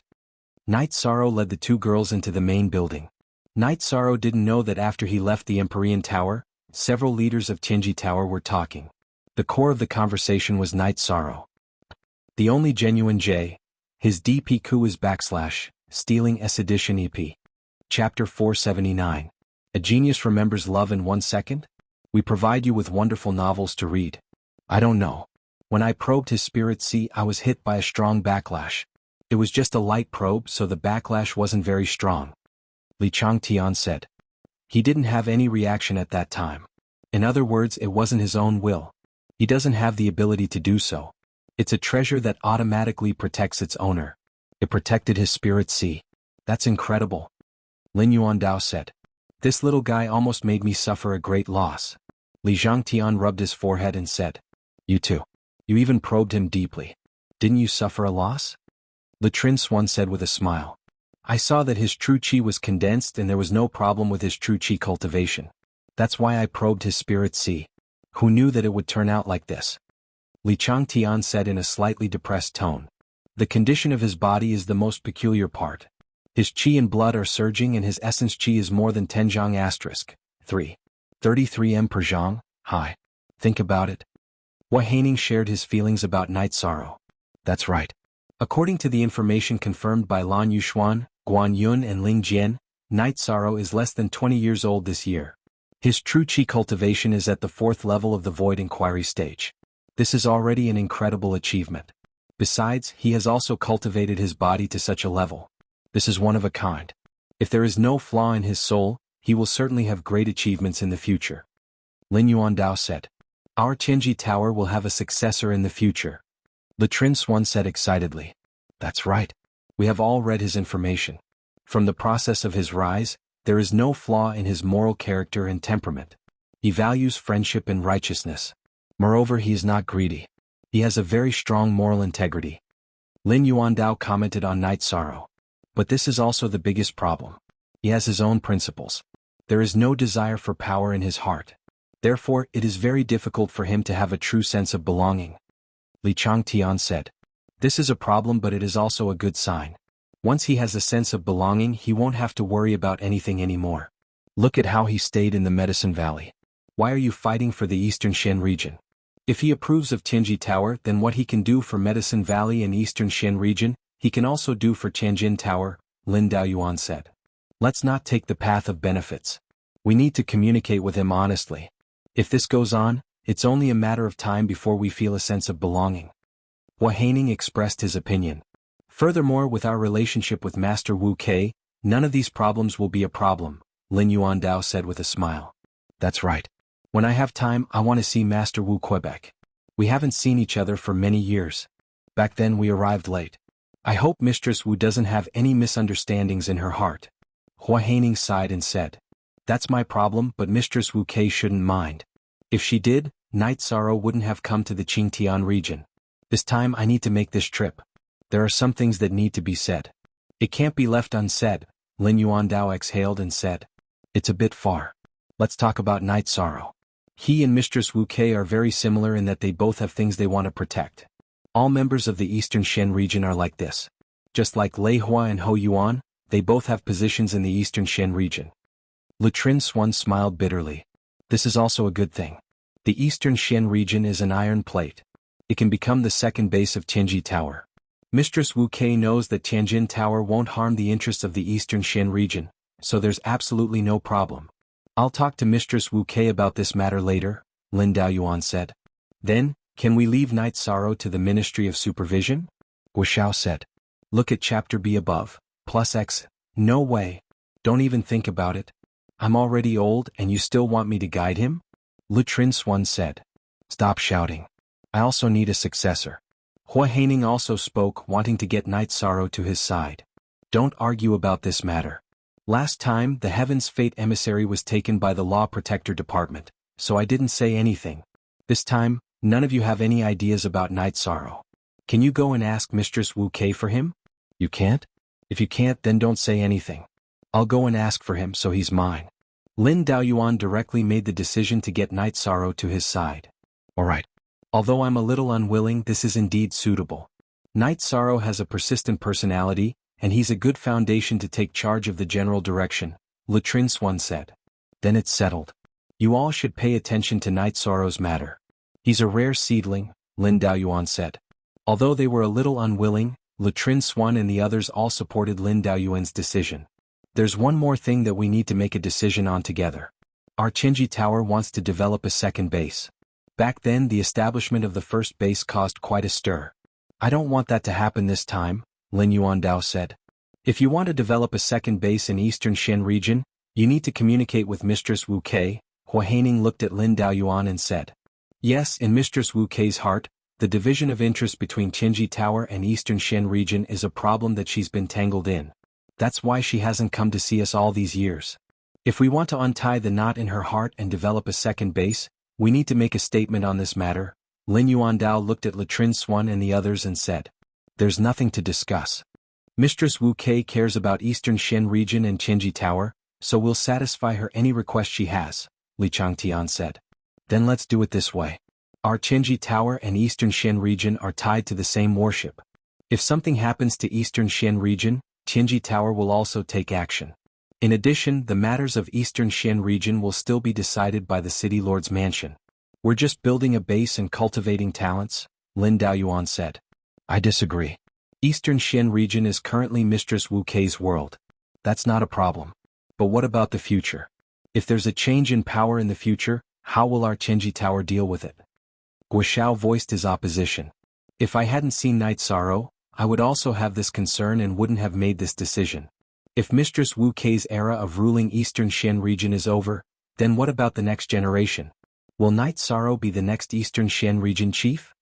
Night Sorrow led the two girls into the main building. Night Sorrow didn't know that after he left the Empyrean Tower, several leaders of Tianji Tower were talking. The core of the conversation was Night Sorrow. The only genuine J. His DP is / stealing S edition EP. Chapter 479. A genius remembers love in 1 second? We provide you with wonderful novels to read. I don't know. When I probed his spirit sea, I was hit by a strong backlash. It was just a light probe, so the backlash wasn't very strong. Li Changtian said. He didn't have any reaction at that time. In other words, it wasn't his own will. He doesn't have the ability to do so. It's a treasure that automatically protects its owner. It protected his spirit sea. That's incredible. Lin Yuandao said. This little guy almost made me suffer a great loss. Li Zhangtian rubbed his forehead and said. You too. You even probed him deeply. Didn't you suffer a loss? Le Trin Swan said with a smile. I saw that his true chi was condensed and there was no problem with his true chi cultivation. That's why I probed his spirit sea. Who knew that it would turn out like this? Li Changtian said in a slightly depressed tone. The condition of his body is the most peculiar part. His qi and blood are surging and his essence qi is more than 10 zhang * 3. 33 m per zhang, high. Think about it. Hua Haining shared his feelings about Night Sorrow. That's right. According to the information confirmed by Lan Yuxuan, Guan Yun and Ling Jian, Night Sorrow is less than 20 years old this year. His true qi cultivation is at the 4th level of the Void Inquiry stage. This is already an incredible achievement. Besides, he has also cultivated his body to such a level. This is one of a kind. If there is no flaw in his soul, he will certainly have great achievements in the future. Lin Yuandao said. Our Tianji Tower will have a successor in the future. Le Trin Swan said excitedly. That's right. We have all read his information. From the process of his rise, there is no flaw in his moral character and temperament. He values friendship and righteousness. Moreover, he is not greedy. He has a very strong moral integrity. Lin Yuandao commented on Night Sorrow. But this is also the biggest problem. He has his own principles. There is no desire for power in his heart. Therefore, it is very difficult for him to have a true sense of belonging. Li Changtian said. This is a problem, but it is also a good sign. Once he has a sense of belonging, he won't have to worry about anything anymore. Look at how he stayed in the Medicine Valley. Why are you fighting for the Eastern Shen region? If he approves of Tianji Tower, then what he can do for Medicine Valley and Eastern Shen region, he can also do for Tianjin Tower, Lin Daoyuan said. Let's not take the path of benefits. We need to communicate with him honestly. If this goes on, it's only a matter of time before we feel a sense of belonging. Hua Haining expressed his opinion. Furthermore, with our relationship with Master Wu Kei, none of these problems will be a problem, Lin Yuandao said with a smile. That's right. When I have time, I want to see Master Wu Quebec. We haven't seen each other for many years. Back then we arrived late. I hope Mistress Wu doesn't have any misunderstandings in her heart. Hua Haining sighed and said. That's my problem, but Mistress Wu Kei shouldn't mind. If she did, Night Sorrow wouldn't have come to the Qingtian region. This time I need to make this trip. There are some things that need to be said. It can't be left unsaid, Lin Yuandao exhaled and said. It's a bit far. Let's talk about Night Sorrow. He and Mistress Wu Kei are very similar in that they both have things they want to protect. All members of the Eastern Shen region are like this. Just like Lei Hua and Ho Yuan, they both have positions in the Eastern Shen region. Lutrin Swan smiled bitterly. This is also a good thing. The Eastern Shen region is an iron plate. It can become the second base of Tianji Tower. Mistress Wu Kei knows that Tianjin Tower won't harm the interests of the Eastern Shen region, so there's absolutely no problem. I'll talk to Mistress Wu Kei about this matter later, Lin Daoyuan said. Then, can we leave Night Sorrow to the Ministry of Supervision? Guoxiao said. Look at Chapter B above, +X. No way. Don't even think about it. I'm already old and you still want me to guide him? Lutrin Swan said. Stop shouting. I also need a successor. Hua Haining also spoke, wanting to get Night Sorrow to his side. Don't argue about this matter. Last time, the Heaven's Fate emissary was taken by the Law Protector Department, so I didn't say anything. This time, none of you have any ideas about Night Sorrow. Can you go and ask Mistress Wu Kei for him? You can't? If you can't, then don't say anything. I'll go and ask for him so he's mine. Lin Daoyuan directly made the decision to get Night Sorrow to his side. Alright. Although I'm a little unwilling, this is indeed suitable. Night Sorrow has a persistent personality, and he's a good foundation to take charge of the general direction, Lutrin Swan said. Then it's settled. You all should pay attention to Night Sorrow's matter. He's a rare seedling, Lin Daoyuan said. Although they were a little unwilling, Lutrin Swan and the others all supported Lin Daoyuan's decision. There's one more thing that we need to make a decision on together. Our Tianji Tower wants to develop a second base. Back then the establishment of the first base caused quite a stir. I don't want that to happen this time, Lin Yuandao said. If you want to develop a second base in Eastern Shen region, you need to communicate with Mistress Wu Kei. Hua Haining looked at Lin Daoyuan and said. Yes, in Mistress Wu Kei's heart, the division of interest between Tianji Tower and Eastern Shen region is a problem that she's been tangled in. That's why she hasn't come to see us all these years. If we want to untie the knot in her heart and develop a second base, we need to make a statement on this matter. Lin Yuandao looked at Lutrin Swan and the others and said. There's nothing to discuss. Mistress Wu Kei cares about Eastern Shen region and Tianji Tower, so we'll satisfy her any request she has, Li Changtian said. Then let's do it this way. Our Tianji Tower and Eastern Shen region are tied to the same worship. If something happens to Eastern Shen region, Tianji Tower will also take action. In addition, the matters of Eastern Shen region will still be decided by the City Lord's mansion. We're just building a base and cultivating talents, Lin Daoyuan said. I disagree. Eastern Shen region is currently Mistress Wu Kei's world. That's not a problem. But what about the future? If there's a change in power in the future, how will our Tianji Tower deal with it? Guoxiao voiced his opposition. If I hadn't seen Night Sorrow, I would also have this concern and wouldn't have made this decision. If Mistress Wu Kei's era of ruling Eastern Shen region is over, then what about the next generation? Will Night Sorrow be the next Eastern Shen region chief?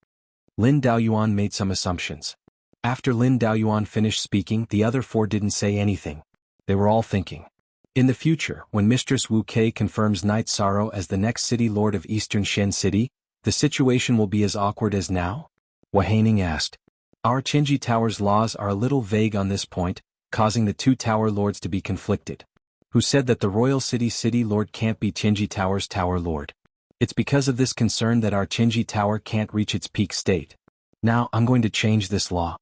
Lin Daoyuan made some assumptions. After Lin Daoyuan finished speaking, the other four didn't say anything. They were all thinking. In the future, when Mistress Wu Kei confirms Night Sorrow as the next city lord of Eastern Shen City, the situation will be as awkward as now? Hua Haining asked. Our Tianji Tower's laws are a little vague on this point, causing the two tower lords to be conflicted. Who said that the royal city lord can't be Tianji Tower's tower lord? It's because of this concern that our Tianji Tower can't reach its peak state. Now I'm going to change this law.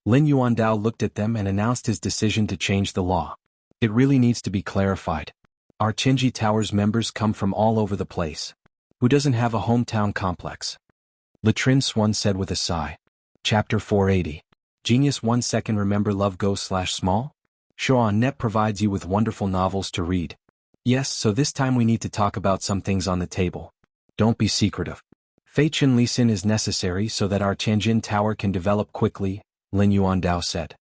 Lin Yuandao looked at them and announced his decision to change the law. It really needs to be clarified. Our Tianji Tower's members come from all over the place. Who doesn't have a hometown complex? Lutrin Swan said with a sigh. Chapter 480. Genius 1 second. Remember Love Go/small? Xuanhuan provides you with wonderful novels to read. Yes, so this time we need to talk about some things on the table. Don't be secretive. Fei Chen Lisin is necessary so that our Tianjin Tower can develop quickly, Lin Yuandao said.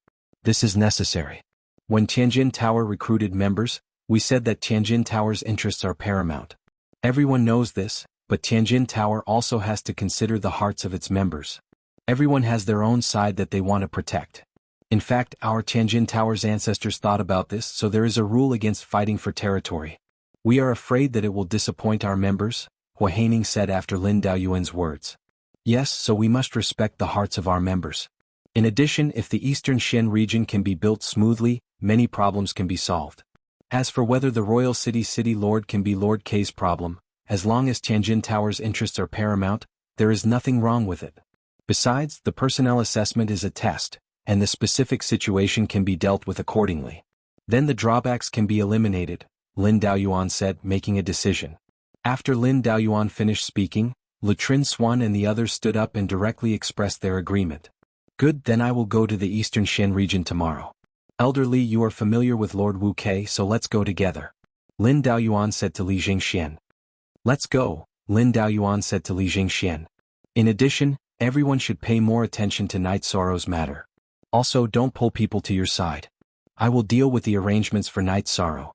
This is necessary. When Tianjin Tower recruited members, we said that Tianjin Tower's interests are paramount. Everyone knows this, but Tianjin Tower also has to consider the hearts of its members. Everyone has their own side that they want to protect. In fact, our Tianjin Tower's ancestors thought about this, so there is a rule against fighting for territory. We are afraid that it will disappoint our members, Hua Haining said after Lin Daoyuan's words. Yes, so we must respect the hearts of our members. In addition, if the Eastern Xian region can be built smoothly, many problems can be solved. As for whether the royal city lord can be Lord K's problem, as long as Tianjin Tower's interests are paramount, there is nothing wrong with it. Besides, the personnel assessment is a test, and the specific situation can be dealt with accordingly. Then the drawbacks can be eliminated, Lin Daoyuan said, making a decision. After Lin Daoyuan finished speaking, Lutrin Swan and the others stood up and directly expressed their agreement. Good, then I will go to the Eastern Xian region tomorrow. Elderly, you are familiar with Lord Wu Ke, so let's go together. Lin Daoyuan said to Li Jingxian. Let's go, Lin Daoyuan said to Li Jingxian. In addition, everyone should pay more attention to Night Sorrow's matter. Also, don't pull people to your side. I will deal with the arrangements for Night Sorrow.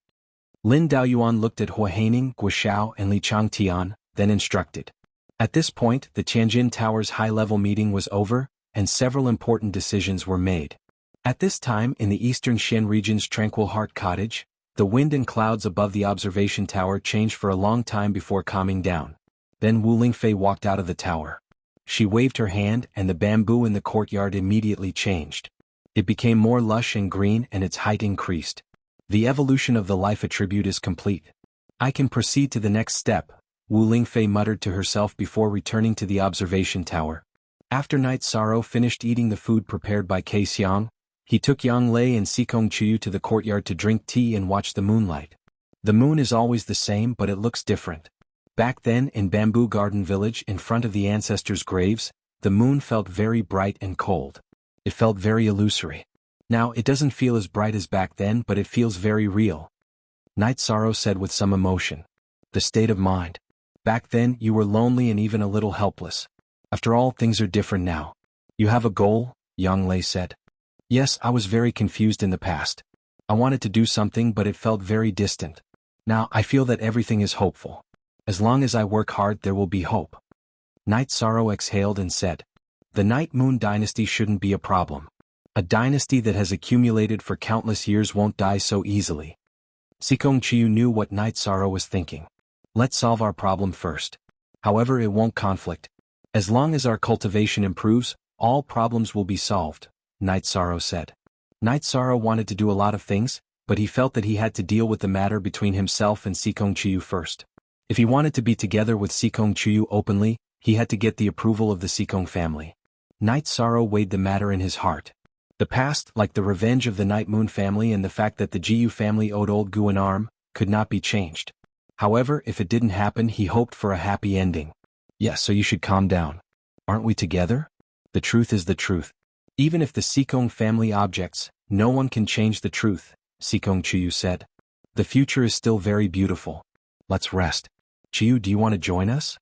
Lin Daoyuan looked at Hua Haining, Guo and Li Changtian, then instructed. At this point, the Tianjin Tower's high-level meeting was over, and several important decisions were made. At this time, in the Eastern Xian region's Tranquil Heart Cottage, the wind and clouds above the observation tower changed for a long time before calming down. Then Wu Lingfei walked out of the tower. She waved her hand and the bamboo in the courtyard immediately changed. It became more lush and green and its height increased. The evolution of the life attribute is complete. I can proceed to the next step, Wu Lingfei muttered to herself before returning to the observation tower. After Night Sorrow finished eating the food prepared by Ke Xiang, he took Yang Lei and Xikong Chuyu to the courtyard to drink tea and watch the moonlight. The moon is always the same, but it looks different. Back then, in Bamboo Garden Village in front of the ancestors' graves, the moon felt very bright and cold. It felt very illusory. Now, it doesn't feel as bright as back then, but it feels very real. Night Sorrow said with some emotion. The state of mind. Back then, you were lonely and even a little helpless. After all, things are different now. You have a goal, Yang Lei said. Yes, I was very confused in the past. I wanted to do something, but it felt very distant. Now, I feel that everything is hopeful. As long as I work hard, there will be hope. Night Sorrow exhaled and said. The Night Moon dynasty shouldn't be a problem. A dynasty that has accumulated for countless years won't die so easily. Xikong Chuyu knew what Night Sorrow was thinking. Let's solve our problem first. However, it won't conflict. As long as our cultivation improves, all problems will be solved, Night Sorrow said. Night Sorrow wanted to do a lot of things, but he felt that he had to deal with the matter between himself and Xikong Chuyu first. If he wanted to be together with Xikong Chuyu openly, he had to get the approval of the Xikong family. Night Sorrow weighed the matter in his heart. The past, like the revenge of the Night Moon family and the fact that the Jiyu family owed Old Gu an arm, could not be changed. However, if it didn't happen, he hoped for a happy ending. Yes, so you should calm down. Aren't we together? The truth is the truth. Even if the Xikong family objects, no one can change the truth, Xikong Chuyu said. The future is still very beautiful. Let's rest. Chuyu, do you want to join us?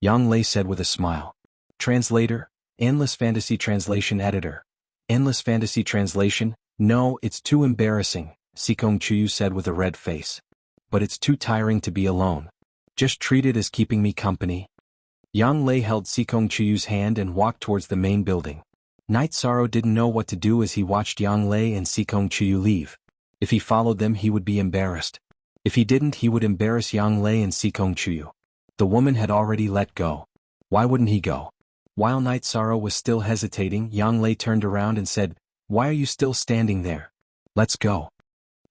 Yang Lei said with a smile. Translator, Endless Fantasy Translation Editor. Endless Fantasy Translation? No, it's too embarrassing, Xikong Chuyu said with a red face. But it's too tiring to be alone. Just treat it as keeping me company. Yang Lei held Xikong Chuyu's hand and walked towards the main building. Night Sorrow didn't know what to do as he watched Yang Lei and Xikong Chuyu leave. If he followed them, he would be embarrassed. If he didn't, he would embarrass Yang Lei and Xikong Chuyu. The woman had already let go. Why wouldn't he go? While Night Sorrow was still hesitating, Yang Lei turned around and said, Why are you still standing there? Let's go.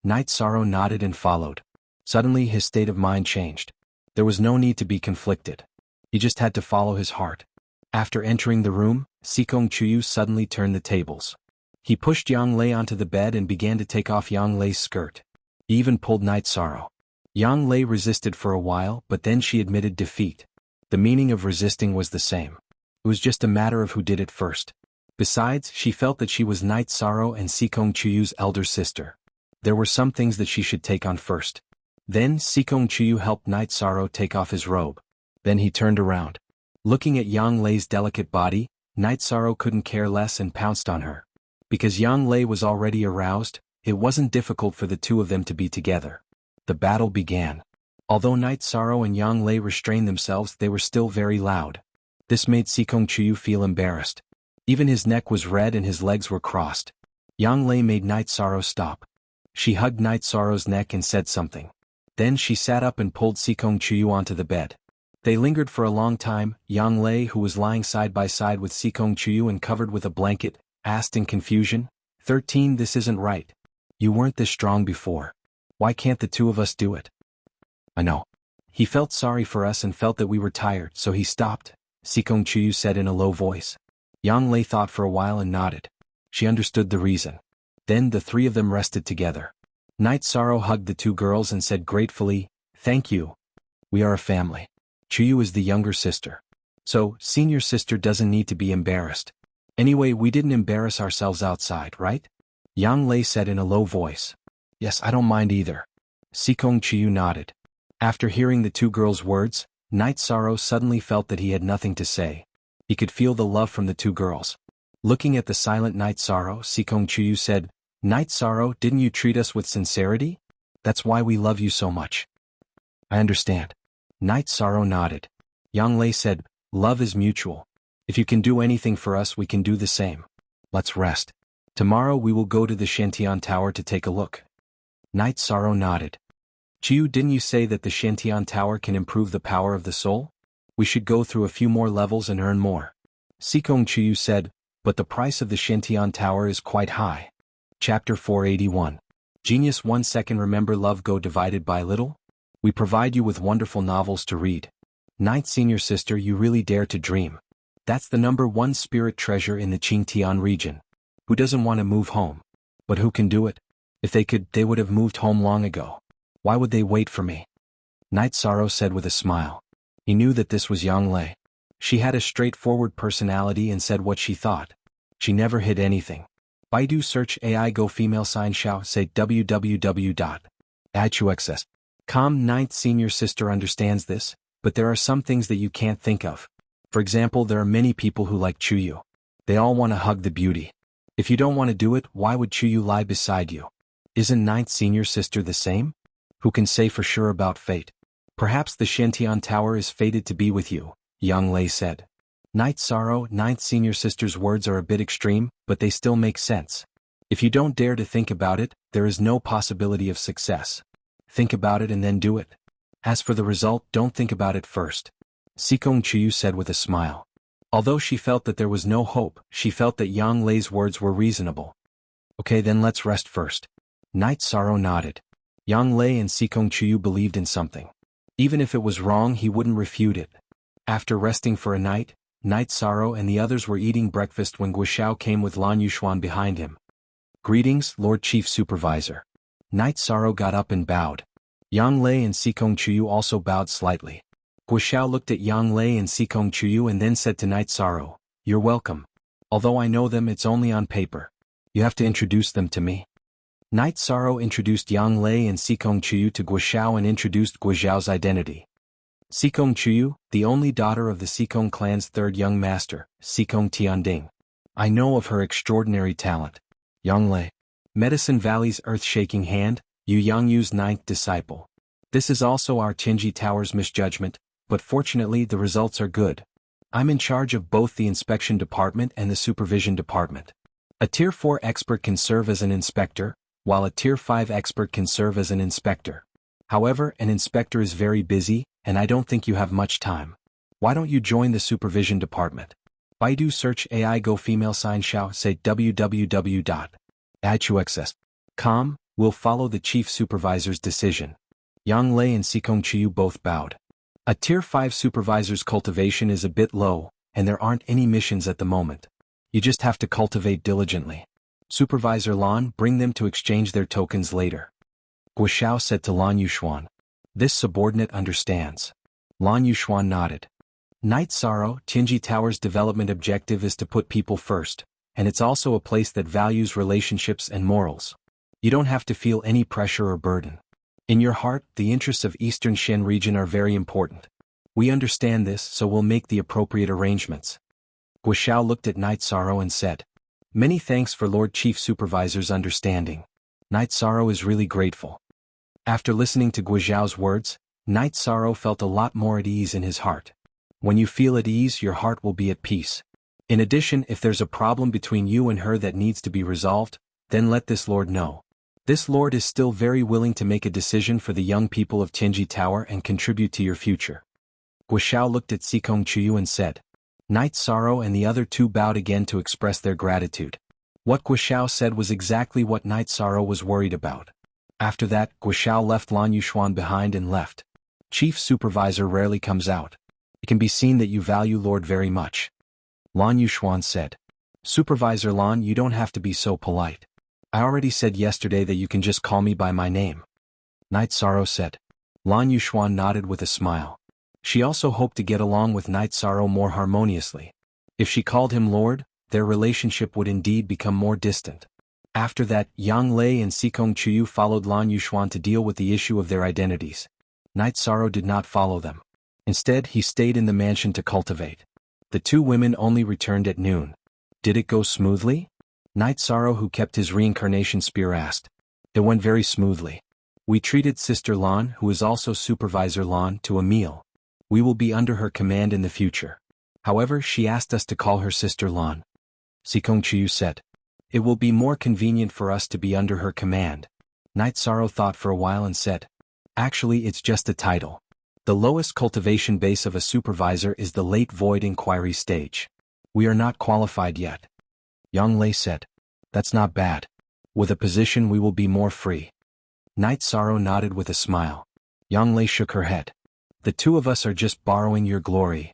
Night Sorrow nodded and followed. Suddenly his state of mind changed. There was no need to be conflicted. He just had to follow his heart. After entering the room, Xikong Chuyu suddenly turned the tables. He pushed Yang Lei onto the bed and began to take off Yang Lei's skirt. He even pulled Night Sorrow. Yang Lei resisted for a while, but then she admitted defeat. The meaning of resisting was the same. It was just a matter of who did it first. Besides, she felt that she was Night Sorrow and Xikong Chuyu's elder sister. There were some things that she should take on first. Then Xikong Chuyu helped Night Sorrow take off his robe. Then he turned around. Looking at Yang Lei's delicate body, Night Sorrow couldn't care less and pounced on her. Because Yang Lei was already aroused, it wasn't difficult for the two of them to be together. The battle began. Although Night Sorrow and Yang Lei restrained themselves, they were still very loud. This made Xianxia feel embarrassed. Even his neck was red and his legs were crossed. Yang Lei made Night Sorrow stop. She hugged Night Sorrow's neck and said something. Then she sat up and pulled Xianxia onto the bed. They lingered for a long time. Yang Lei, who was lying side by side with Xianxia and covered with a blanket, asked in confusion, 13, this isn't right. You weren't this strong before. Why can't the two of us do it? I know. He felt sorry for us and felt that we were tired, so he stopped, Xianxia said in a low voice. Yang Lei thought for a while and nodded. She understood the reason. Then the three of them rested together. Night Sorrow hugged the two girls and said gratefully, thank you. We are a family. Chuyu is the younger sister. So, senior sister doesn't need to be embarrassed. Anyway, we didn't embarrass ourselves outside, right? Yang Lei said in a low voice. Yes, I don't mind either. Xianxia nodded. After hearing the two girls' words, Night Sorrow suddenly felt that he had nothing to say. He could feel the love from the two girls. Looking at the silent Night Sorrow, Xianxia said, Night Sorrow, didn't you treat us with sincerity? That's why we love you so much. I understand. Night Sorrow nodded. Yang Lei said, love is mutual. If you can do anything for us, we can do the same. Let's rest. Tomorrow we will go to the Xiantian Tower to take a look. Night Sorrow nodded. Chiu, didn't you say that the Xiantian Tower can improve the power of the soul? We should go through a few more levels and earn more. Xianxia said, but the price of the Xiantian Tower is quite high. Chapter 481. Genius 1 second. Remember love go divided by little? We provide you with wonderful novels to read. Ninth senior sister, you really dare to dream. That's the #1 spirit treasure in the Qingtian region. Who doesn't want to move home? But who can do it? If they could, they would have moved home long ago. Why would they wait for me? Night Sorrow said with a smile. He knew that this was Yang Lei. She had a straightforward personality and said what she thought. She never hid anything. Baidu search AI go female sign xiao say www.ichuxs.com. Ninth senior sister understands this, but there are some things that you can't think of. For example, there are many people who like Chuyu. They all want to hug the beauty. If you don't want to do it, why would Chuyu lie beside you? Isn't ninth senior sister the same? Who can say for sure about fate? Perhaps the Xiantian Tower is fated to be with you, Yang Lei said. Night Sorrow, ninth senior sister's words are a bit extreme, but they still make sense. If you don't dare to think about it, there is no possibility of success. Think about it and then do it. As for the result, don't think about it first. Xianxia said with a smile. Although she felt that there was no hope, she felt that Yang Lei's words were reasonable. Okay, then let's rest first. Night Sorrow nodded. Yang Lei and Xianxia believed in something. Even if it was wrong, he wouldn't refute it. After resting for a night, Night Sorrow and the others were eating breakfast when Guxiao came with xuanhuan behind him. Greetings, Lord Chief Supervisor. Night Sorrow got up and bowed. Yang Lei and Xianxia also bowed slightly. Guxiao looked at Yang Lei and Xianxia and then said to Night Sorrow, you're welcome. Although I know them, it's only on paper. You have to introduce them to me. Night Sorrow introduced Yang Lei and Xianxia to Guxiao and introduced Guxiao's identity. Xianxia, the only daughter of the Xikong clan's third young master, Xikong Tianding. I know of her extraordinary talent. Yang Lei. Medicine Valley's earth-shaking hand, Yu Yangyu's ninth disciple. This is also our Qingji Tower's misjudgment, but fortunately the results are good. I'm in charge of both the inspection department and the supervision department. A Tier 4 expert can serve as an inspector, while a Tier 5 expert can serve as an inspector. However, an inspector is very busy, and I don't think you have much time. Why don't you join the supervision department? Baidu search AI go female sign xiao say www.ichuxs.com. Will follow the chief supervisor's decision. Yang Lei and Xianxia both bowed. A Tier 5 supervisor's cultivation is a bit low, and there aren't any missions at the moment. You just have to cultivate diligently. Supervisor Lan, bring them to exchange their tokens later. Guxiao said to Lan Yuxuan. This subordinate understands. Lan Yuxuan nodded. Night Sorrow, Qingji Tower's development objective is to put people first, and it's also a place that values relationships and morals. You don't have to feel any pressure or burden. In your heart, the interests of Eastern Shen region are very important. We understand this, so we'll make the appropriate arrangements. Guxiao looked at Night Sorrow and said, "Many thanks for Lord Chief Supervisor's understanding. Night Sorrow is really grateful." After listening to Guxiao's words, Night Sorrow felt a lot more at ease in his heart. When you feel at ease, your heart will be at peace. In addition, if there's a problem between you and her that needs to be resolved, then let this lord know. This lord is still very willing to make a decision for the young people of Tianji Tower and contribute to your future. Guxiao looked at Sikong Chuyu and said. Night Sorrow and the other two bowed again to express their gratitude. What Guxiao said was exactly what Night Sorrow was worried about. After that, Guxiao left Lan Yuxuan behind and left. Chief Supervisor rarely comes out. It can be seen that you value Lord very much. Lan Yuxuan said. Supervisor Lan, you don't have to be so polite. I already said yesterday that you can just call me by my name. Night Sorrow said. Lan Yuxuan nodded with a smile. She also hoped to get along with Night Sorrow more harmoniously. If she called him Lord, their relationship would indeed become more distant. After that, Yang Lei and Sikong Chuyu followed Lan Yuxuan to deal with the issue of their identities. Night Sorrow did not follow them. Instead, he stayed in the mansion to cultivate. The two women only returned at noon. Did it go smoothly? Night Sorrow, who kept his reincarnation spear, asked. It went very smoothly. We treated Sister Lan, who is also Supervisor Lan, to a meal. We will be under her command in the future. However, she asked us to call her Sister Lan. Sikong Chuyu said. It will be more convenient for us to be under her command. Night Sorrow thought for a while and said. Actually, it's just a title. The lowest cultivation base of a supervisor is the late void inquiry stage. We are not qualified yet. Yang Lei said. That's not bad. With a position we will be more free. Night Sorrow nodded with a smile. Yang Lei shook her head. The two of us are just borrowing your glory.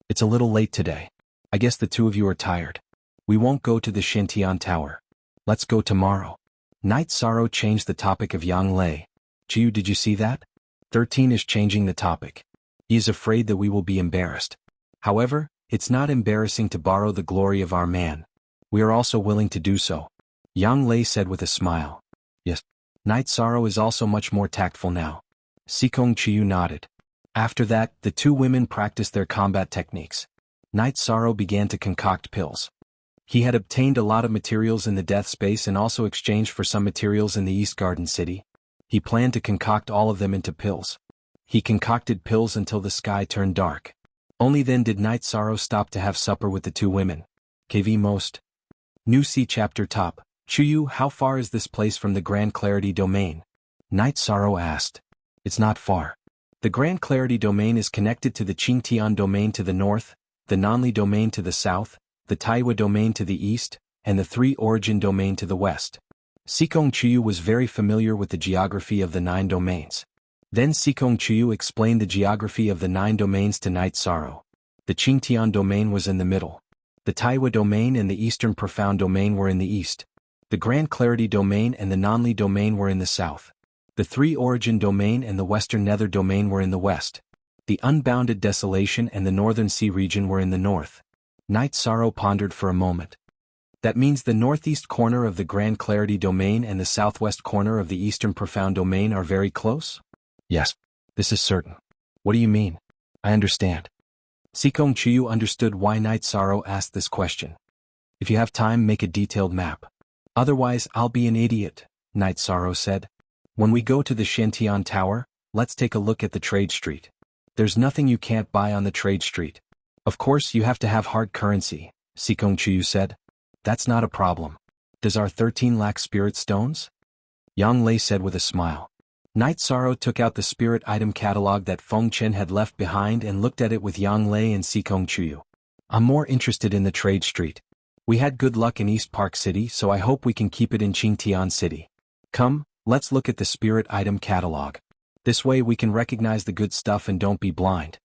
It's a little late today. I guess the two of you are tired. We won't go to the Xiantian Tower. Let's go tomorrow. Night Sorrow changed the topic of Yang Lei. Jiu, did you see that? 13 is changing the topic. He is afraid that we will be embarrassed. However, it's not embarrassing to borrow the glory of our man. We are also willing to do so. Yang Lei said with a smile. Yes. Night Sorrow is also much more tactful now. Sikong Chuyu nodded. After that, the two women practiced their combat techniques. Night Sorrow began to concoct pills. He had obtained a lot of materials in the Death Space and also exchanged for some materials in the East Garden City. He planned to concoct all of them into pills. He concocted pills until the sky turned dark. Only then did Night Sorrow stop to have supper with the two women. KV Most. New C Chapter Top. Chuyu, how far is this place from the Grand Clarity Domain? Night Sorrow asked. It's not far. The Grand Clarity Domain is connected to the Qingtian Domain to the north, the Nanli Domain to the south, the Taiwa Domain to the east, and the Three Origin Domain to the west. Sikong Chuyu was very familiar with the geography of the 9 domains. Then Sikong Chuyu explained the geography of the 9 domains to Night Sorrow. The Qingtian Domain was in the middle. The Taiwa Domain and the Eastern Profound Domain were in the east. The Grand Clarity Domain and the Nanli Domain were in the south. The Three Origin Domain and the Western Nether Domain were in the west. The Unbounded Desolation and the Northern Sea region were in the north. Night Sorrow pondered for a moment. That means the northeast corner of the Grand Clarity Domain and the southwest corner of the Eastern Profound Domain are very close? Yes, this is certain. What do you mean? I understand. Sikong Chuyu understood why Night Sorrow asked this question. If you have time, make a detailed map. Otherwise, I'll be an idiot, Night Sorrow said. When we go to the Xiantian Tower, let's take a look at the trade street. There's nothing you can't buy on the trade street. Of course, you have to have hard currency, Sikong Chuyu said. That's not a problem. Does our 13 lack spirit stones? Yang Lei said with a smile. Night Sorrow took out the spirit item catalog that Feng Chen had left behind and looked at it with Yang Lei and Sikong Chuyu. I'm more interested in the trade street. We had good luck in East Park City, so I hope we can keep it in Qingtian City. Come, let's look at the spirit item catalog. This way we can recognize the good stuff and don't be blind.